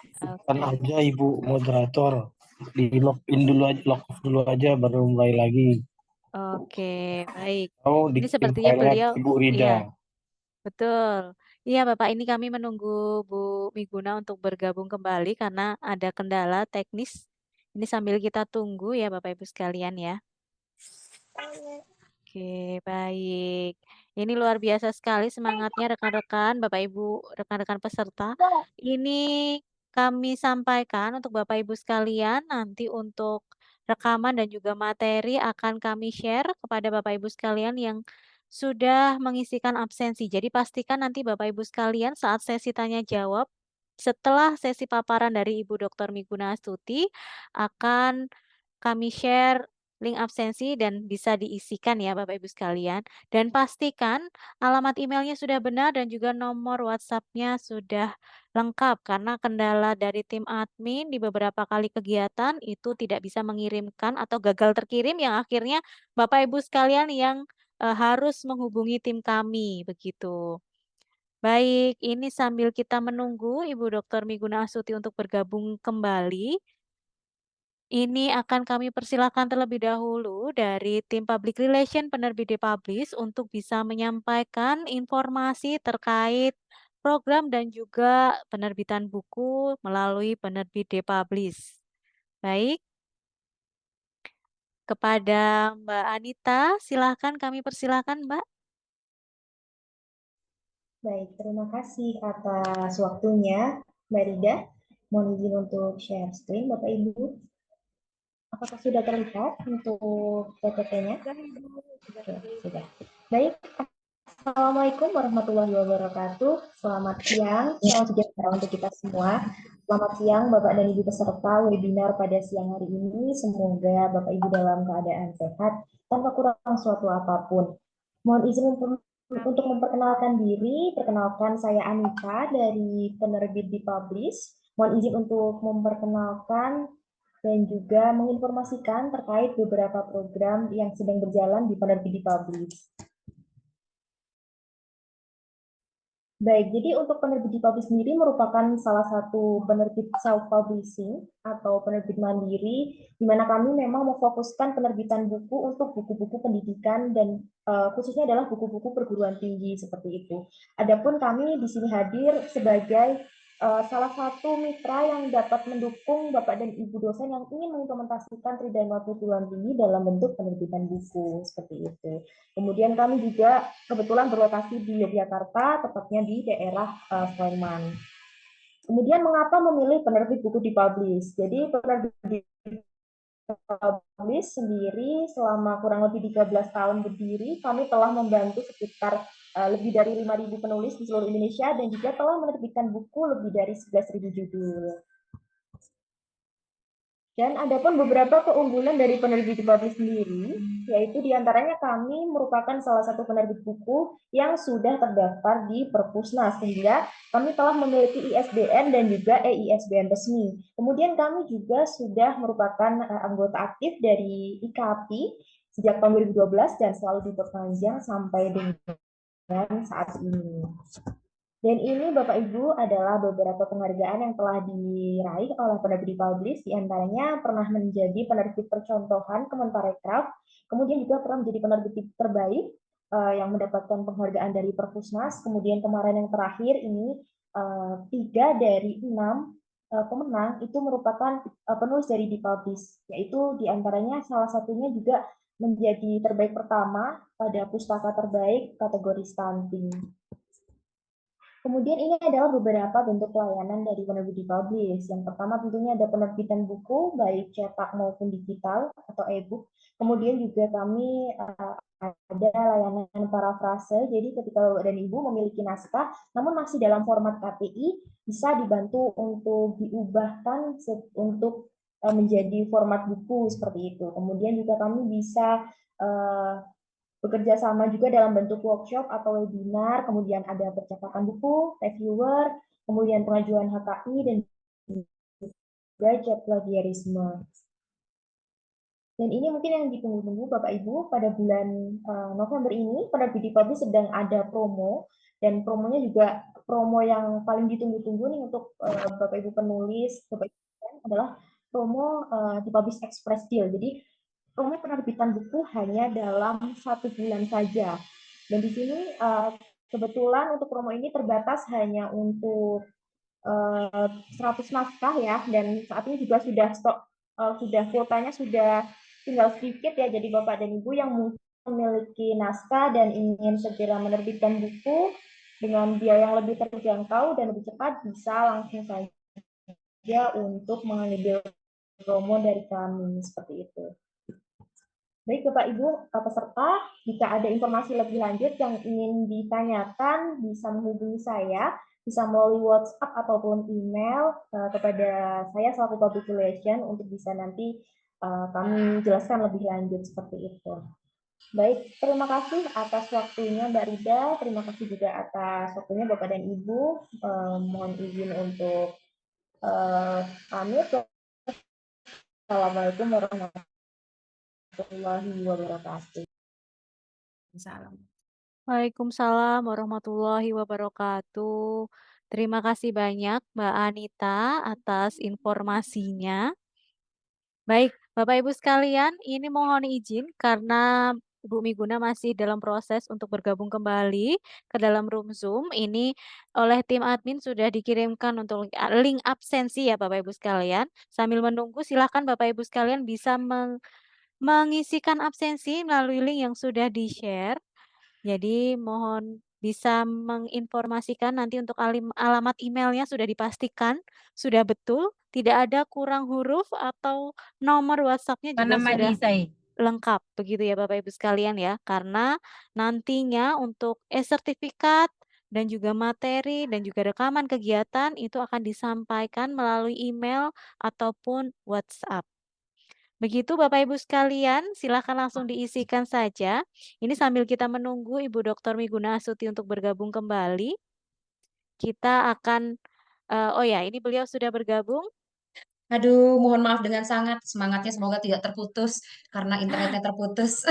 Kan Oke. aja Ibu moderator di login dulu aja, log off dulu aja baru mulai lagi. Oke, baik. Oh, Ini dikirim sepertinya filenya beliau, Ibu Rida. iya, betul. Iya, Bapak, ini kami menunggu Bu Miguna untuk bergabung kembali karena ada kendala teknis. Ini sambil kita tunggu ya, Bapak Ibu sekalian ya. Oke, baik. Ini luar biasa sekali semangatnya rekan-rekan, Bapak Ibu, rekan-rekan peserta. Ini kami sampaikan untuk Bapak Ibu sekalian, nanti untuk rekaman dan juga materi akan kami share kepada Bapak Ibu sekalian yang sudah mengisikan absensi. Jadi pastikan nanti Bapak Ibu sekalian saat sesi tanya jawab, setelah sesi paparan dari Ibu Dr. Miguna Astuti, akan kami share link absensi dan bisa diisikan ya Bapak Ibu sekalian. Dan pastikan alamat emailnya sudah benar dan juga nomor WhatsApp-nya sudah lengkap karena kendala dari tim admin di beberapa kali kegiatan itu tidak bisa mengirimkan atau gagal terkirim yang akhirnya Bapak Ibu sekalian yang harus menghubungi tim kami begitu. Baik, ini sambil kita menunggu Ibu Dr. Miguna Astuti untuk bergabung kembali. Ini akan kami persilakan terlebih dahulu dari tim Public Relation Penerbit Republish untuk bisa menyampaikan informasi terkait program dan juga penerbitan buku melalui penerbit Republish. Baik, kepada Mbak Anita, silahkan kami persilahkan Mbak. Baik, terima kasih atas waktunya, Mbak Rida. Mohon izin untuk share screen, Bapak Ibu. Apakah sudah terlihat untuk PPT-nya? Oke, sudah. Baik, Assalamualaikum warahmatullahi wabarakatuh. Selamat siang, salam sejahtera untuk kita semua. Selamat siang, Bapak dan Ibu peserta webinar pada siang hari ini. Semoga Bapak Ibu dalam keadaan sehat tanpa kurang suatu apapun. Mohon izin untuk memperkenalkan diri. Perkenalkan, saya Anita dari penerbit Republish. Mohon izin untuk memperkenalkan dan juga menginformasikan terkait beberapa program yang sedang berjalan di penerbit Republish. Baik, jadi untuk penerbit Republish sendiri merupakan salah satu penerbit self-publishing atau penerbit mandiri, di mana kami memang memfokuskan penerbitan buku untuk buku-buku pendidikan dan khususnya adalah buku-buku perguruan tinggi seperti itu. Adapun kami di sini hadir sebagai salah satu mitra yang dapat mendukung Bapak dan Ibu dosen yang ingin mengimplementasikan Tridharma perguruan tinggi dalam bentuk penerbitan buku seperti itu. Kemudian kami juga kebetulan berlokasi di Yogyakarta, tepatnya di daerah Sleman. Kemudian mengapa memilih penerbit buku Republish? Jadi penerbit Republish sendiri selama kurang lebih 13 tahun berdiri, kami telah membantu sekitar lebih dari 5.000 penulis di seluruh Indonesia dan juga telah menerbitkan buku lebih dari 11.000 judul. Dan ada pun beberapa keunggulan dari penerbit Republish sendiri, yaitu diantaranya kami merupakan salah satu penerbit buku yang sudah terdaftar di Perpusnas, sehingga kami telah memiliki ISBN dan juga EISBN resmi. Kemudian kami juga sudah merupakan anggota aktif dari IKAPI sejak tahun 2012 dan selalu diperpanjang sampai dengan saat ini. Dan ini Bapak Ibu adalah beberapa penghargaan yang telah diraih oleh penerbit Republish, diantaranya pernah menjadi penerbit percontohan Kemenparekraf, kemudian juga pernah menjadi penerbit terbaik yang mendapatkan penghargaan dari Perpusnas, kemudian kemarin yang terakhir ini 3 dari 6 pemenang itu merupakan penulis dari Dipublish, yaitu diantaranya salah satunya juga menjadi terbaik pertama pada pustaka terbaik kategori stunting. Kemudian ini adalah beberapa bentuk pelayanan dari penerbit Dipublish. Yang pertama tentunya ada penerbitan buku, baik cetak maupun digital atau e-book. Kemudian juga kami ada layanan parafrase, jadi ketika Bapak dan Ibu memiliki naskah, namun masih dalam format KPI, bisa dibantu untuk diubahkan untuk menjadi format buku seperti itu. Kemudian juga kami bisa bekerja sama juga dalam bentuk workshop atau webinar, kemudian ada percetakan buku, reviewer, kemudian pengajuan HKI, dan juga chat plagiarisme. Dan ini mungkin yang ditunggu-tunggu Bapak Ibu pada bulan November ini, penerbit Dipublish sedang ada promo, dan promonya juga promo yang paling ditunggu-tunggu nih untuk Bapak Ibu penulis, Bapak Ibu adalah promo Dipublish Express Deal. Jadi promo penerbitan buku hanya dalam 1 bulan saja. Dan di sini kebetulan untuk promo ini terbatas hanya untuk 100 naskah ya, dan saat ini juga sudah stok, sudah kuotanya sudah tinggal sedikit ya. Jadi Bapak dan Ibu yang mungkin memiliki naskah dan ingin segera menerbitkan buku dengan biaya yang lebih terjangkau dan lebih cepat, bisa langsung saja untuk mengambil promo dari kami seperti itu. Baik Bapak Ibu peserta, jika ada informasi lebih lanjut yang ingin ditanyakan, bisa menghubungi saya, bisa melalui WhatsApp ataupun email kepada saya selaku Public Relation untuk bisa nanti kami jelaskan lebih lanjut seperti itu. Baik, terima kasih atas waktunya Mbak Rida, terima kasih juga atas waktunya Bapak dan Ibu. Mohon izin untuk pamit. Assalamualaikum warahmatullahi wabarakatuh. Salam. Waalaikumsalam warahmatullahi wabarakatuh. Terima kasih banyak Mbak Anita atas informasinya. Baik, Bapak Ibu sekalian, ini mohon izin karena Ibu Miguna masih dalam proses untuk bergabung kembali ke dalam room Zoom. Ini oleh tim admin sudah dikirimkan untuk link absensi ya Bapak Ibu sekalian. Sambil menunggu silakan Bapak Ibu sekalian bisa mengisikan absensi melalui link yang sudah di-share. Jadi mohon bisa menginformasikan nanti untuk alamat emailnya sudah dipastikan, sudah betul, tidak ada kurang huruf atau nomor WhatsApp-nya juga sudah lengkap, begitu ya Bapak Ibu sekalian ya. Karena nantinya untuk e-sertifikat dan juga materi dan juga rekaman kegiatan itu akan disampaikan melalui email ataupun WhatsApp. Begitu Bapak Ibu sekalian, silakan langsung diisikan saja. Ini sambil kita menunggu Ibu Dr. Miguna Astuti untuk bergabung kembali. Kita akan, oh ya ini beliau sudah bergabung. Aduh, mohon maaf dengan sangat. Semangatnya semoga tidak terputus karena internetnya terputus.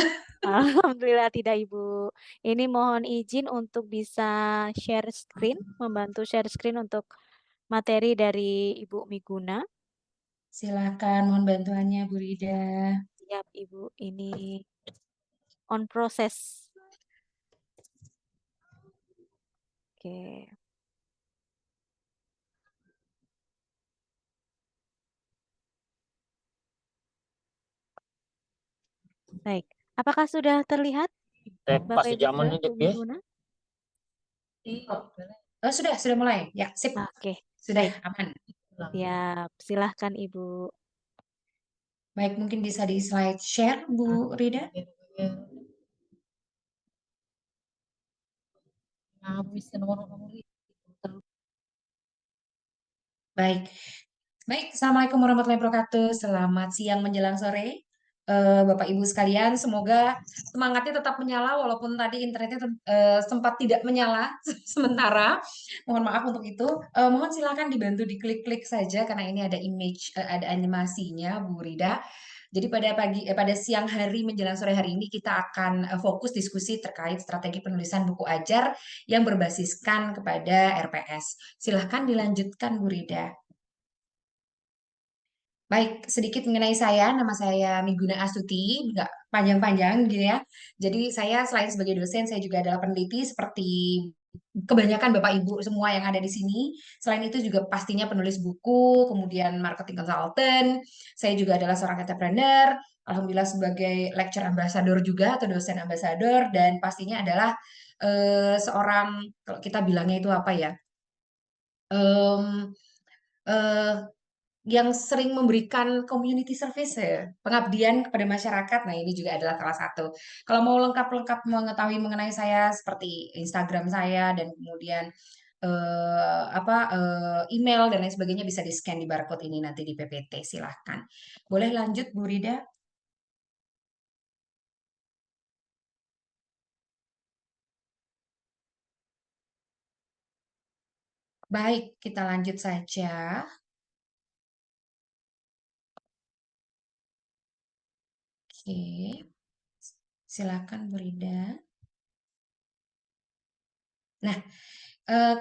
Alhamdulillah tidak Ibu. Ini mohon izin untuk bisa share screen, membantu share screen untuk materi dari Ibu Miguna. Silakan, mohon bantuannya Bu Rida. Siap Ibu, ini on proses. Oke. Baik, apakah sudah terlihat Bapak Ibu sekalian, Bu Miguna? Sudah mulai. Ya, sip. Oke, Sudah baik. aman. Siap, silahkan Ibu. Baik, mungkin bisa di slide share Bu Rida. Baik. Baik, Assalamualaikum warahmatullahi wabarakatuh. Selamat siang menjelang sore. Bapak Ibu sekalian, semoga semangatnya tetap menyala walaupun tadi internetnya sempat tidak menyala sementara. Mohon maaf untuk itu. Mohon silakan dibantu diklik-klik saja karena ini ada image, ada animasinya Bu Rida. Jadi pada siang hari menjelang sore hari ini kita akan fokus diskusi terkait strategi penulisan buku ajar yang berbasiskan kepada RPS. Silahkan dilanjutkan Bu Rida. Baik, sedikit mengenai saya, nama saya Miguna Astuti, nggak panjang-panjang gitu ya. Jadi saya selain sebagai dosen, saya juga adalah peneliti seperti kebanyakan Bapak Ibu semua yang ada di sini. Selain itu juga pastinya penulis buku, kemudian marketing consultant. Saya juga adalah seorang entrepreneur, alhamdulillah sebagai lecture ambassador juga atau dosen ambassador, dan pastinya adalah seorang, kalau kita bilangnya itu apa ya? Em, eh, yang sering memberikan community service ya, pengabdian kepada masyarakat. Nah, ini juga adalah salah satu. Kalau mau lengkap-lengkap mengetahui mengenai saya seperti Instagram saya dan kemudian email dan lain sebagainya bisa di-scan di barcode ini nanti di PPT. Silahkan. Boleh lanjut Bu Rida? Baik, kita lanjut saja. Oke. Silakan Bu Rida. Nah,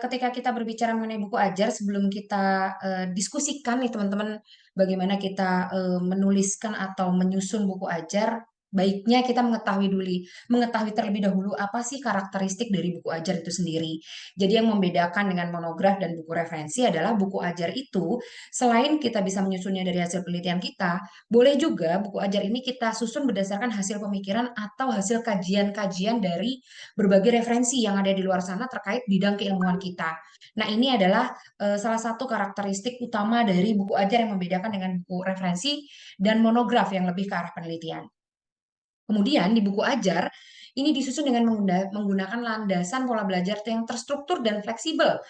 ketika kita berbicara mengenai buku ajar, sebelum kita diskusikan nih teman-teman, bagaimana kita menuliskan atau menyusun buku ajar, baiknya kita mengetahui terlebih dahulu apa sih karakteristik dari buku ajar itu sendiri. Jadi yang membedakan dengan monograf dan buku referensi adalah buku ajar itu, selain kita bisa menyusunnya dari hasil penelitian kita, boleh juga buku ajar ini kita susun berdasarkan hasil pemikiran atau hasil kajian-kajian dari berbagai referensi yang ada di luar sana terkait bidang keilmuan kita. Nah, ini adalah salah satu karakteristik utama dari buku ajar yang membedakan dengan buku referensi dan monograf yang lebih ke arah penelitian. Kemudian di buku ajar, ini disusun dengan menggunakan landasan pola belajar yang terstruktur dan fleksibel.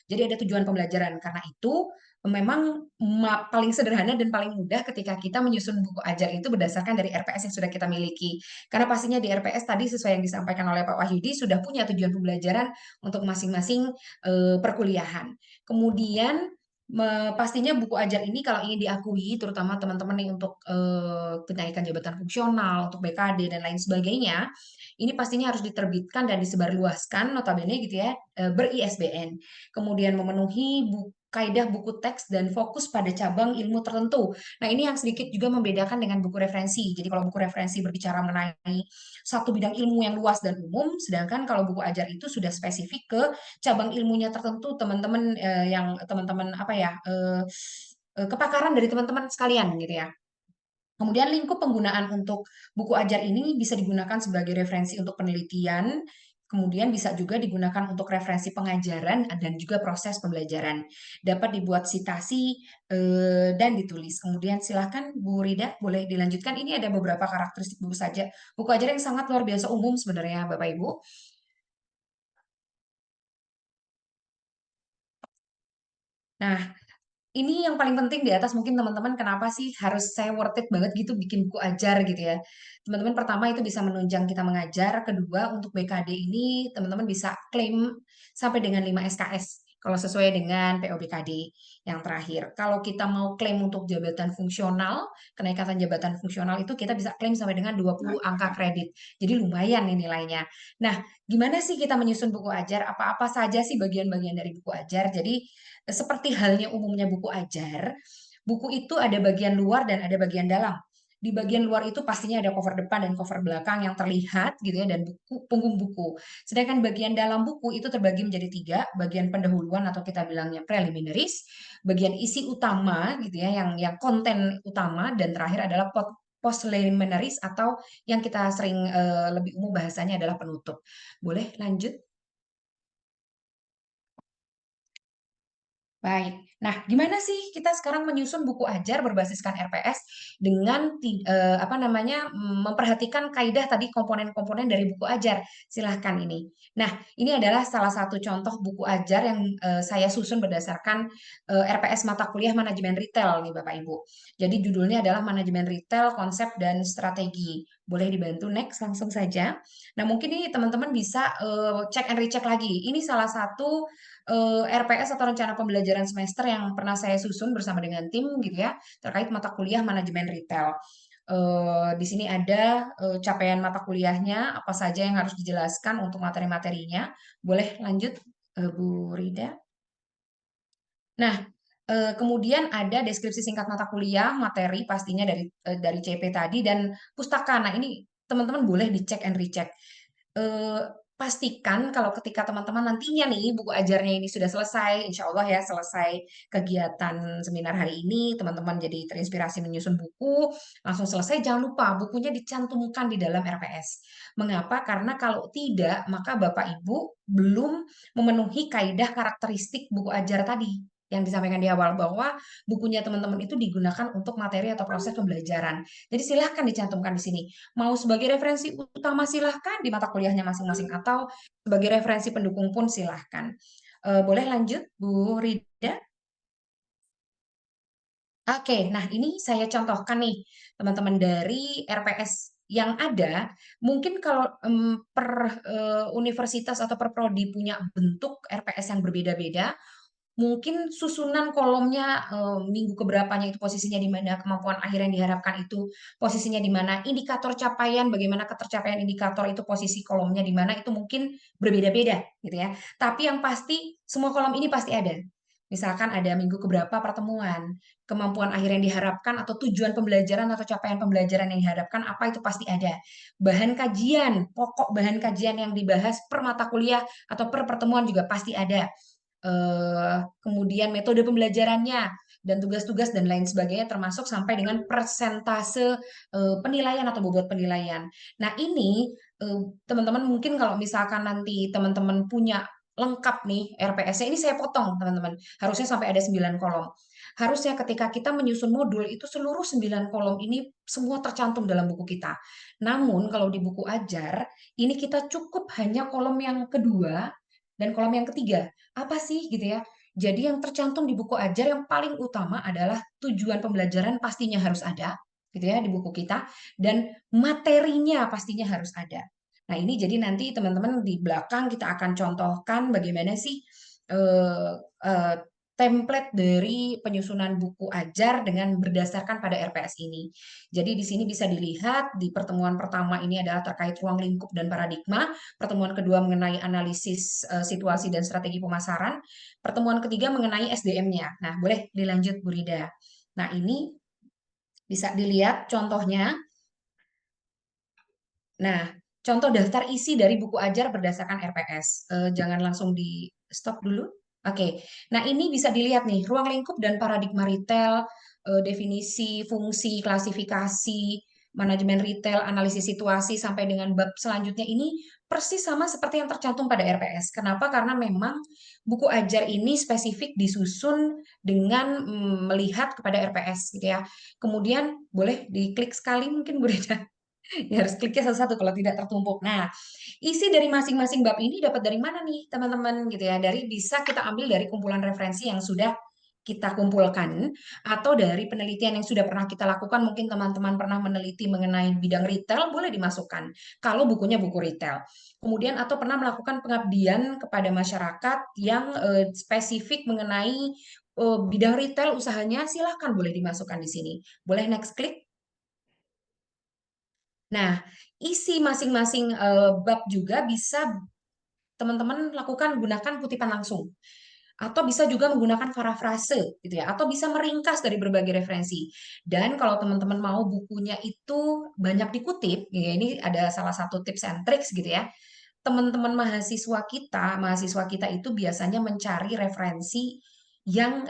Jadi ada tujuan pembelajaran. Karena itu memang paling sederhana dan paling mudah ketika kita menyusun buku ajar itu berdasarkan dari RPS yang sudah kita miliki. Karena pastinya di RPS tadi sesuai yang disampaikan oleh Pak Wahyudi sudah punya tujuan pembelajaran untuk masing-masing perkuliahan. Kemudian pastinya buku ajar ini kalau ingin diakui, terutama teman-teman yang untuk kenaikan jabatan fungsional, untuk BKD dan lain sebagainya, ini pastinya harus diterbitkan dan disebarluaskan, notabene gitu ya, ber-ISBN. Kemudian memenuhi kaidah buku teks dan fokus pada cabang ilmu tertentu. Nah, ini yang sedikit juga membedakan dengan buku referensi. Jadi kalau buku referensi berbicara mengenai satu bidang ilmu yang luas dan umum, sedangkan kalau buku ajar itu sudah spesifik ke cabang ilmunya tertentu, teman-teman yang teman-teman apa ya, kepakaran dari teman-teman sekalian gitu ya. Kemudian lingkup penggunaan untuk buku ajar ini bisa digunakan sebagai referensi untuk penelitian, kemudian bisa juga digunakan untuk referensi pengajaran dan juga proses pembelajaran. Dapat dibuat citasi dan ditulis. Kemudian silahkan Bu Rida boleh dilanjutkan. Ini ada beberapa karakteristik buku ajar yang sangat luar biasa umum sebenarnya Bapak Ibu. Nah, ini yang paling penting di atas mungkin teman-teman kenapa sih harus saya worth it banget gitu bikin buku ajar gitu ya. Teman-teman pertama itu bisa menunjang kita mengajar, kedua untuk BKD ini teman-teman bisa klaim sampai dengan 5 SKS kalau sesuai dengan POBKD yang terakhir. Kalau kita mau klaim untuk jabatan fungsional, kenaikan jabatan fungsional itu kita bisa klaim sampai dengan 20 angka kredit. Jadi lumayan nih nilainya. Nah, gimana sih kita menyusun buku ajar? Apa-apa saja sih bagian-bagian dari buku ajar? Jadi seperti halnya umumnya buku ajar, buku itu ada bagian luar dan ada bagian dalam. Di bagian luar itu pastinya ada cover depan dan cover belakang yang terlihat gitu ya, dan punggung buku. Sedangkan bagian dalam buku itu terbagi menjadi 3, bagian pendahuluan atau kita bilangnya preliminaries, bagian isi utama gitu ya, yang konten utama, dan terakhir adalah postliminaries atau yang kita sering lebih umum bahasanya adalah penutup. Boleh lanjut? Baik. Nah, gimana sih kita sekarang menyusun buku ajar berbasiskan RPS dengan memperhatikan kaidah tadi komponen-komponen dari buku ajar. Silahkan ini. Nah, ini adalah salah satu contoh buku ajar yang saya susun berdasarkan RPS mata kuliah manajemen retail nih Bapak Ibu. Jadi judulnya adalah manajemen retail, konsep dan strategi. Boleh dibantu next langsung saja. Nah, mungkin ini teman-teman bisa cek and recheck lagi. Ini salah satu RPS atau rencana pembelajaran semester yang pernah saya susun bersama dengan tim gitu ya terkait mata kuliah manajemen retail. Di sini ada capaian mata kuliahnya, apa saja yang harus dijelaskan untuk materi-materinya. Boleh lanjut Bu Rida. Nah, kemudian ada deskripsi singkat mata kuliah, materi pastinya dari CP tadi dan pustaka. Nah, ini teman-teman boleh dicek and recheck. pastikan kalau ketika teman-teman nantinya nih buku ajarnya ini sudah selesai, insya Allah ya selesai kegiatan seminar hari ini, teman-teman jadi terinspirasi menyusun buku, langsung selesai, jangan lupa bukunya dicantumkan di dalam RPS. Mengapa? Karena kalau tidak, maka Bapak Ibu belum memenuhi kaidah karakteristik buku ajar tadi yang disampaikan di awal, bahwa bukunya teman-teman itu digunakan untuk materi atau proses pembelajaran. Jadi silahkan dicantumkan di sini. Mau sebagai referensi utama silahkan di mata kuliahnya masing-masing, atau sebagai referensi pendukung pun silahkan. Boleh lanjut, Bu Rida? Oke, nah ini saya contohkan nih, teman-teman, dari RPS yang ada. Mungkin kalau per universitas atau per prodi punya bentuk RPS yang berbeda-beda, mungkin susunan kolomnya minggu keberapanya itu posisinya di mana, kemampuan akhir yang diharapkan itu posisinya di mana, indikator capaian, bagaimana ketercapaian indikator itu posisi kolomnya di mana, itu mungkin berbeda-beda gitu ya. Tapi yang pasti semua kolom ini pasti ada. Misalkan ada minggu keberapa pertemuan, kemampuan akhir yang diharapkan atau tujuan pembelajaran atau capaian pembelajaran yang diharapkan apa, itu pasti ada. Bahan kajian, pokok bahan kajian yang dibahas per mata kuliah atau per pertemuan juga pasti ada. Kemudian metode pembelajarannya dan tugas-tugas dan lain sebagainya, termasuk sampai dengan persentase penilaian atau bobot penilaian. Nah ini teman-teman mungkin kalau misalkan nanti teman-teman punya lengkap nih RPS-nya, ini saya potong teman-teman, harusnya sampai ada 9 kolom. Harusnya ketika kita menyusun modul itu seluruh 9 kolom ini semua tercantum dalam buku kita. Namun kalau di buku ajar ini kita cukup hanya kolom yang kedua dan kolom yang ketiga. Apa sih gitu ya? Jadi yang tercantum di buku ajar yang paling utama adalah tujuan pembelajaran pastinya harus ada gitu ya di buku kita, dan materinya pastinya harus ada. Nah, ini jadi nanti teman-teman di belakang kita akan contohkan bagaimana sih template dari penyusunan buku ajar dengan berdasarkan pada RPS ini. Jadi di sini bisa dilihat di pertemuan pertama ini adalah terkait ruang lingkup dan paradigma, pertemuan kedua mengenai analisis situasi dan strategi pemasaran, pertemuan ketiga mengenai SDM-nya. Nah, boleh dilanjut Bu Rida. Nah, ini bisa dilihat contohnya. Nah, contoh daftar isi dari buku ajar berdasarkan RPS. Jangan langsung di stop dulu. Oke, nah ini bisa dilihat nih, ruang lingkup dan paradigma retail, definisi, fungsi, klasifikasi, manajemen retail, analisis situasi, sampai dengan bab selanjutnya ini persis sama seperti yang tercantum pada RPS. Kenapa? Karena memang buku ajar ini spesifik disusun dengan melihat kepada RPS gitu ya. Kemudian boleh diklik sekali mungkin Bu Rida. Ya, harus kliknya satu-satu kalau tidak tertumpuk. Nah, isi dari masing-masing bab ini dapat dari mana nih, teman-teman gitu ya? Dari bisa kita ambil dari kumpulan referensi yang sudah kita kumpulkan, atau dari penelitian yang sudah pernah kita lakukan. Mungkin teman-teman pernah meneliti mengenai bidang retail, boleh dimasukkan kalau bukunya buku retail. Kemudian atau pernah melakukan pengabdian kepada masyarakat yang spesifik mengenai bidang retail usahanya, silahkan boleh dimasukkan di sini. Boleh next klik. Nah, isi masing-masing bab juga bisa teman-teman lakukan gunakan kutipan langsung. Atau bisa juga menggunakan parafrase gitu ya, atau bisa meringkas dari berbagai referensi. Dan kalau teman-teman mau bukunya itu banyak dikutip, ya ini ada salah satu tips and tricks gitu ya. Teman-teman mahasiswa kita itu biasanya mencari referensi yang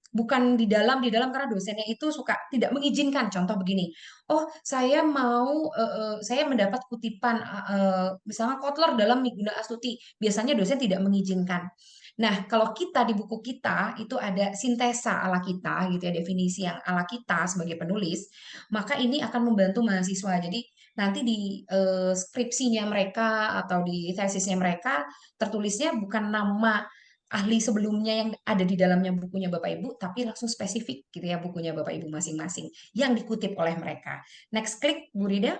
bukan di dalam karena dosennya itu suka tidak mengizinkan. Contoh begini, oh saya mau saya mendapat kutipan misalnya Kotler dalam Guna Astuti, biasanya dosen tidak mengizinkan. Nah, kalau kita di buku kita itu ada sintesa ala kita gitu ya, definisi yang ala kita sebagai penulis, maka ini akan membantu mahasiswa. Jadi nanti di skripsinya mereka atau di tesisnya mereka tertulisnya bukan nama ahli sebelumnya yang ada di dalamnya bukunya Bapak Ibu, tapi langsung spesifik gitu ya bukunya Bapak Ibu masing-masing yang dikutip oleh mereka. Next klik Bu Rida.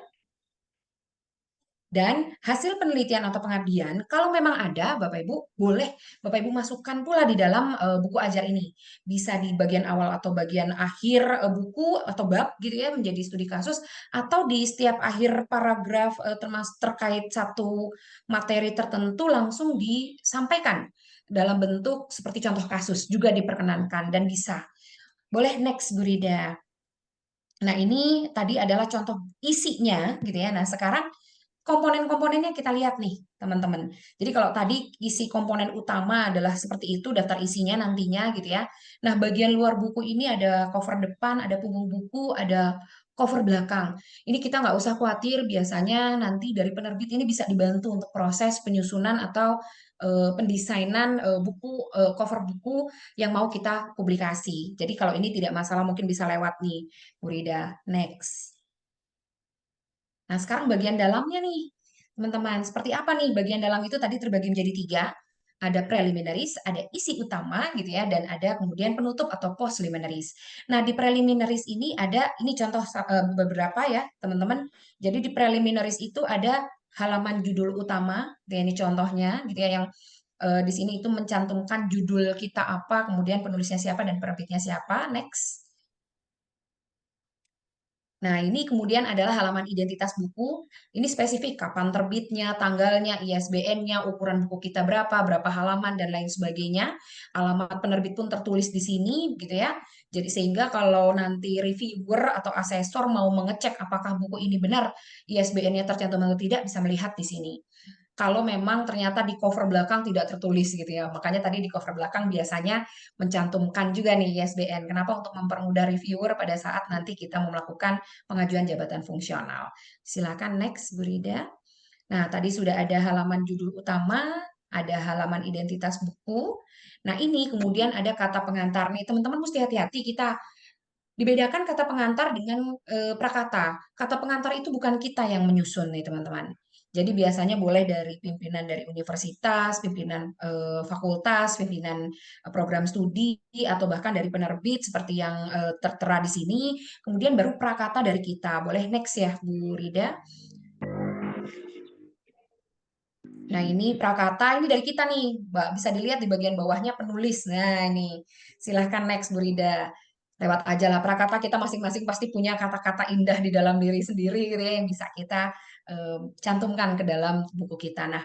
Dan hasil penelitian atau pengabdian, kalau memang ada, Bapak Ibu, boleh Bapak Ibu masukkan pula di dalam buku ajar ini. Bisa di bagian awal atau bagian akhir buku atau bab gitu ya, menjadi studi kasus, atau di setiap akhir paragraf termasuk terkait satu materi tertentu langsung disampaikan dalam bentuk seperti contoh kasus, juga diperkenankan dan bisa. Boleh next Bu Rida. Nah, ini tadi adalah contoh isinya gitu ya. Nah, sekarang komponen-komponennya kita lihat nih, teman-teman. Jadi kalau tadi isi komponen utama adalah seperti itu, daftar isinya nantinya gitu ya. Nah, bagian luar buku ini ada cover depan, ada punggung buku, ada cover belakang. Ini kita nggak usah khawatir, biasanya nanti dari penerbit ini bisa dibantu untuk proses penyusunan atau pendesainan buku, cover buku yang mau kita publikasi. Jadi kalau ini tidak masalah, mungkin bisa lewat nih, Bu Rida. Next. Nah, sekarang bagian dalamnya nih, teman-teman. Seperti apa nih bagian dalam itu tadi terbagi menjadi 3. Ada preliminaries, ada isi utama gitu ya, dan ada kemudian penutup atau post liminaries. Nah, di preliminaries ini ada, ini contoh beberapa ya, teman-teman. Jadi di preliminaries itu ada halaman judul utama, ya, ini contohnya gitu ya, yang di sini itu mencantumkan judul kita apa, kemudian penulisnya siapa dan penerbitnya siapa. Next. Nah, ini kemudian adalah halaman identitas buku. Ini spesifik kapan terbitnya, tanggalnya, ISBN-nya, ukuran buku kita berapa halaman, dan lain sebagainya. Alamat penerbit pun tertulis di sini, gitu ya. Jadi sehingga kalau nanti reviewer atau asesor mau mengecek apakah buku ini benar ISBN-nya tercantum atau tidak, bisa melihat di sini. Kalau memang ternyata di cover belakang tidak tertulis gitu ya. Makanya tadi di cover belakang biasanya mencantumkan juga nih ISBN. Kenapa? Untuk mempermudah reviewer pada saat nanti kita mau melakukan pengajuan jabatan fungsional. Silakan next, Bu Rida. Nah, tadi sudah ada halaman judul utama, ada halaman identitas buku. Nah, ini kemudian ada kata pengantar nih. Teman-teman mesti hati-hati, kita dibedakan kata pengantar dengan prakata. Kata pengantar itu bukan kita yang menyusun nih, teman-teman. Jadi biasanya boleh dari pimpinan dari universitas, pimpinan fakultas, pimpinan program studi, atau bahkan dari penerbit seperti yang tertera di sini. Kemudian baru prakata dari kita. Boleh next ya, Bu Rida. Nah, ini prakata, ini dari kita nih, Mbak. Bisa dilihat di bagian bawahnya penulis. Nah, ini silahkan next, Bu Rida. Lewat aja lah, prakata kita masing-masing pasti punya kata-kata indah di dalam diri sendiri gitu ya, yang bisa kita cantumkan ke dalam buku kita. Nah,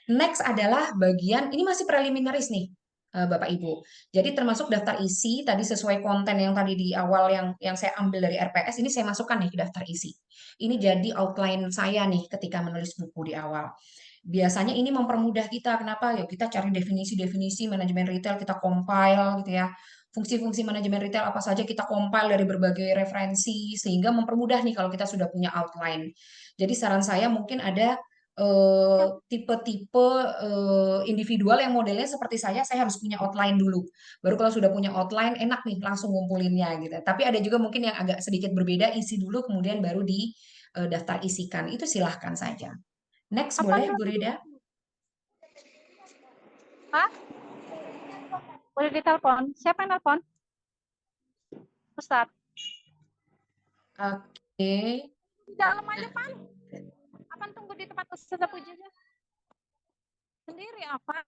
next adalah bagian, ini masih preliminaries nih, Bapak Ibu. Jadi termasuk daftar isi, tadi sesuai konten yang tadi di awal yang saya ambil dari RPS, ini saya masukkan nih ke daftar isi. Ini jadi outline saya nih ketika menulis buku di awal. Biasanya ini mempermudah kita, kenapa? Ya kita cari definisi-definisi manajemen retail, kita compile gitu ya. Fungsi-fungsi manajemen retail apa saja kita compile dari berbagai referensi, sehingga mempermudah nih kalau kita sudah punya outline. Jadi saran saya mungkin ada tipe-tipe individual yang modelnya seperti saya harus punya outline dulu. Baru kalau sudah punya outline, enak nih langsung ngumpulinnya gitu. Tapi ada juga mungkin yang agak sedikit berbeda, isi dulu kemudian baru di daftar isikan. Itu silahkan saja. Next, boleh Bu Rida? Hah? Boleh ditelepon? Siapa yang telepon? Ustaz. Oke. Di dalam aja, Pan. Akan tunggu di tempat Ustaz Pujinya. Sendiri apa?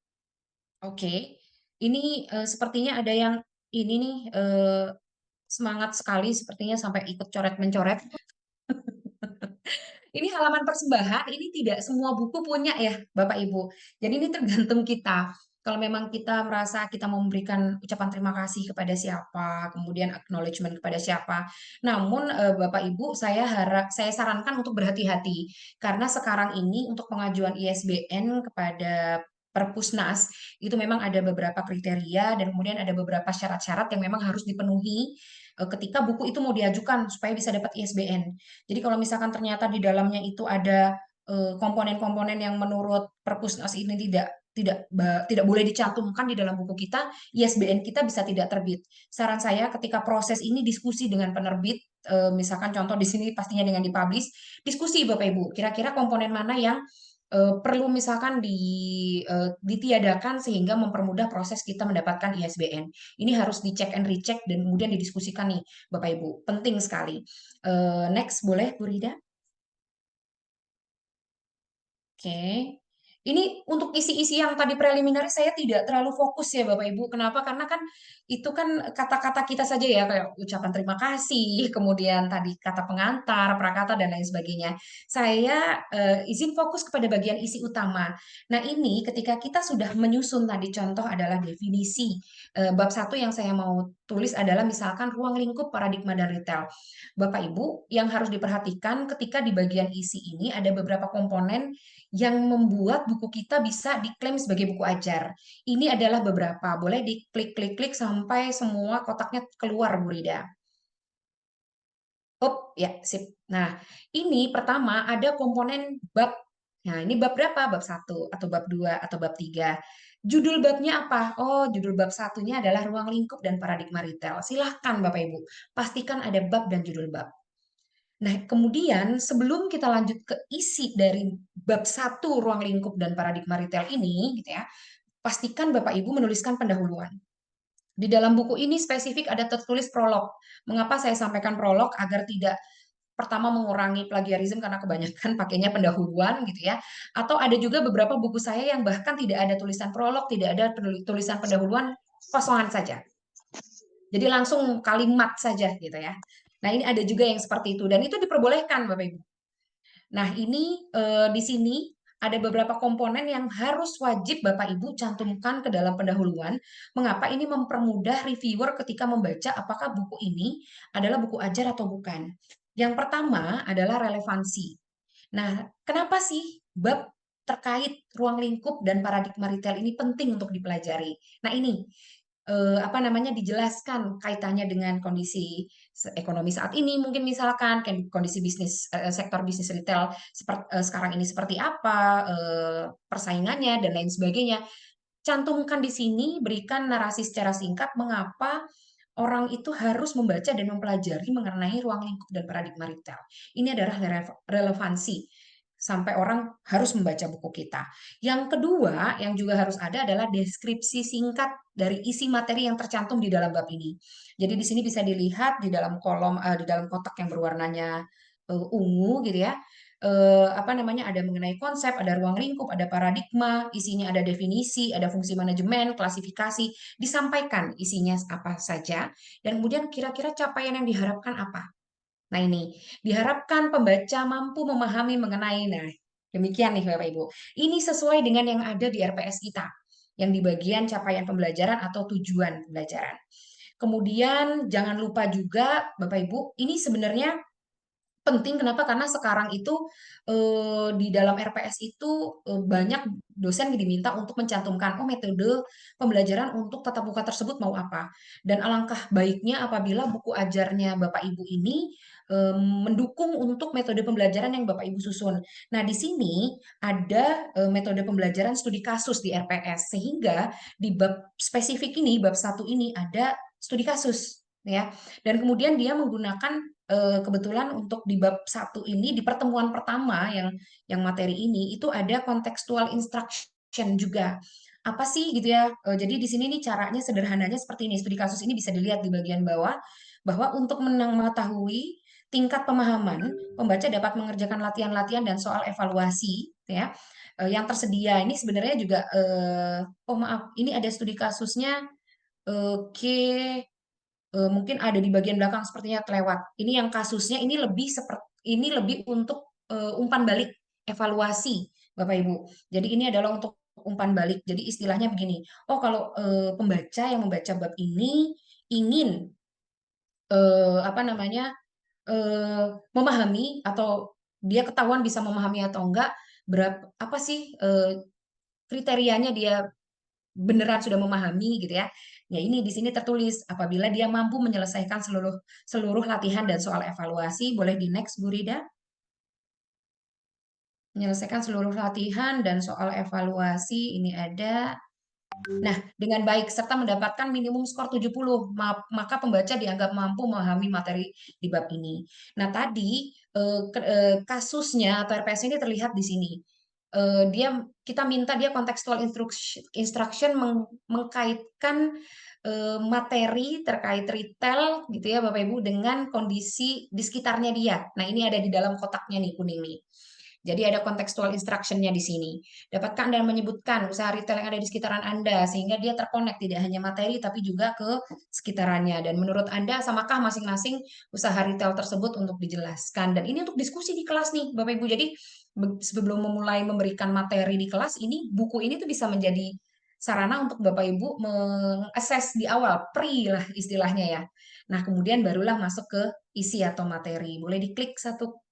Oke. Ini sepertinya ada yang ini nih semangat sekali sepertinya sampai ikut coret-mencoret. Ini halaman persembahan, ini tidak semua buku punya ya Bapak Ibu. Jadi ini tergantung kita. Kalau memang kita merasa kita mau memberikan ucapan terima kasih kepada siapa, kemudian acknowledgement kepada siapa. Namun Bapak Ibu, saya sarankan untuk berhati-hati karena sekarang ini untuk pengajuan ISBN kepada Perpusnas itu memang ada beberapa kriteria dan kemudian ada beberapa syarat-syarat yang memang harus dipenuhi ketika buku itu mau diajukan supaya bisa dapat ISBN. Jadi kalau misalkan ternyata di dalamnya itu ada komponen-komponen yang menurut Perpusnas ini tidak boleh dicantumkan di dalam buku kita, ISBN kita bisa tidak terbit. Saran saya ketika proses ini diskusi dengan penerbit, misalkan contoh di sini pastinya dengan dipublish, diskusi Bapak Ibu, kira-kira komponen mana yang perlu misalkan ditiadakan sehingga mempermudah proses kita mendapatkan ISBN. Ini harus dicek and recheck dan kemudian didiskusikan nih Bapak Ibu. Penting sekali. Next boleh Bu Rida? Oke. Ini untuk isi-isi yang tadi preliminary saya tidak terlalu fokus ya Bapak Ibu. Kenapa? Karena kan itu kan kata-kata kita saja ya, kayak ucapan terima kasih, kemudian tadi kata pengantar, prakata dan lain sebagainya. Saya izin fokus kepada bagian isi utama. Nah, ini ketika kita sudah menyusun tadi contoh adalah definisi. Bab 1 yang saya mau tulis adalah misalkan ruang lingkup paradigma dan retail. Bapak Ibu, yang harus diperhatikan ketika di bagian isi ini ada beberapa komponen yang membuat buku kita bisa diklaim sebagai buku ajar. Ini adalah beberapa. Boleh diklik-klik-klik sampai semua kotaknya keluar, Bu Rida. Ya, sip. Nah, ini pertama ada komponen bab. Nah, ini bab berapa? Bab 1 atau bab 2 atau bab 3. Judul babnya apa? Oh, judul bab satunya adalah ruang lingkup dan paradigma retail. Silahkan Bapak Ibu, pastikan ada bab dan judul bab. Nah, kemudian sebelum kita lanjut ke isi dari bab 1 ruang lingkup dan paradigma retail ini, gitu ya, pastikan Bapak Ibu menuliskan pendahuluan. Di dalam buku ini spesifik ada tertulis prolog. Mengapa saya sampaikan prolog? Agar tidak pertama mengurangi plagiarisme karena kebanyakan pakainya pendahuluan gitu ya. Atau ada juga beberapa buku saya yang bahkan tidak ada tulisan prolog, tidak ada tulisan pendahuluan, kosongan saja. Jadi langsung kalimat saja gitu ya. Nah, ini ada juga yang seperti itu dan itu diperbolehkan Bapak Ibu. Nah, ini di sini ada beberapa komponen yang harus wajib Bapak Ibu cantumkan ke dalam pendahuluan. Mengapa? Ini mempermudah reviewer ketika membaca apakah buku ini adalah buku ajar atau bukan. Yang pertama adalah relevansi. Nah, kenapa sih bab terkait ruang lingkup dan paradigma retail ini penting untuk dipelajari? Nah, ini dijelaskan kaitannya dengan kondisi ekonomi saat ini, mungkin misalkan kondisi bisnis sektor bisnis retail sekarang ini seperti apa, persaingannya dan lain sebagainya. Cantumkan di sini, berikan narasi secara singkat mengapa orang itu harus membaca dan mempelajari mengenai ruang lingkup dan paradigma retail. Ini adalah relevansi sampai orang harus membaca buku kita. Yang kedua, yang juga harus ada adalah deskripsi singkat dari isi materi yang tercantum di dalam bab ini. Jadi di sini bisa dilihat di dalam kolom, di dalam kotak yang berwarnanya ungu gitu ya. Ada mengenai konsep, ada ruang lingkup, ada paradigma, isinya ada definisi, ada fungsi manajemen, klasifikasi, disampaikan isinya apa saja, dan kemudian kira-kira capaian yang diharapkan apa. Nah, ini diharapkan pembaca mampu memahami mengenai. Nah, demikian nih Bapak Ibu. Ini sesuai dengan yang ada di RPS kita, yang di bagian capaian pembelajaran atau tujuan pembelajaran. Kemudian jangan lupa juga Bapak Ibu, ini sebenarnya penting. Kenapa? Karena sekarang itu di dalam RPS itu banyak dosen diminta untuk mencantumkan metode pembelajaran untuk tatap muka tersebut mau apa. Dan alangkah baiknya apabila buku ajarnya Bapak Ibu ini mendukung untuk metode pembelajaran yang Bapak Ibu susun. Nah, di sini ada metode pembelajaran studi kasus di RPS, sehingga di bab spesifik ini, bab 1 ini ada studi kasus ya. Dan kemudian dia menggunakan kebetulan untuk di bab 1 ini, di pertemuan pertama yang materi ini itu ada contextual instruction juga. Apa sih gitu ya? Jadi di sini nih caranya sederhananya seperti ini. Studi kasus ini bisa dilihat di bagian bawah bahwa untuk mengetahui tingkat pemahaman, pembaca dapat mengerjakan latihan-latihan dan soal evaluasi ya yang tersedia. Ini sebenarnya juga ini ada studi kasusnya. Oke. Mungkin ada di bagian belakang sepertinya kelewat. Ini yang kasusnya ini lebih untuk umpan balik evaluasi Bapak Ibu. Jadi ini adalah untuk umpan balik. Jadi istilahnya begini. Oh, kalau pembaca yang membaca bab ini ingin memahami atau dia ketahuan bisa memahami atau enggak, apa sih kriterianya dia beneran sudah memahami gitu ya. Ya, ini di sini tertulis apabila dia mampu menyelesaikan seluruh latihan dan soal evaluasi. Boleh di next Bu Rida. Menyelesaikan seluruh latihan dan soal evaluasi ini ada. Nah, dengan baik serta mendapatkan minimum skor 70, maka pembaca dianggap mampu memahami materi di bab ini. Nah, tadi kasusnya atau RPS ini terlihat di sini. Kita minta dia contextual instruction mengkaitkan materi terkait retail gitu ya Bapak Ibu dengan kondisi di sekitarnya dia. Nah, ini ada di dalam kotaknya nih kuning nih. Jadi ada contextual instruction-nya di sini. Dapatkan dan menyebutkan usaha retail yang ada di sekitaran Anda sehingga dia terkonek tidak hanya materi tapi juga ke sekitarannya. Dan menurut Anda samakah masing-masing usaha retail tersebut untuk dijelaskan? Dan ini untuk diskusi di kelas nih, Bapak Ibu. Jadi sebelum memulai memberikan materi di kelas ini, buku ini tuh bisa menjadi sarana untuk Bapak Ibu mengakses di awal, pre lah istilahnya ya. Nah, kemudian barulah masuk ke isi atau materi. Boleh diklik satu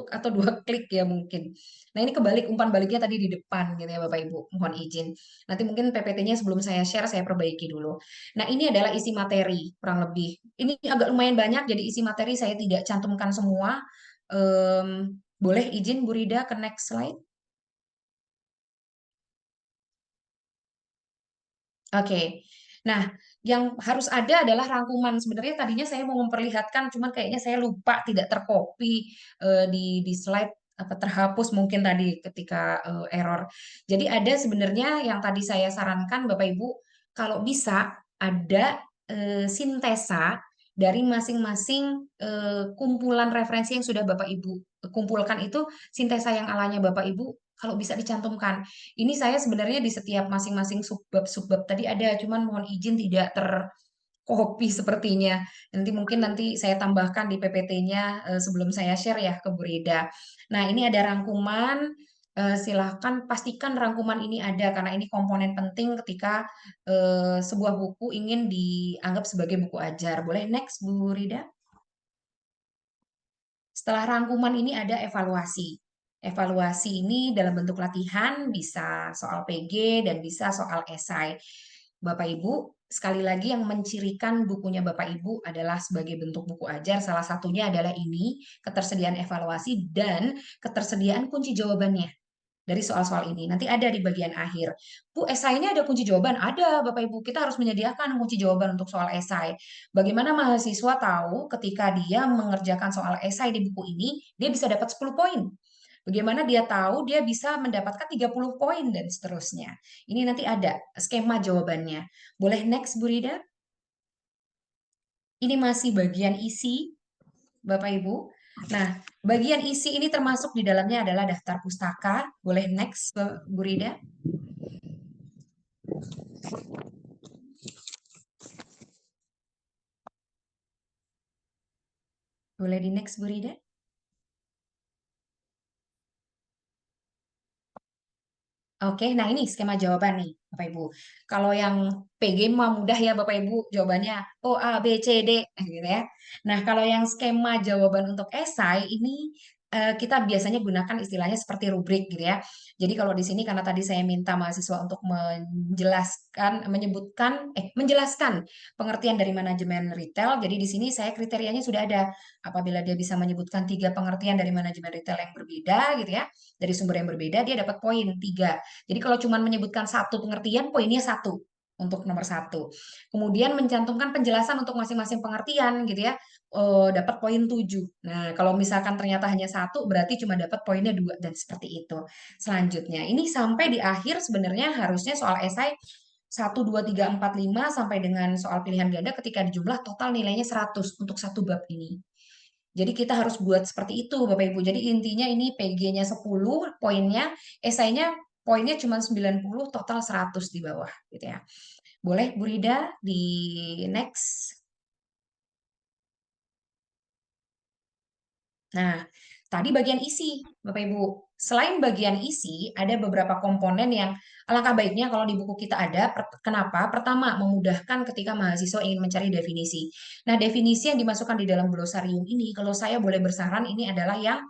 atau dua klik ya mungkin. Nah, ini kebalik, umpan baliknya tadi di depan gitu ya Bapak Ibu. Mohon izin. Nanti mungkin PPT-nya sebelum saya share saya perbaiki dulu. Nah, ini adalah isi materi kurang lebih. Ini agak lumayan banyak, jadi isi materi saya tidak cantumkan semua. Boleh izin Bu Rida ke next slide? Oke. Nah, yang harus ada adalah rangkuman. Sebenarnya tadinya saya mau memperlihatkan, cuman kayaknya saya lupa tidak tercopy di slide apa terhapus mungkin tadi ketika error. Jadi ada sebenarnya yang tadi saya sarankan Bapak Ibu, kalau bisa ada sintesa dari masing-masing kumpulan referensi yang sudah Bapak Ibu kumpulkan itu, sintesa yang alanya Bapak Ibu kalau bisa dicantumkan. Ini saya sebenarnya di setiap masing-masing subbab tadi ada, cuman mohon izin tidak tercopy sepertinya. Nanti saya tambahkan di PPT-nya sebelum saya share ya ke Bu Rida. Nah, ini ada rangkuman. Silahkan pastikan rangkuman ini ada karena ini komponen penting ketika sebuah buku ingin dianggap sebagai buku ajar. Boleh next, Bu Rida? Setelah rangkuman ini ada evaluasi. Evaluasi ini dalam bentuk latihan, bisa soal PG dan bisa soal esai. Bapak Ibu, sekali lagi yang mencirikan bukunya Bapak Ibu adalah sebagai bentuk buku ajar. Salah satunya adalah ini, ketersediaan evaluasi dan ketersediaan kunci jawabannya dari soal-soal ini. Nanti ada di bagian akhir. Bu, esainya ada kunci jawaban? Ada, Bapak Ibu. Kita harus menyediakan kunci jawaban untuk soal esai. Bagaimana mahasiswa tahu ketika dia mengerjakan soal esai di buku ini, dia bisa dapat 10 poin. Bagaimana dia tahu dia bisa mendapatkan 30 poin dan seterusnya. Ini nanti ada skema jawabannya. Boleh next, Bu Rida? Ini masih bagian isi, Bapak Ibu. Nah, bagian isi ini termasuk di dalamnya adalah daftar pustaka. Boleh next, Bu Rida? Boleh di next, Bu Rida? Oke, nah ini skema jawaban nih, Bapak Ibu. Kalau yang PG mah mudah ya, Bapak Ibu, jawabannya O, A, B, C, D, gitu ya. Nah, kalau yang skema jawaban untuk esai, ini kita biasanya gunakan istilahnya seperti rubrik gitu ya. Jadi kalau di sini karena tadi saya minta mahasiswa untuk menjelaskan pengertian dari manajemen retail, jadi di sini saya kriterianya sudah ada. Apabila dia bisa menyebutkan 3 pengertian dari manajemen retail yang berbeda gitu ya, dari sumber yang berbeda, dia dapat poin 3. Jadi kalau cuma menyebutkan satu pengertian, poinnya 1 untuk nomor 1. Kemudian mencantumkan penjelasan untuk masing-masing pengertian gitu ya, dapat poin 7. Nah, kalau misalkan ternyata hanya 1, berarti cuma dapat poinnya 2 dan seperti itu. Selanjutnya, ini sampai di akhir sebenarnya harusnya soal esai 1, 2, 3, 4, 5 sampai dengan soal pilihan ganda ketika dijumlah total nilainya 100 untuk satu bab ini. Jadi kita harus buat seperti itu Bapak Ibu. Jadi intinya ini PG-nya 10 poinnya, esainya poinnya cuma 90, total 100 di bawah gitu ya. Boleh Bu Rida di next. Nah, tadi bagian isi Bapak Ibu. Selain bagian isi, ada beberapa komponen yang alangkah baiknya kalau di buku kita ada. Kenapa? Pertama, memudahkan ketika mahasiswa ingin mencari definisi. Nah, definisi yang dimasukkan di dalam glosarium ini, kalau saya boleh bersaran, ini adalah yang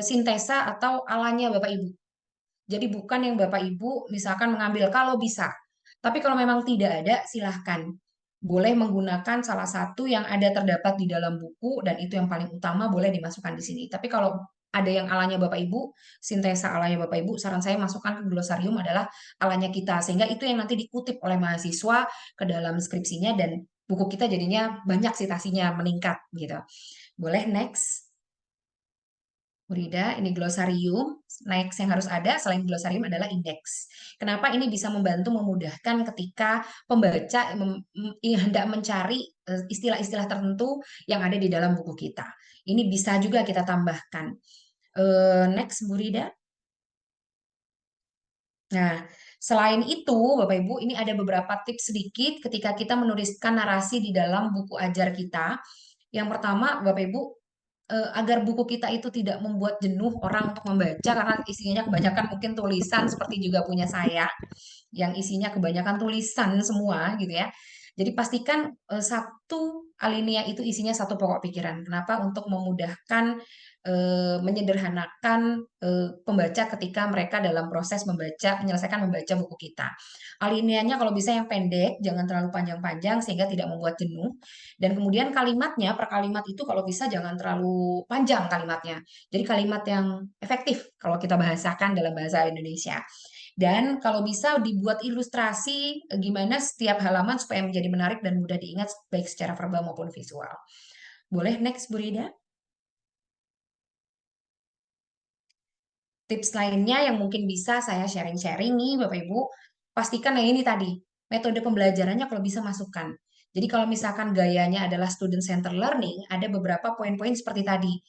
sintesa atau alanya Bapak Ibu. Jadi bukan yang Bapak Ibu misalkan mengambil kalau bisa. Tapi kalau memang tidak ada, silahkan. Boleh menggunakan salah satu yang ada terdapat di dalam buku dan itu yang paling utama boleh dimasukkan di sini. Tapi kalau ada yang alanya Bapak Ibu, sintesa alanya Bapak Ibu, saran saya masukkan ke glosarium adalah alanya kita. Sehingga itu yang nanti dikutip oleh mahasiswa ke dalam skripsinya dan buku kita jadinya banyak citasinya meningkat gitu. Boleh next. Bu Rida, ini glosarium. Next yang harus ada selain glosarium adalah indeks. Kenapa ini bisa membantu memudahkan ketika pembaca hendak mencari istilah-istilah tertentu yang ada di dalam buku kita. Ini bisa juga kita tambahkan. Next, Bu Rida. Nah, selain itu, Bapak Ibu, ini ada beberapa tips sedikit ketika kita menuliskan narasi di dalam buku ajar kita. Yang pertama, Bapak Ibu, agar buku kita itu tidak membuat jenuh orang untuk membaca karena isinya kebanyakan mungkin tulisan seperti juga punya saya yang isinya kebanyakan tulisan semua gitu ya. Jadi pastikan satu alinea itu isinya satu pokok pikiran. Kenapa? Untuk memudahkan menyederhanakan pembaca ketika mereka dalam proses menyelesaikan membaca buku kita. Alineanya kalau bisa yang pendek, jangan terlalu panjang-panjang sehingga tidak membuat jenuh. Dan kemudian kalimatnya, per kalimat itu kalau bisa jangan terlalu panjang kalimatnya. Jadi kalimat yang efektif kalau kita bahasakan dalam bahasa Indonesia. Dan kalau bisa dibuat ilustrasi gimana setiap halaman supaya menjadi menarik dan mudah diingat baik secara verbal maupun visual. Boleh next, Bu Rida? Tips lainnya yang mungkin bisa saya sharing-sharing nih Bapak Ibu, pastikan yang ini tadi, metode pembelajarannya kalau bisa masukkan. Jadi kalau misalkan gayanya adalah student center learning, ada beberapa poin-poin seperti tadi.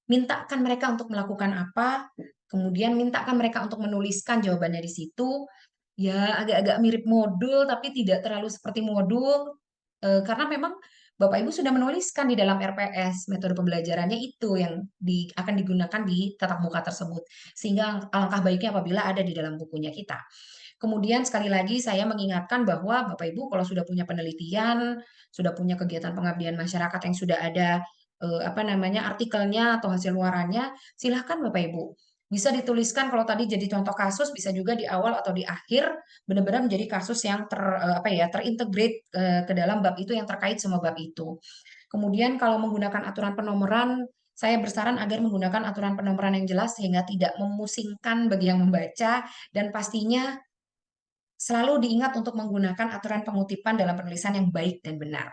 Mintakan mereka untuk melakukan apa, kemudian mintakan mereka untuk menuliskan jawabannya di situ. Ya, agak-agak mirip modul tapi tidak terlalu seperti modul. Karena memang Bapak Ibu sudah menuliskan di dalam RPS metode pembelajarannya itu yang akan digunakan di tatap muka tersebut. Sehingga alangkah baiknya apabila ada di dalam bukunya kita. Kemudian sekali lagi saya mengingatkan bahwa Bapak Ibu kalau sudah punya penelitian, sudah punya kegiatan pengabdian masyarakat yang sudah ada artikelnya atau hasil luarannya, silahkan Bapak Ibu. Bisa dituliskan kalau tadi jadi contoh kasus, bisa juga di awal atau di akhir benar-benar menjadi kasus yang terintegrate ke dalam bab itu yang terkait sama bab itu. Kemudian kalau menggunakan aturan penomoran, saya bersaran agar menggunakan aturan penomoran yang jelas sehingga tidak memusingkan bagi yang membaca dan pastinya selalu diingat untuk menggunakan aturan pengutipan dalam penulisan yang baik dan benar.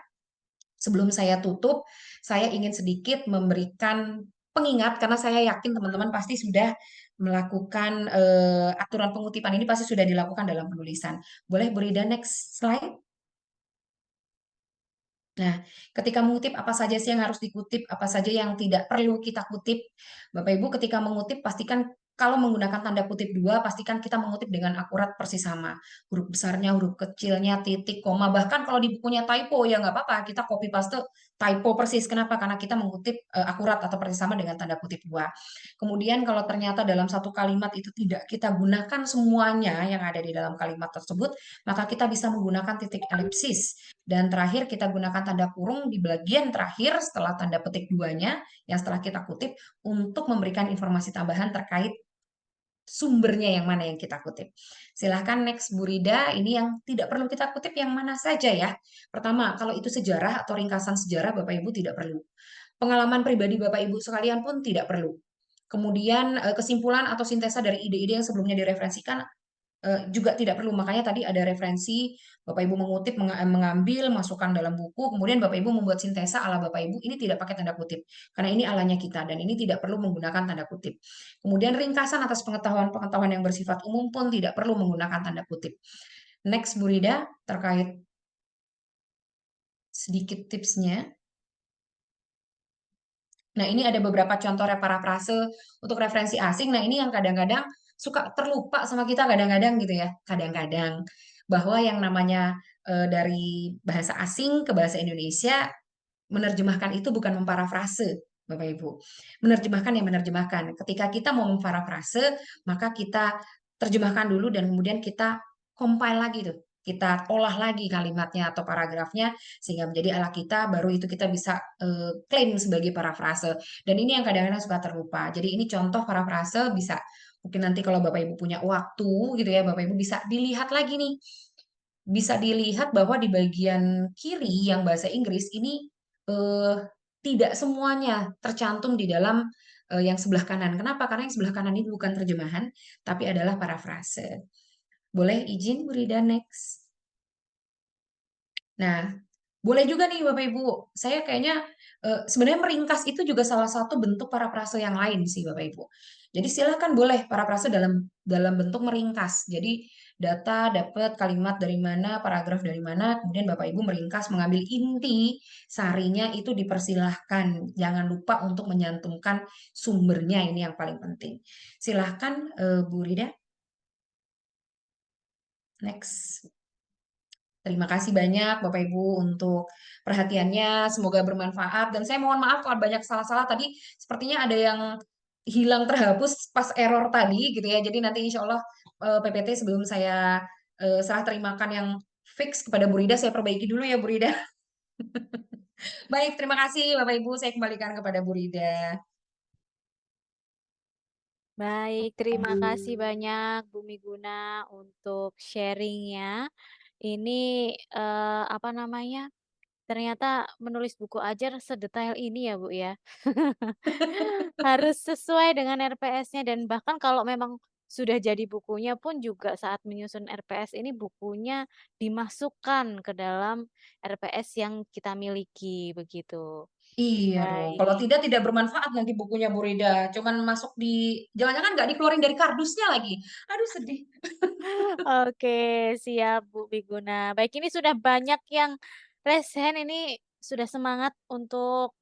Sebelum saya tutup, saya ingin sedikit memberikan pengingat karena saya yakin teman-teman pasti sudah melakukan aturan pengutipan ini pasti sudah dilakukan dalam penulisan. Boleh Bu Rida next slide? Nah, ketika mengutip apa saja sih yang harus dikutip, apa saja yang tidak perlu kita kutip. Bapak Ibu ketika mengutip pastikan kalau menggunakan tanda kutip dua, pastikan kita mengutip dengan akurat persis sama. Huruf besarnya, huruf kecilnya, titik, koma. Bahkan kalau di bukunya typo, ya nggak apa-apa. Kita copy paste typo persis. Kenapa? Karena kita mengutip akurat atau persis sama dengan tanda kutip dua. Kemudian kalau ternyata dalam satu kalimat itu tidak kita gunakan semuanya yang ada di dalam kalimat tersebut, maka kita bisa menggunakan titik elipsis. Dan terakhir kita gunakan tanda kurung di bagian terakhir setelah tanda petik duanya yang setelah kita kutip untuk memberikan informasi tambahan terkait sumbernya yang mana yang kita kutip. Silahkan next Bu Rida, ini yang tidak perlu kita kutip yang mana saja ya. Pertama, kalau itu sejarah atau ringkasan sejarah Bapak Ibu tidak perlu. Pengalaman pribadi Bapak Ibu sekalian pun tidak perlu. Kemudian kesimpulan atau sintesa dari ide-ide yang sebelumnya direferensikan juga tidak perlu. Makanya tadi ada referensi, Bapak Ibu mengutip, mengambil, masukkan dalam buku, kemudian Bapak Ibu membuat sintesa ala Bapak Ibu, ini tidak pakai tanda kutip. Karena ini alanya kita, dan ini tidak perlu menggunakan tanda kutip. Kemudian ringkasan atas pengetahuan-pengetahuan yang bersifat umum pun tidak perlu menggunakan tanda kutip. Next, Bu Rida, terkait sedikit tipsnya. Nah, ini ada beberapa contoh parafrase untuk referensi asing. Nah, ini yang kadang-kadang suka terlupa sama kita kadang-kadang gitu ya. Kadang-kadang bahwa yang namanya dari bahasa asing ke bahasa Indonesia menerjemahkan itu bukan memparafrase, Bapak Ibu. Menerjemahkan yang menerjemahkan. Ketika kita mau memparafrase, maka kita terjemahkan dulu dan kemudian kita compile lagi tuh. Kita olah lagi kalimatnya atau paragrafnya sehingga menjadi ala kita, baru itu kita bisa klaim sebagai parafrase. Dan ini yang kadang-kadang suka terlupa. Jadi ini contoh parafrase bisa mungkin nanti kalau Bapak Ibu punya waktu gitu ya, Bapak Ibu bisa dilihat lagi nih. Bisa dilihat bahwa di bagian kiri yang bahasa Inggris ini tidak semuanya tercantum di dalam yang sebelah kanan. Kenapa? Karena yang sebelah kanan ini bukan terjemahan, tapi adalah parafrase. Boleh izin Bu Rida next. Nah, boleh juga nih Bapak Ibu. Saya kayaknya sebenarnya meringkas itu juga salah satu bentuk parafrase yang lain sih Bapak Ibu. Jadi silakan boleh parafrase dalam bentuk meringkas. Jadi data, dapat kalimat dari mana, paragraf dari mana, kemudian Bapak Ibu meringkas, mengambil inti sarinya itu dipersilahkan. Jangan lupa untuk menyantumkan sumbernya, ini yang paling penting. Silahkan Bu Rida. Next. Terima kasih banyak Bapak Ibu untuk perhatiannya, semoga bermanfaat. Dan saya mohon maaf kalau banyak salah-salah tadi, sepertinya ada yang hilang terhapus pas error tadi gitu ya. Jadi nanti insya Allah PPT sebelum saya serah terimakan yang fix kepada Bu Rida, saya perbaiki dulu ya Bu Rida. Baik, terima kasih Bapak Ibu, saya kembalikan kepada Bu Rida. Baik, terima kasih banyak Bu Miguna untuk sharingnya. Ini apa namanya? Ternyata menulis buku ajar sedetail ini ya Bu ya. Harus sesuai dengan RPS-nya dan bahkan kalau memang sudah jadi bukunya pun juga saat menyusun RPS ini bukunya dimasukkan ke dalam RPS yang kita miliki begitu. Iya dong, kalau Baik. tidak bermanfaat nanti bukunya Bu Rida. Cuman masuk di, jangan-jangan nggak dikeluarin dari kardusnya lagi. Aduh sedih. Oke, siap Bu Miguna. Baik, ini sudah banyak yang raise hand, ini sudah semangat untuk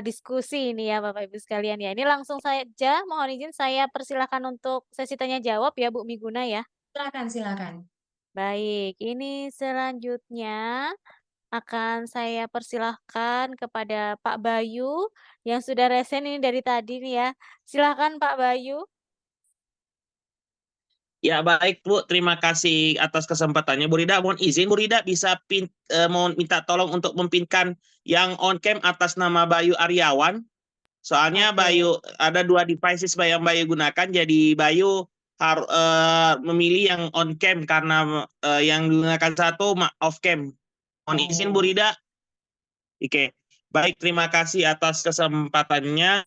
diskusi ini ya Bapak Ibu sekalian ya. Ini langsung saja mohon izin saya persilahkan untuk sesi tanya jawab ya Bu Miguna ya. Silakan, silakan. Baik, ini selanjutnya akan saya persilahkan kepada Pak Bayu yang sudah raise hand ini dari tadi nih ya. Silahkan Pak Bayu. Ya baik Bu, terima kasih atas kesempatannya. Bu Rida, mohon izin Bu Rida bisa mohon minta tolong untuk mempinkan yang on cam atas nama Bayu Aryawan. Soalnya Oke. Bayu ada 2 devices yang Bayu gunakan, jadi Bayu harus memilih yang on cam karena yang digunakan satu off cam. Mohon izin Bu Rida. Oke, baik, terima kasih atas kesempatannya.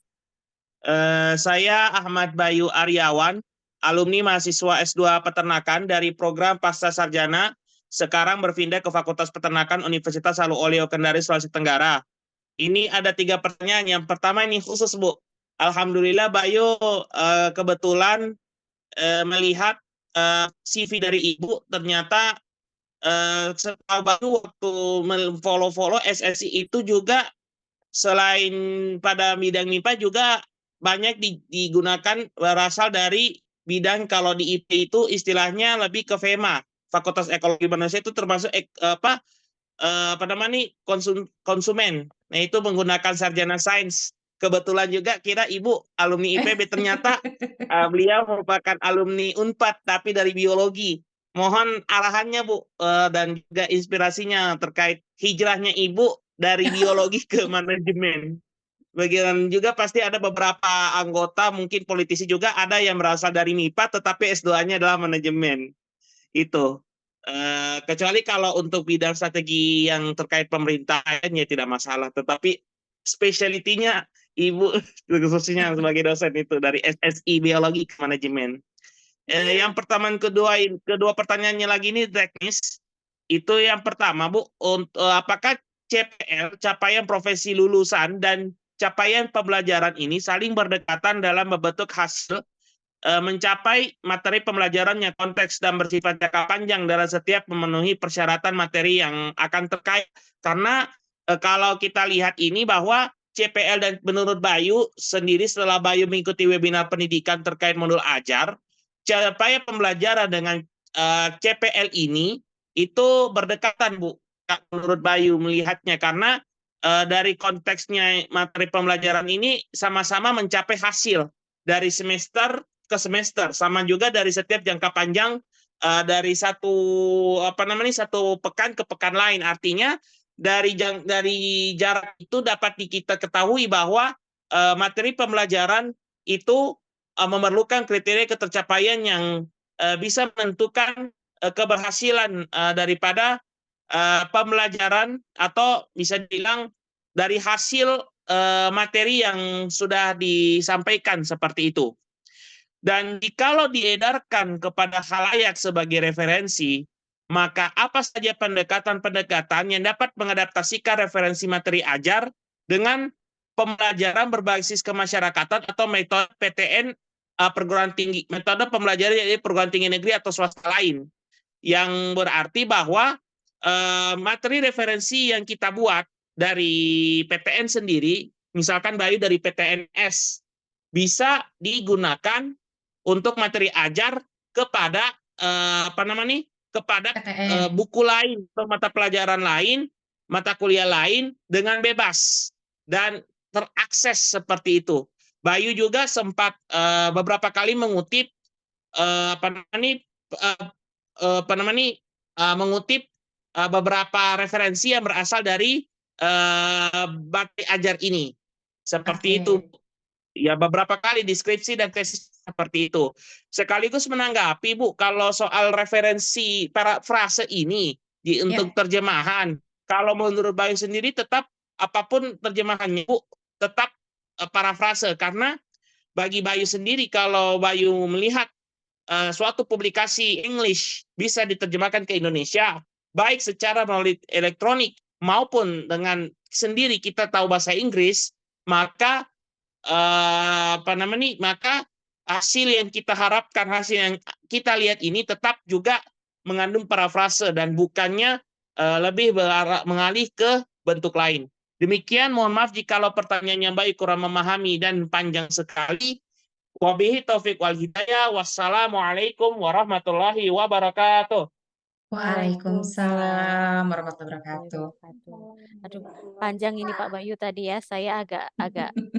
Saya Ahmad Bayu Aryawan, alumni mahasiswa S2 Peternakan dari program Pasca Sarjana, sekarang berpindah ke Fakultas Peternakan Universitas Halu Oleo Kendari, Sulawesi Tenggara. Ini ada 3 pertanyaan. Yang pertama ini khusus Bu. Alhamdulillah Bayu kebetulan melihat CV dari Ibu, ternyata setahu Bayu waktu follow SSI itu juga selain pada bidang MIPA juga banyak digunakan berasal dari bidang, kalau di IP itu istilahnya lebih ke FEMA, Fakultas Ekologi Manusia, itu termasuk apa namanya konsumen. Nah itu menggunakan sarjana sains. Kebetulan juga kira Ibu alumni IPB, ternyata beliau merupakan alumni Unpad tapi dari biologi. Mohon arahannya Bu dan juga inspirasinya terkait hijrahnya Ibu dari biologi ke manajemen. Bagian juga pasti ada beberapa anggota, mungkin politisi juga ada yang berasal dari MIPA tetapi S2-nya adalah manajemen. Itu. Kecuali kalau untuk bidang strategi yang terkait pemerintahan ya tidak masalah, tetapi specialty-nya Ibu khususnya sebagai dosen itu dari SSI biologi ke manajemen. Yang pertama, kedua pertanyaannya lagi ini teknis. Itu yang pertama Bu, apakah CPL, capaian profesi lulusan, dan capaian pembelajaran ini saling berdekatan dalam membentuk hasil mencapai materi pembelajaran yang konteks dan bersifat jangka panjang dalam setiap memenuhi persyaratan materi yang akan terkait. Karena kalau kita lihat ini bahwa CPL, dan menurut Bayu sendiri setelah Bayu mengikuti webinar pendidikan terkait modul ajar, capaian pembelajaran dengan CPL ini itu berdekatan Bu, menurut Bayu melihatnya, karena dari konteksnya materi pembelajaran ini sama-sama mencapai hasil dari semester ke semester, sama juga dari setiap jangka panjang dari satu pekan ke pekan lain. Artinya dari jarak itu dapat kita ketahui bahwa materi pembelajaran itu memerlukan kriteria ketercapaian yang bisa menentukan keberhasilan daripada pembelajaran, atau bisa dibilang dari hasil materi yang sudah disampaikan seperti itu. Dan jikalau diedarkan kepada khalayak sebagai referensi, maka apa saja pendekatan-pendekatan yang dapat mengadaptasikan referensi materi ajar dengan pembelajaran berbasis kemasyarakatan atau metode PTN perguruan tinggi, metode pembelajaran dari perguruan tinggi negeri atau swasta lain. yang berarti bahwa materi referensi yang kita buat dari PTN sendiri, misalkan Bayu dari PTNS, bisa digunakan untuk materi ajar kepada kepada PTN. buku lain atau mata pelajaran lain, mata kuliah lain dengan bebas dan terakses seperti itu. Bayu juga sempat beberapa kali mengutip mengutip beberapa referensi yang berasal dari Bakti Ajar ini. Seperti itu. Ya, beberapa kali deskripsi dan tesis seperti itu. Sekaligus menanggapi, Bu, kalau soal referensi parafrase ini untuk terjemahan, kalau menurut Bayu sendiri tetap apapun terjemahannya, Bu, tetap parafrase. Karena bagi Bayu sendiri, kalau Bayu melihat suatu publikasi English bisa diterjemahkan ke Indonesia, baik secara melalui elektronik maupun dengan sendiri kita tahu bahasa Inggris, maka maka hasil yang kita harapkan, hasil yang kita lihat ini tetap juga mengandung parafrase dan bukannya lebih mengalih ke bentuk lain. Demikian, mohon maaf jikalau pertanyaannya baik kurang memahami dan panjang sekali. Wabihi taufiq wal hidayah. Wassalamualaikum warahmatullahi wabarakatuh. Waalaikumsalam warahmatullahi wabarakatuh. Aduh, panjang ini Pak Bayu tadi ya. Saya agak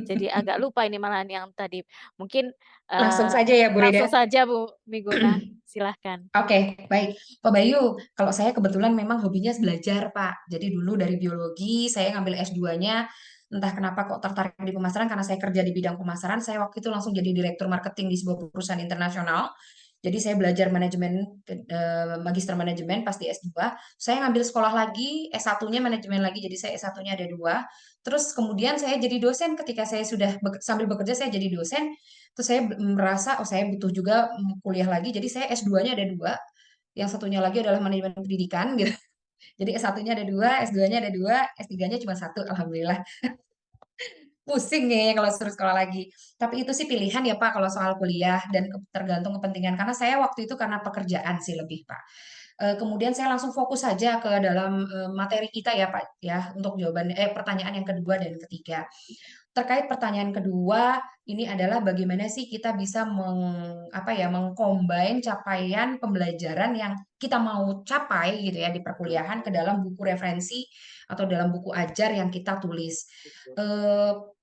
jadi agak lupa ini malahan yang tadi. Mungkin Langsung saja ya, Bu Rida. langsung saja Bu Miguna, silahkan. Oke, baik. Pak Bayu, kalau saya kebetulan memang hobinya belajar, Pak. Jadi dulu dari biologi, saya ngambil S2-nya. Entah kenapa kok tertarik di pemasaran, karena saya kerja di bidang pemasaran. Saya waktu itu langsung jadi direktur marketing di sebuah perusahaan internasional. Jadi saya belajar manajemen, magister manajemen pas di S2. Saya ngambil sekolah lagi, S1-nya manajemen lagi, jadi saya S1-nya ada 2. Terus kemudian saya jadi dosen ketika saya sudah sambil bekerja, saya jadi dosen. Terus saya merasa, oh saya butuh juga kuliah lagi, jadi saya S2-nya ada 2. Yang satunya lagi adalah manajemen pendidikan, gitu. Jadi S1-nya ada 2, S2-nya ada 2, S3-nya cuma 1, alhamdulillah. Pusing nih kalau suruh sekolah lagi. Tapi itu sih pilihan ya Pak kalau soal kuliah dan tergantung kepentingan. Karena saya waktu itu karena pekerjaan sih lebih Pak. Kemudian saya langsung fokus saja ke dalam materi kita ya Pak ya untuk jawaban pertanyaan yang kedua dan ketiga. Terkait pertanyaan kedua, ini adalah bagaimana sih kita bisa mengcombine capaian pembelajaran yang kita mau capai gitu ya di perkuliahan ke dalam buku referensi atau dalam buku ajar yang kita tulis.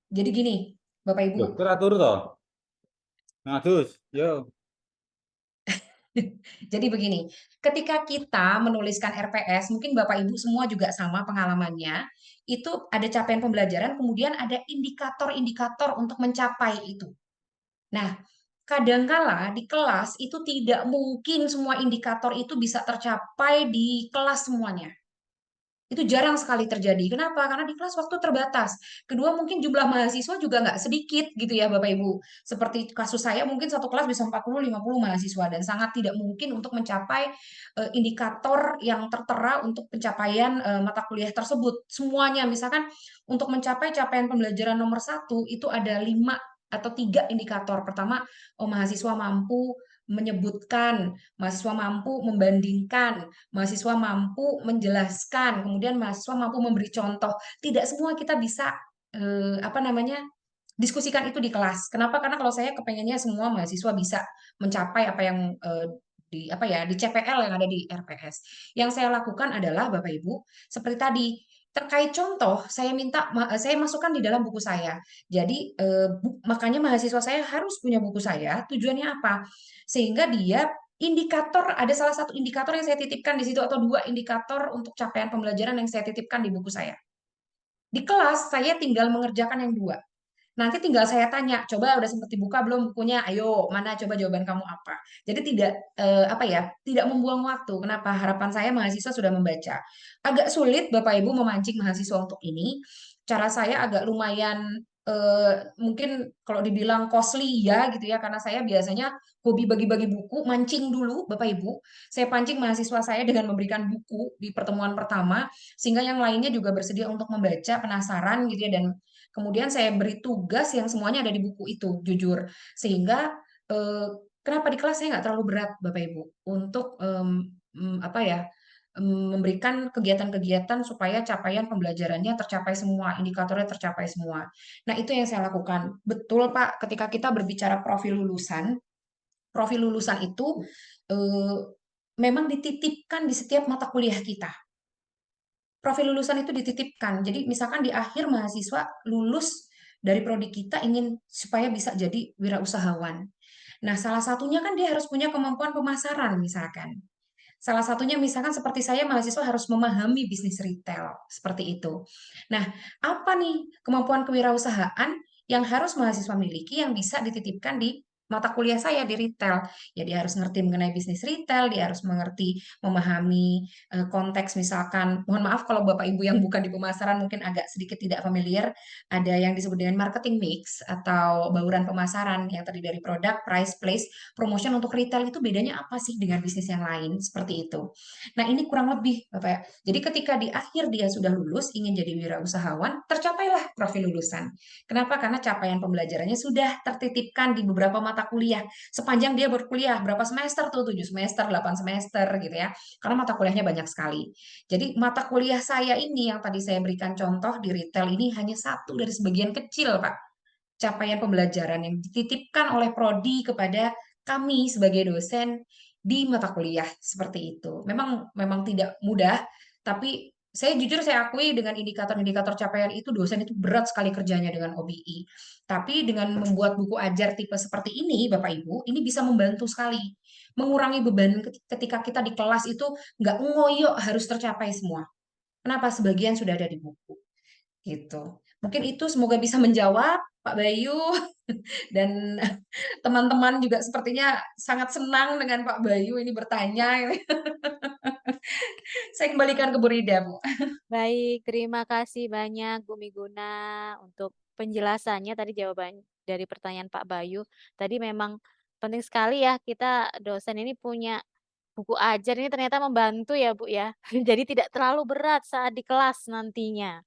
Jadi gini, Bapak Ibu. Dokter atur toh. Ngadus, yo. Jadi begini, ketika kita menuliskan RPS, mungkin Bapak Ibu semua juga sama pengalamannya, itu ada capaian pembelajaran, kemudian ada indikator-indikator untuk mencapai itu. Nah, kadangkala di kelas itu tidak mungkin semua indikator itu bisa tercapai di kelas semuanya. Itu jarang sekali terjadi. Kenapa? Karena di kelas waktu terbatas. Kedua, mungkin jumlah mahasiswa juga nggak sedikit gitu ya Bapak Ibu. Seperti kasus saya mungkin satu kelas bisa 40-50 mahasiswa dan sangat tidak mungkin untuk mencapai indikator yang tertera untuk pencapaian mata kuliah tersebut. Semuanya, misalkan untuk mencapai capaian pembelajaran nomor 1 itu ada 5 atau 3 indikator. Pertama, mahasiswa mampu menyebutkan, mahasiswa mampu membandingkan, mahasiswa mampu menjelaskan, kemudian mahasiswa mampu memberi contoh. Tidak semua kita bisa diskusikan itu di kelas. Kenapa? Karena kalau saya kepengennya semua mahasiswa bisa mencapai apa yang di CPL yang ada di RPS. Yang saya lakukan adalah Bapak Ibu, seperti tadi terkait contoh, saya masukkan di dalam buku saya. Jadi makanya mahasiswa saya harus punya buku saya. Tujuannya apa? Sehingga dia ada salah satu indikator yang saya titipkan di situ atau 2 indikator untuk capaian pembelajaran yang saya titipkan di buku saya. Di kelas saya tinggal mengerjakan yang 2. Nanti tinggal saya tanya, coba udah sempat dibuka belum bukunya? Ayo, mana coba jawaban kamu apa? Jadi tidak membuang waktu. Kenapa? Harapan saya mahasiswa sudah membaca. Agak sulit Bapak Ibu memancing mahasiswa untuk ini. Cara saya agak lumayan mungkin kalau dibilang costly ya gitu ya, karena saya biasanya hobi bagi-bagi buku, mancing dulu Bapak Ibu. Saya pancing mahasiswa saya dengan memberikan buku di pertemuan pertama, sehingga yang lainnya juga bersedia untuk membaca, penasaran gitu ya, dan kemudian saya beri tugas yang semuanya ada di buku itu, jujur. Sehingga kenapa di kelas saya nggak terlalu berat Bapak Ibu untuk memberikan kegiatan-kegiatan supaya capaian pembelajarannya tercapai semua, indikatornya tercapai semua. Nah, itu yang saya lakukan. Betul, Pak, ketika kita berbicara profil lulusan itu memang dititipkan di setiap mata kuliah kita. Profil lulusan itu dititipkan. Jadi misalkan di akhir mahasiswa lulus dari prodi kita ingin supaya bisa jadi wirausahawan. Nah, salah satunya kan dia harus punya kemampuan pemasaran misalkan. Salah satunya misalkan seperti saya mahasiswa harus memahami bisnis retail, seperti itu. Nah, apa nih kemampuan kewirausahaan yang harus mahasiswa miliki yang bisa dititipkan di mata kuliah saya di retail? Ya dia harus ngerti mengenai bisnis retail, dia harus mengerti, memahami konteks misalkan, mohon maaf kalau Bapak Ibu yang bukan di pemasaran mungkin agak sedikit tidak familiar, ada yang disebut dengan marketing mix atau bauran pemasaran yang terdiri dari produk, price, place, promotion untuk retail itu bedanya apa sih dengan bisnis yang lain seperti itu. Nah, ini kurang lebih Bapak ya. Jadi ketika di akhir dia sudah lulus ingin jadi wirausahawan, tercapailah profil lulusan. Kenapa? Karena capaian pembelajarannya sudah tertitipkan di beberapa mata kuliah. Sepanjang dia berkuliah berapa semester tuh? 7 semester, 8 semester gitu ya. Karena mata kuliahnya banyak sekali. Jadi mata kuliah saya ini yang tadi saya berikan contoh di retail ini hanya satu dari sebagian kecil, Pak. Capaian pembelajaran yang dititipkan oleh prodi kepada kami sebagai dosen di mata kuliah seperti itu. Memang tidak mudah, tapi saya jujur saya akui dengan indikator-indikator capaian itu dosen itu berat sekali kerjanya dengan OBI. Tapi dengan membuat buku ajar tipe seperti ini, Bapak Ibu, ini bisa membantu sekali. Mengurangi beban ketika kita di kelas itu nggak ngoyo harus tercapai semua. Kenapa? Sebagian sudah ada di buku. Gitu. Mungkin itu semoga bisa menjawab Pak Bayu dan teman-teman juga sepertinya sangat senang dengan Pak Bayu ini bertanya. Saya kembalikan ke Bu Rida, Bu. Baik, terima kasih banyak Bu Miguna untuk penjelasannya tadi jawaban dari pertanyaan Pak Bayu. Tadi memang penting sekali ya kita dosen ini punya buku ajar ini ternyata membantu ya Bu ya. Jadi tidak terlalu berat saat di kelas nantinya.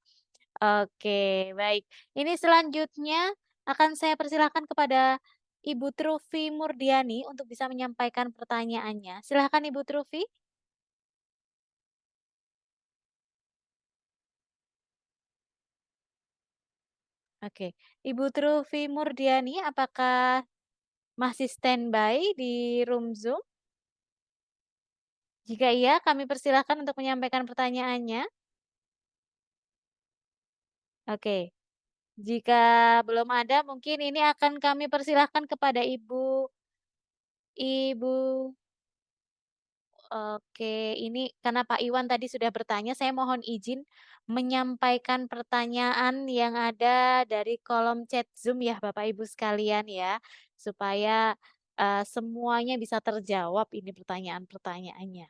Oke, baik. Ini selanjutnya akan saya persilahkan kepada Ibu Trufi Murdiani untuk bisa menyampaikan pertanyaannya. Silahkan Ibu Trufi. Oke, Ibu Trufi Murdiani, apakah masih standby di room Zoom? Jika iya, kami persilahkan untuk menyampaikan pertanyaannya. Oke, jika belum ada, mungkin ini akan kami persilahkan kepada Ibu. Oke, ini karena Pak Iwan tadi sudah bertanya, saya mohon izin menyampaikan pertanyaan yang ada dari kolom chat Zoom ya, Bapak Ibu sekalian ya, supaya semuanya bisa terjawab ini pertanyaan-pertanyaannya.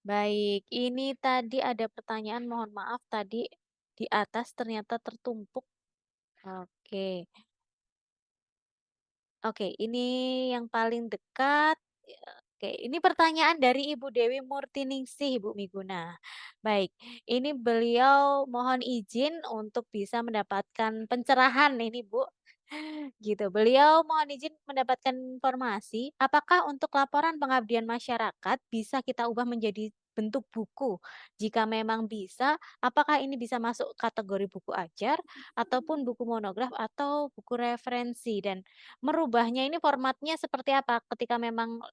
Baik, ini tadi ada pertanyaan, mohon maaf tadi di atas ternyata tertumpuk. Oke. Oke, ini yang paling dekat. Oke, ini pertanyaan dari Ibu Dewi Murtiningsih, Bu Miguna. Baik, ini beliau mohon izin untuk bisa mendapatkan pencerahan ini, Bu. Gitu. Beliau mohon izin mendapatkan informasi, apakah untuk laporan pengabdian masyarakat bisa kita ubah menjadi bentuk buku? Jika memang bisa, apakah ini bisa masuk kategori buku ajar ataupun buku monograf atau buku referensi? Dan merubahnya ini formatnya seperti apa? Ketika memang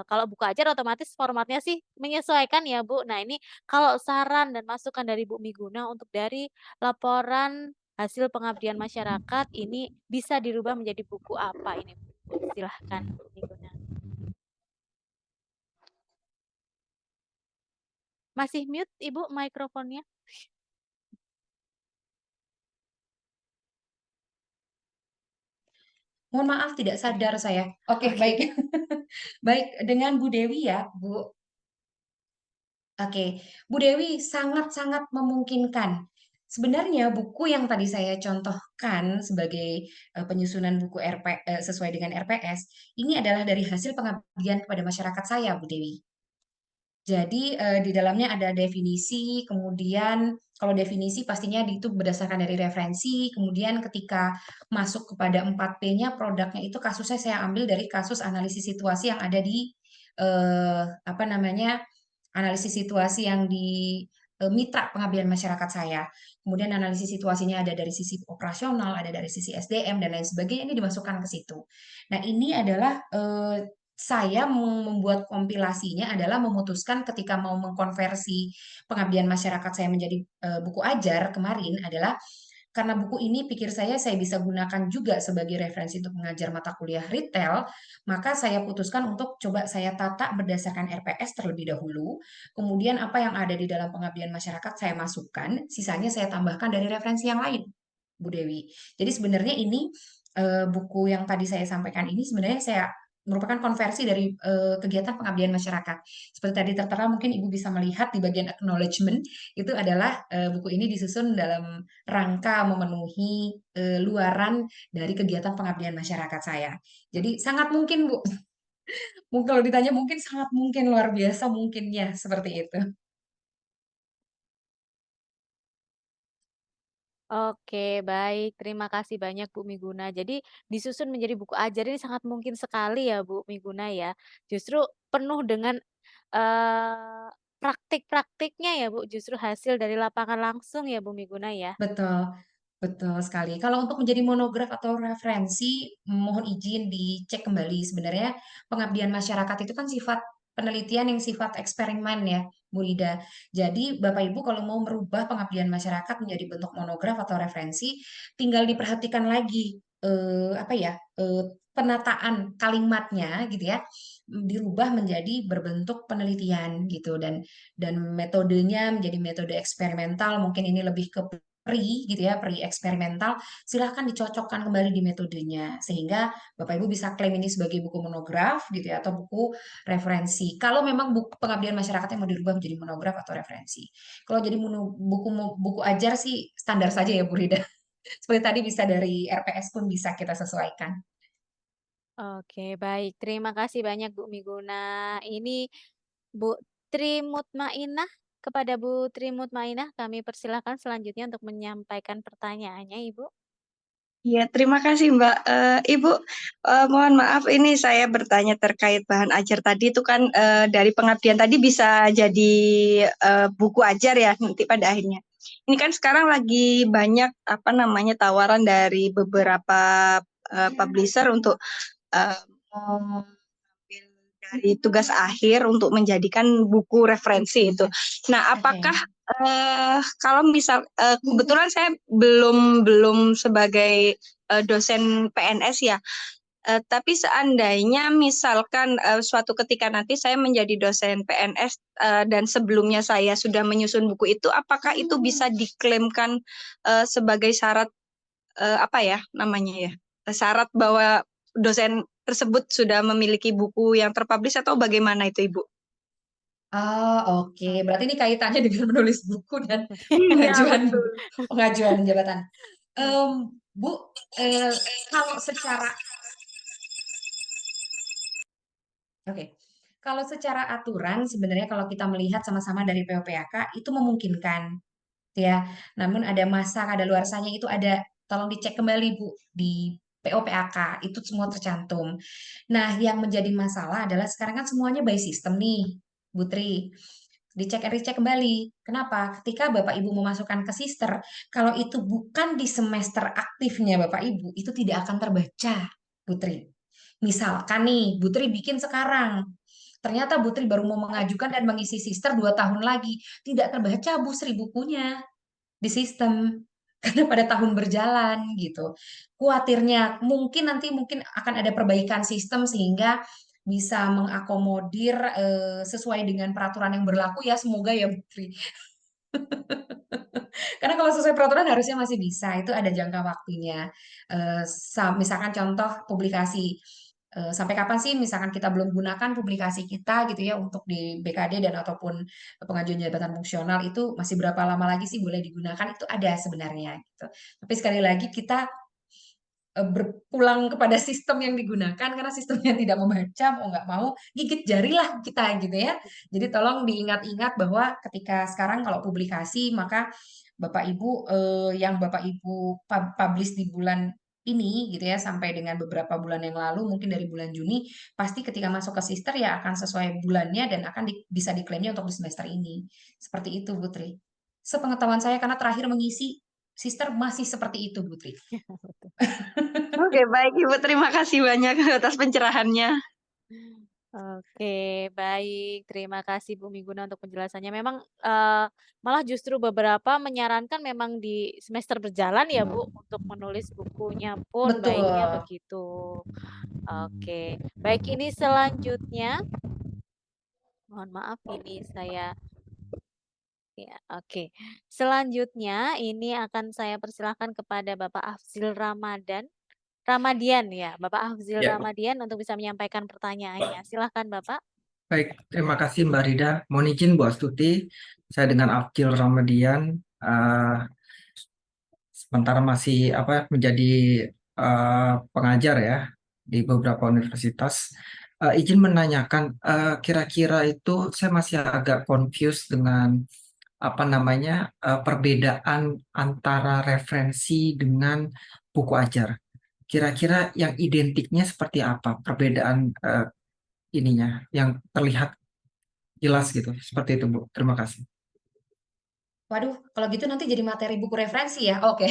kalau buku ajar otomatis formatnya sih menyesuaikan ya, Bu. Nah, ini kalau saran dan masukan dari Bu Miguna untuk dari laporan hasil pengabdian masyarakat ini bisa dirubah menjadi buku apa ini, Bu? Silahkan, Bu Miguna. Masih mute, Ibu, mikrofonnya? Mohon maaf tidak sadar saya. Oke, baik. Baik, dengan Bu Dewi ya, Bu. Oke, Bu Dewi sangat-sangat memungkinkan. Sebenarnya buku yang tadi saya contohkan sebagai penyusunan buku sesuai dengan RPS, ini adalah dari hasil pengabdian kepada masyarakat saya, Bu Dewi. Jadi di dalamnya ada definisi, kemudian kalau definisi pastinya itu berdasarkan dari referensi, kemudian ketika masuk kepada 4P-nya produknya itu kasusnya saya ambil dari kasus analisis situasi yang ada di apa namanya, analisis situasi yang di mitra pengabdian masyarakat saya. Kemudian analisis situasinya ada dari sisi operasional, ada dari sisi SDM dan lain sebagainya, ini dimasukkan ke situ. Nah, ini adalah saya membuat kompilasinya adalah memutuskan ketika mau mengkonversi pengabdian masyarakat saya menjadi buku ajar kemarin adalah karena buku ini pikir saya bisa gunakan juga sebagai referensi untuk mengajar mata kuliah retail, maka saya putuskan untuk coba saya tata berdasarkan RPS terlebih dahulu, kemudian apa yang ada di dalam pengabdian masyarakat saya masukkan, sisanya saya tambahkan dari referensi yang lain, Bu Dewi. Jadi sebenarnya ini buku yang tadi saya sampaikan ini sebenarnya saya merupakan konversi dari kegiatan pengabdian masyarakat. Seperti tadi tertera mungkin Ibu bisa melihat di bagian acknowledgement itu adalah buku ini disusun dalam rangka memenuhi luaran dari kegiatan pengabdian masyarakat saya. Jadi sangat mungkin Bu, mungkin kalau ditanya mungkin sangat mungkin luar biasa mungkinnya seperti itu. Oke, baik. Terima kasih banyak Bu Miguna. Jadi disusun menjadi buku ajar ini sangat mungkin sekali ya Bu Miguna ya. Justru penuh dengan praktik-praktiknya ya Bu, justru hasil dari lapangan langsung ya Bu Miguna ya. Betul, betul sekali. Kalau untuk menjadi monograf atau referensi, mohon izin dicek kembali. Sebenarnya pengabdian masyarakat itu kan sifat penelitian yang sifat eksperimen ya, Bu Rida. Jadi Bapak Ibu kalau mau merubah pengabdian masyarakat menjadi bentuk monograf atau referensi, tinggal diperhatikan lagi apa ya penataan kalimatnya gitu ya, dirubah menjadi berbentuk penelitian gitu dan metodenya menjadi metode eksperimental. Mungkin ini lebih ke gitu ya, eksperimental, silahkan dicocokkan kembali di metodenya sehingga Bapak Ibu bisa klaim ini sebagai buku monograf gitu ya atau buku referensi. Kalau memang buku pengabdian masyarakatnya mau dirubah menjadi monograf atau referensi. Kalau jadi buku ajar sih standar saja ya Bu Rida. Seperti tadi bisa dari RPS pun bisa kita sesuaikan. Oke, baik. Terima kasih banyak Bu Miguna. Ini Bu Tri Mutmainah. Kepada Bu Tri Mutmainah, kami persilahkan selanjutnya untuk menyampaikan pertanyaannya, Ibu. Iya, terima kasih Mbak. Ibu, mohon maaf ini saya bertanya terkait bahan ajar tadi itu kan dari pengabdian tadi bisa jadi buku ajar ya nanti pada akhirnya. Ini kan sekarang lagi banyak apa namanya tawaran dari beberapa publisher untuk mengambil dari tugas akhir untuk menjadikan buku referensi itu. Nah, apakah kalau misal kebetulan saya belum sebagai dosen PNS ya, tapi seandainya misalkan suatu ketika nanti saya menjadi dosen PNS dan sebelumnya saya sudah menyusun buku itu, apakah itu bisa diklaimkan sebagai syarat apa ya namanya ya, syarat bahwa dosen tersebut sudah memiliki buku yang terpublish atau bagaimana itu Ibu? Oh, oke. Berarti ini kaitannya dengan menulis buku dan Iya, pengajuan betul. pengajuan jabatan. Bu, kalau secara kalau secara aturan sebenarnya kalau kita melihat sama-sama dari POPAK itu memungkinkan, ya. Namun ada masa kadaluarsanya itu ada, tolong dicek kembali Bu di POPAK itu semua tercantum. Nah, yang menjadi masalah adalah sekarang kan semuanya by system nih, Bu Tri. Dicek and recheck kembali. Kenapa? Ketika Bapak Ibu memasukkan ke sister, kalau itu bukan di semester aktifnya Bapak Ibu, itu tidak akan terbaca, Putri. Misalkan nih, Putri bikin sekarang. Ternyata Putri baru mau mengajukan dan mengisi sister 2 tahun lagi. Tidak terbaca Bu Sri bukunya di sistem. Karena pada tahun berjalan gitu. Kuatirnya mungkin akan ada perbaikan sistem sehingga bisa mengakomodir sesuai dengan peraturan yang berlaku ya semoga ya Putri. Karena kalau sesuai peraturan harusnya masih bisa, itu ada jangka waktunya. Misalkan contoh publikasi, sampai kapan sih misalkan kita belum gunakan publikasi kita gitu ya untuk di BKD dan ataupun pengajuan jabatan fungsional itu masih berapa lama lagi sih boleh digunakan, itu ada sebenarnya gitu. Tapi sekali lagi kita berpulang kepada sistem yang digunakan karena sistemnya tidak membaca, mau nggak mau gigit jari lah kita gitu ya. Jadi tolong diingat-ingat bahwa ketika sekarang kalau publikasi maka Bapak Ibu yang Bapak Ibu publish di bulan ini gitu ya sampai dengan beberapa bulan yang lalu mungkin dari bulan Juni pasti ketika masuk ke sister ya akan sesuai bulannya dan akan bisa diklaimnya untuk di semester ini. Seperti itu Putri. Sepengetahuan saya karena terakhir mengisi sister masih seperti itu Putri. Oke, baik Ibu. Terima kasih banyak atas pencerahannya. Oke, baik. Terima kasih Bu Miguna untuk penjelasannya. Memang malah justru beberapa menyarankan memang di semester berjalan ya Bu untuk menulis bukunya pun baiknya Betul. begitu. Oke, baik ini selanjutnya. Mohon maaf ini saya ya, oke. Selanjutnya ini akan saya persilahkan kepada Bapak Afzil Ramadian ya, Bapak Afzil Ya, Ramadian untuk bisa menyampaikan pertanyaannya. Silahkan Bapak. baik. Terima kasih Mbak Rida. Mohon izin Bu Astuti, saya dengan Afzil Ramadian, sementara masih menjadi pengajar ya di beberapa universitas. Izin menanyakan, kira-kira itu saya masih agak confused dengan perbedaan antara referensi dengan buku ajar. Kira-kira yang identiknya seperti apa? Perbedaan ininya yang terlihat jelas gitu. Seperti itu, Bu. Terima kasih. Waduh, kalau gitu nanti jadi materi buku referensi ya. Oke.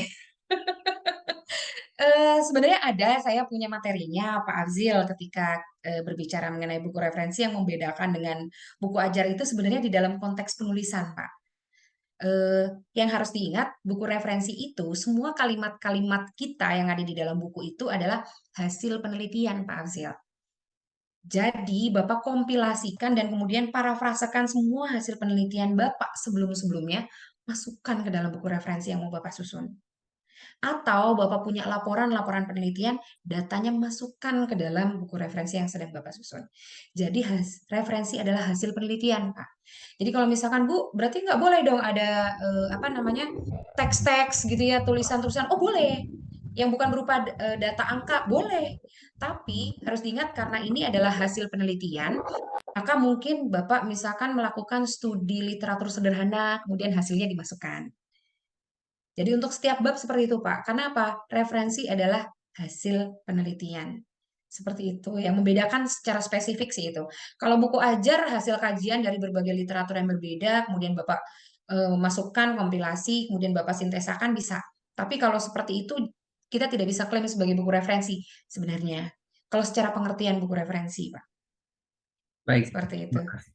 Sebenarnya ada, saya punya materinya Pak Afzil ketika berbicara mengenai buku referensi yang membedakan dengan buku ajar itu sebenarnya di dalam konteks penulisan, Pak. Yang harus diingat, buku referensi itu semua kalimat-kalimat kita yang ada di dalam buku itu adalah hasil penelitian, Pak Afzil. Jadi, Bapak kompilasikan dan kemudian parafrasekan semua hasil penelitian Bapak sebelum-sebelumnya, masukkan ke dalam buku referensi yang mau Bapak susun. Atau Bapak punya laporan-laporan penelitian, datanya masukkan ke dalam buku referensi yang sedang Bapak susun. Jadi referensi adalah hasil penelitian, Pak. Jadi kalau misalkan Bu, berarti nggak boleh dong ada teks-teks gitu ya, tulisan-tulisan. Oh boleh, yang bukan berupa data angka boleh. Tapi harus diingat karena ini adalah hasil penelitian, maka mungkin Bapak misalkan melakukan studi literatur sederhana, kemudian hasilnya dimasukkan. Jadi untuk setiap bab seperti itu, Pak. Karena apa? Referensi adalah hasil penelitian. Seperti itu. Yang membedakan secara spesifik sih itu. Kalau buku ajar, hasil kajian dari berbagai literatur yang berbeda, kemudian Bapak masukkan, kompilasi, kemudian Bapak sintesakan, bisa. Tapi kalau seperti itu, kita tidak bisa klaim sebagai buku referensi sebenarnya. Kalau secara pengertian buku referensi, Pak. Baik, Seperti itu. terima kasih.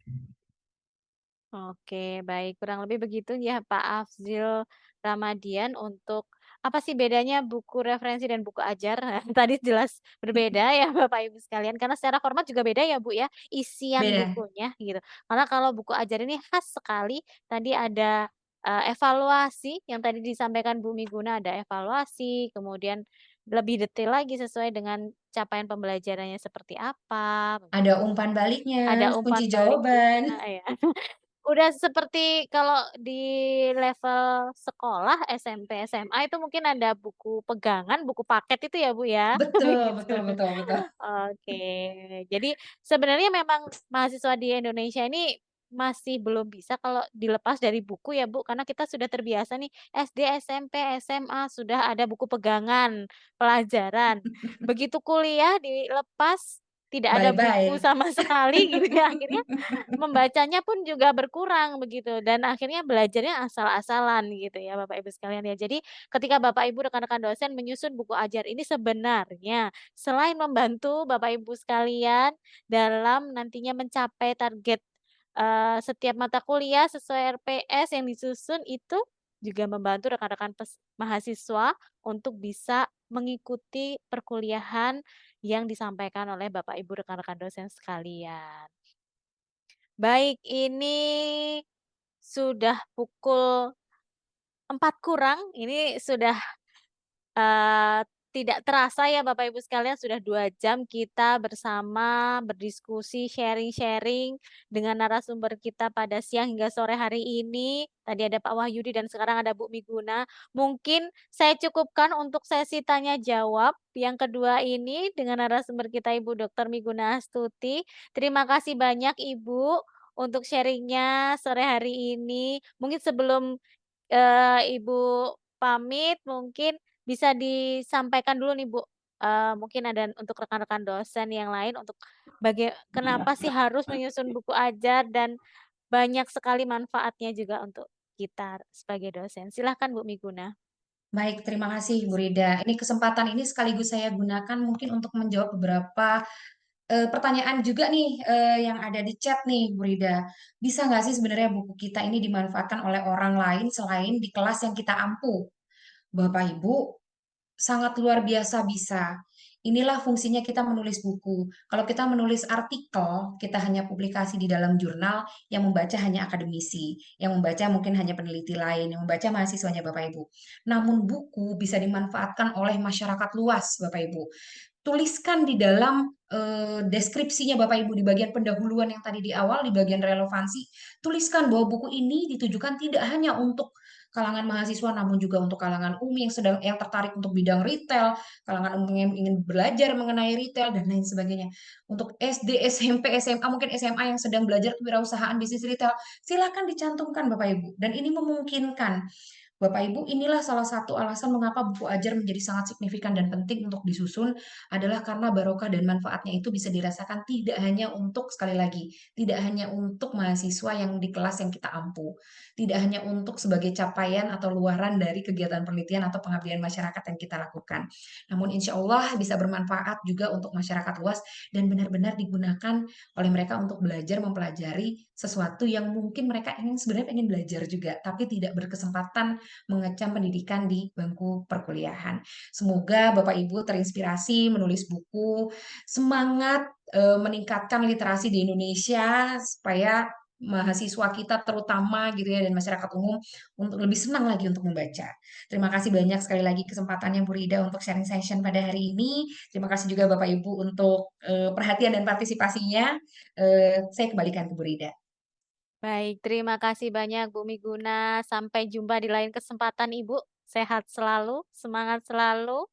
Oke, baik. Kurang lebih begitu ya Pak Afzil Ramadian untuk apa sih bedanya buku referensi dan buku ajar? Tadi jelas berbeda ya Bapak Ibu sekalian, karena secara format juga beda ya Bu ya, isian Beda. bukunya gitu. Karena kalau buku ajar ini khas sekali, tadi ada evaluasi yang tadi disampaikan Bu Miguna, ada evaluasi, kemudian lebih detail lagi sesuai dengan capaian pembelajarannya seperti apa. Ada umpan baliknya, Ada kunci umpan balik jawaban. juga ya. Udah seperti kalau di level sekolah SMP, SMA itu mungkin ada buku pegangan, buku paket itu ya Bu ya? Betul, Begitu. betul, betul, betul. Oke, jadi sebenarnya memang mahasiswa di Indonesia ini masih belum bisa kalau dilepas dari buku ya Bu, karena kita sudah terbiasa nih SD, SMP, SMA sudah ada buku pegangan pelajaran. Begitu kuliah dilepas tidak ada buku Bye-bye. sama sekali gitu ya, akhirnya membacanya pun juga berkurang begitu dan akhirnya belajarnya asal-asalan gitu ya Bapak Ibu sekalian ya. Jadi ketika Bapak Ibu rekan-rekan dosen menyusun buku ajar ini sebenarnya selain membantu Bapak Ibu sekalian dalam nantinya mencapai target setiap mata kuliah sesuai RPS yang disusun itu juga membantu rekan-rekan mahasiswa untuk bisa mengikuti perkuliahan yang disampaikan oleh Bapak Ibu rekan-rekan dosen sekalian. Baik, ini sudah pukul 4 kurang, ini sudah tidak terasa ya Bapak Ibu sekalian sudah 2 jam kita bersama berdiskusi, sharing-sharing dengan narasumber kita pada siang hingga sore hari ini. Tadi ada Pak Wahyudi dan sekarang ada Bu Miguna. Mungkin saya cukupkan untuk sesi tanya jawab yang kedua ini dengan narasumber kita Ibu Dr. Miguna Astuti. Terima kasih banyak Ibu untuk sharing-nya sore hari ini. Mungkin sebelum Ibu pamit, mungkin bisa disampaikan dulu nih Bu, mungkin ada untuk rekan-rekan dosen yang lain untuk kenapa sih harus menyusun buku ajar dan banyak sekali manfaatnya juga untuk kita sebagai dosen. Silahkan Bu Miguna. Baik, terima kasih Bu Rida. Ini kesempatan ini sekaligus saya gunakan mungkin untuk menjawab beberapa pertanyaan juga nih yang ada di chat nih Bu Rida. Bisa nggak sih sebenarnya buku kita ini dimanfaatkan oleh orang lain selain di kelas yang kita ampu? Bapak Ibu, sangat luar biasa bisa. Inilah fungsinya kita menulis buku. Kalau kita menulis artikel, kita hanya publikasi di dalam jurnal, yang membaca hanya akademisi, yang membaca mungkin hanya peneliti lain, yang membaca mahasiswanya Bapak Ibu. Namun buku bisa dimanfaatkan oleh masyarakat luas Bapak Ibu. Tuliskan di dalam deskripsinya Bapak Ibu di bagian pendahuluan yang tadi di awal, di bagian relevansi, tuliskan bahwa buku ini ditujukan tidak hanya untuk kalangan mahasiswa namun juga untuk kalangan umum yang tertarik untuk bidang retail, kalangan umum yang ingin belajar mengenai retail dan lain sebagainya. Untuk SD, SMP, SMA, mungkin SMA yang sedang belajar kewirausahaan bisnis retail, silakan dicantumkan Bapak Ibu. Dan ini memungkinkan Bapak Ibu, inilah salah satu alasan mengapa buku ajar menjadi sangat signifikan dan penting untuk disusun adalah karena barokah dan manfaatnya itu bisa dirasakan tidak hanya untuk, sekali lagi, tidak hanya untuk mahasiswa yang di kelas yang kita ampu, tidak hanya untuk sebagai capaian atau luaran dari kegiatan penelitian atau pengabdian masyarakat yang kita lakukan. Namun insya Allah bisa bermanfaat juga untuk masyarakat luas dan benar-benar digunakan oleh mereka untuk belajar mempelajari sesuatu yang mungkin mereka sebenarnya ingin belajar juga, tapi tidak berkesempatan mengecam pendidikan di bangku perkuliahan. Semoga Bapak Ibu terinspirasi menulis buku, semangat meningkatkan literasi di Indonesia supaya mahasiswa kita terutama gitu ya dan masyarakat umum untuk lebih senang lagi untuk membaca. Terima kasih banyak sekali lagi kesempatannya Bu Rida untuk sharing session pada hari ini. Terima kasih juga Bapak Ibu untuk perhatian dan partisipasinya. Saya kembalikan ke Bu Rida. Baik, terima kasih banyak Bu Miguna. Sampai jumpa di lain kesempatan Ibu. Sehat selalu, semangat selalu.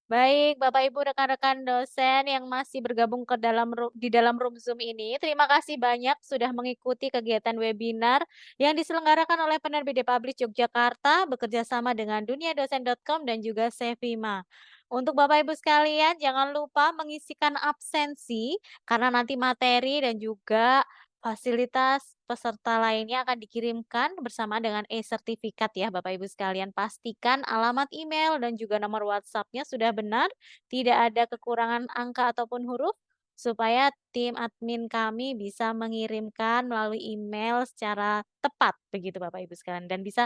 Baik, Bapak Ibu rekan-rekan dosen yang masih bergabung di dalam room Zoom ini, terima kasih banyak sudah mengikuti kegiatan webinar yang diselenggarakan oleh Penerbit Publish Yogyakarta bekerja sama dengan duniadosen.com dan juga Sevima. Untuk Bapak Ibu sekalian, jangan lupa mengisikan absensi karena nanti materi dan juga fasilitas peserta lainnya akan dikirimkan bersama dengan e-sertifikat ya Bapak Ibu sekalian. Pastikan alamat email dan juga nomor WhatsApp-nya sudah benar, tidak ada kekurangan angka ataupun huruf, supaya tim admin kami bisa mengirimkan melalui email secara tepat begitu Bapak Ibu sekalian dan bisa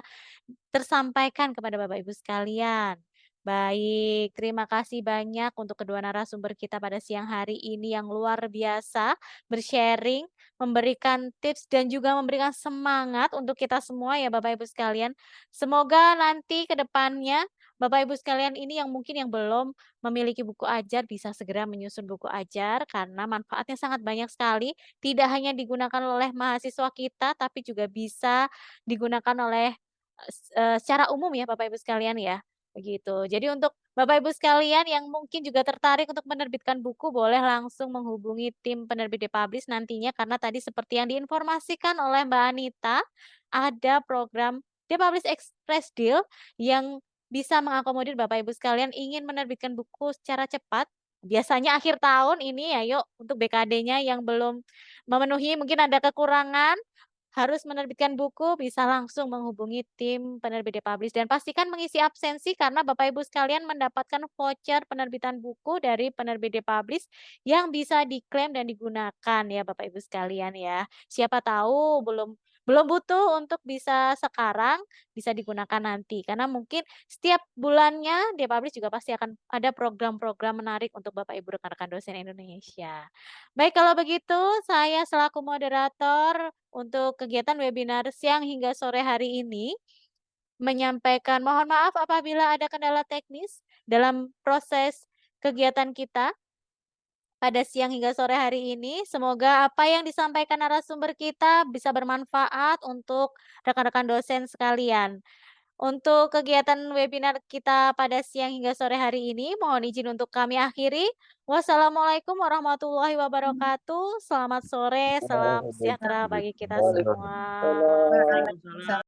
tersampaikan kepada Bapak Ibu sekalian. Baik, terima kasih banyak untuk kedua narasumber kita pada siang hari ini yang luar biasa bersharing, memberikan tips dan juga memberikan semangat untuk kita semua ya Bapak Ibu sekalian. Semoga nanti ke depannya Bapak Ibu sekalian ini yang mungkin yang belum memiliki buku ajar bisa segera menyusun buku ajar karena manfaatnya sangat banyak sekali. Tidak hanya digunakan oleh mahasiswa kita tapi juga bisa digunakan oleh secara umum ya Bapak Ibu sekalian ya. Begitu. Jadi untuk Bapak Ibu sekalian yang mungkin juga tertarik untuk menerbitkan buku, boleh langsung menghubungi tim penerbit Republish nantinya karena tadi seperti yang diinformasikan oleh Mbak Anita, ada program Republish Express Deal yang bisa mengakomodir Bapak Ibu sekalian ingin menerbitkan buku secara cepat. Biasanya akhir tahun ini ya yuk untuk BKD-nya yang belum memenuhi mungkin ada kekurangan harus menerbitkan buku, bisa langsung menghubungi tim penerbit Republish dan pastikan mengisi absensi karena Bapak Ibu sekalian mendapatkan voucher penerbitan buku dari penerbit Republish yang bisa diklaim dan digunakan ya Bapak Ibu sekalian ya. Siapa tahu belum butuh untuk bisa sekarang, bisa digunakan nanti karena mungkin setiap bulannya Republish juga pasti akan ada program-program menarik untuk Bapak Ibu rekan-rekan dosen Indonesia. Baik, kalau begitu saya selaku moderator untuk kegiatan webinar siang hingga sore hari ini menyampaikan mohon maaf apabila ada kendala teknis dalam proses kegiatan kita pada siang hingga sore hari ini. Semoga apa yang disampaikan narasumber kita bisa bermanfaat untuk rekan-rekan dosen sekalian. Untuk kegiatan webinar kita pada siang hingga sore hari ini, mohon izin untuk kami akhiri. Wassalamualaikum warahmatullahi wabarakatuh. Selamat sore, salam sejahtera bagi kita semua. Waalaikumsalam.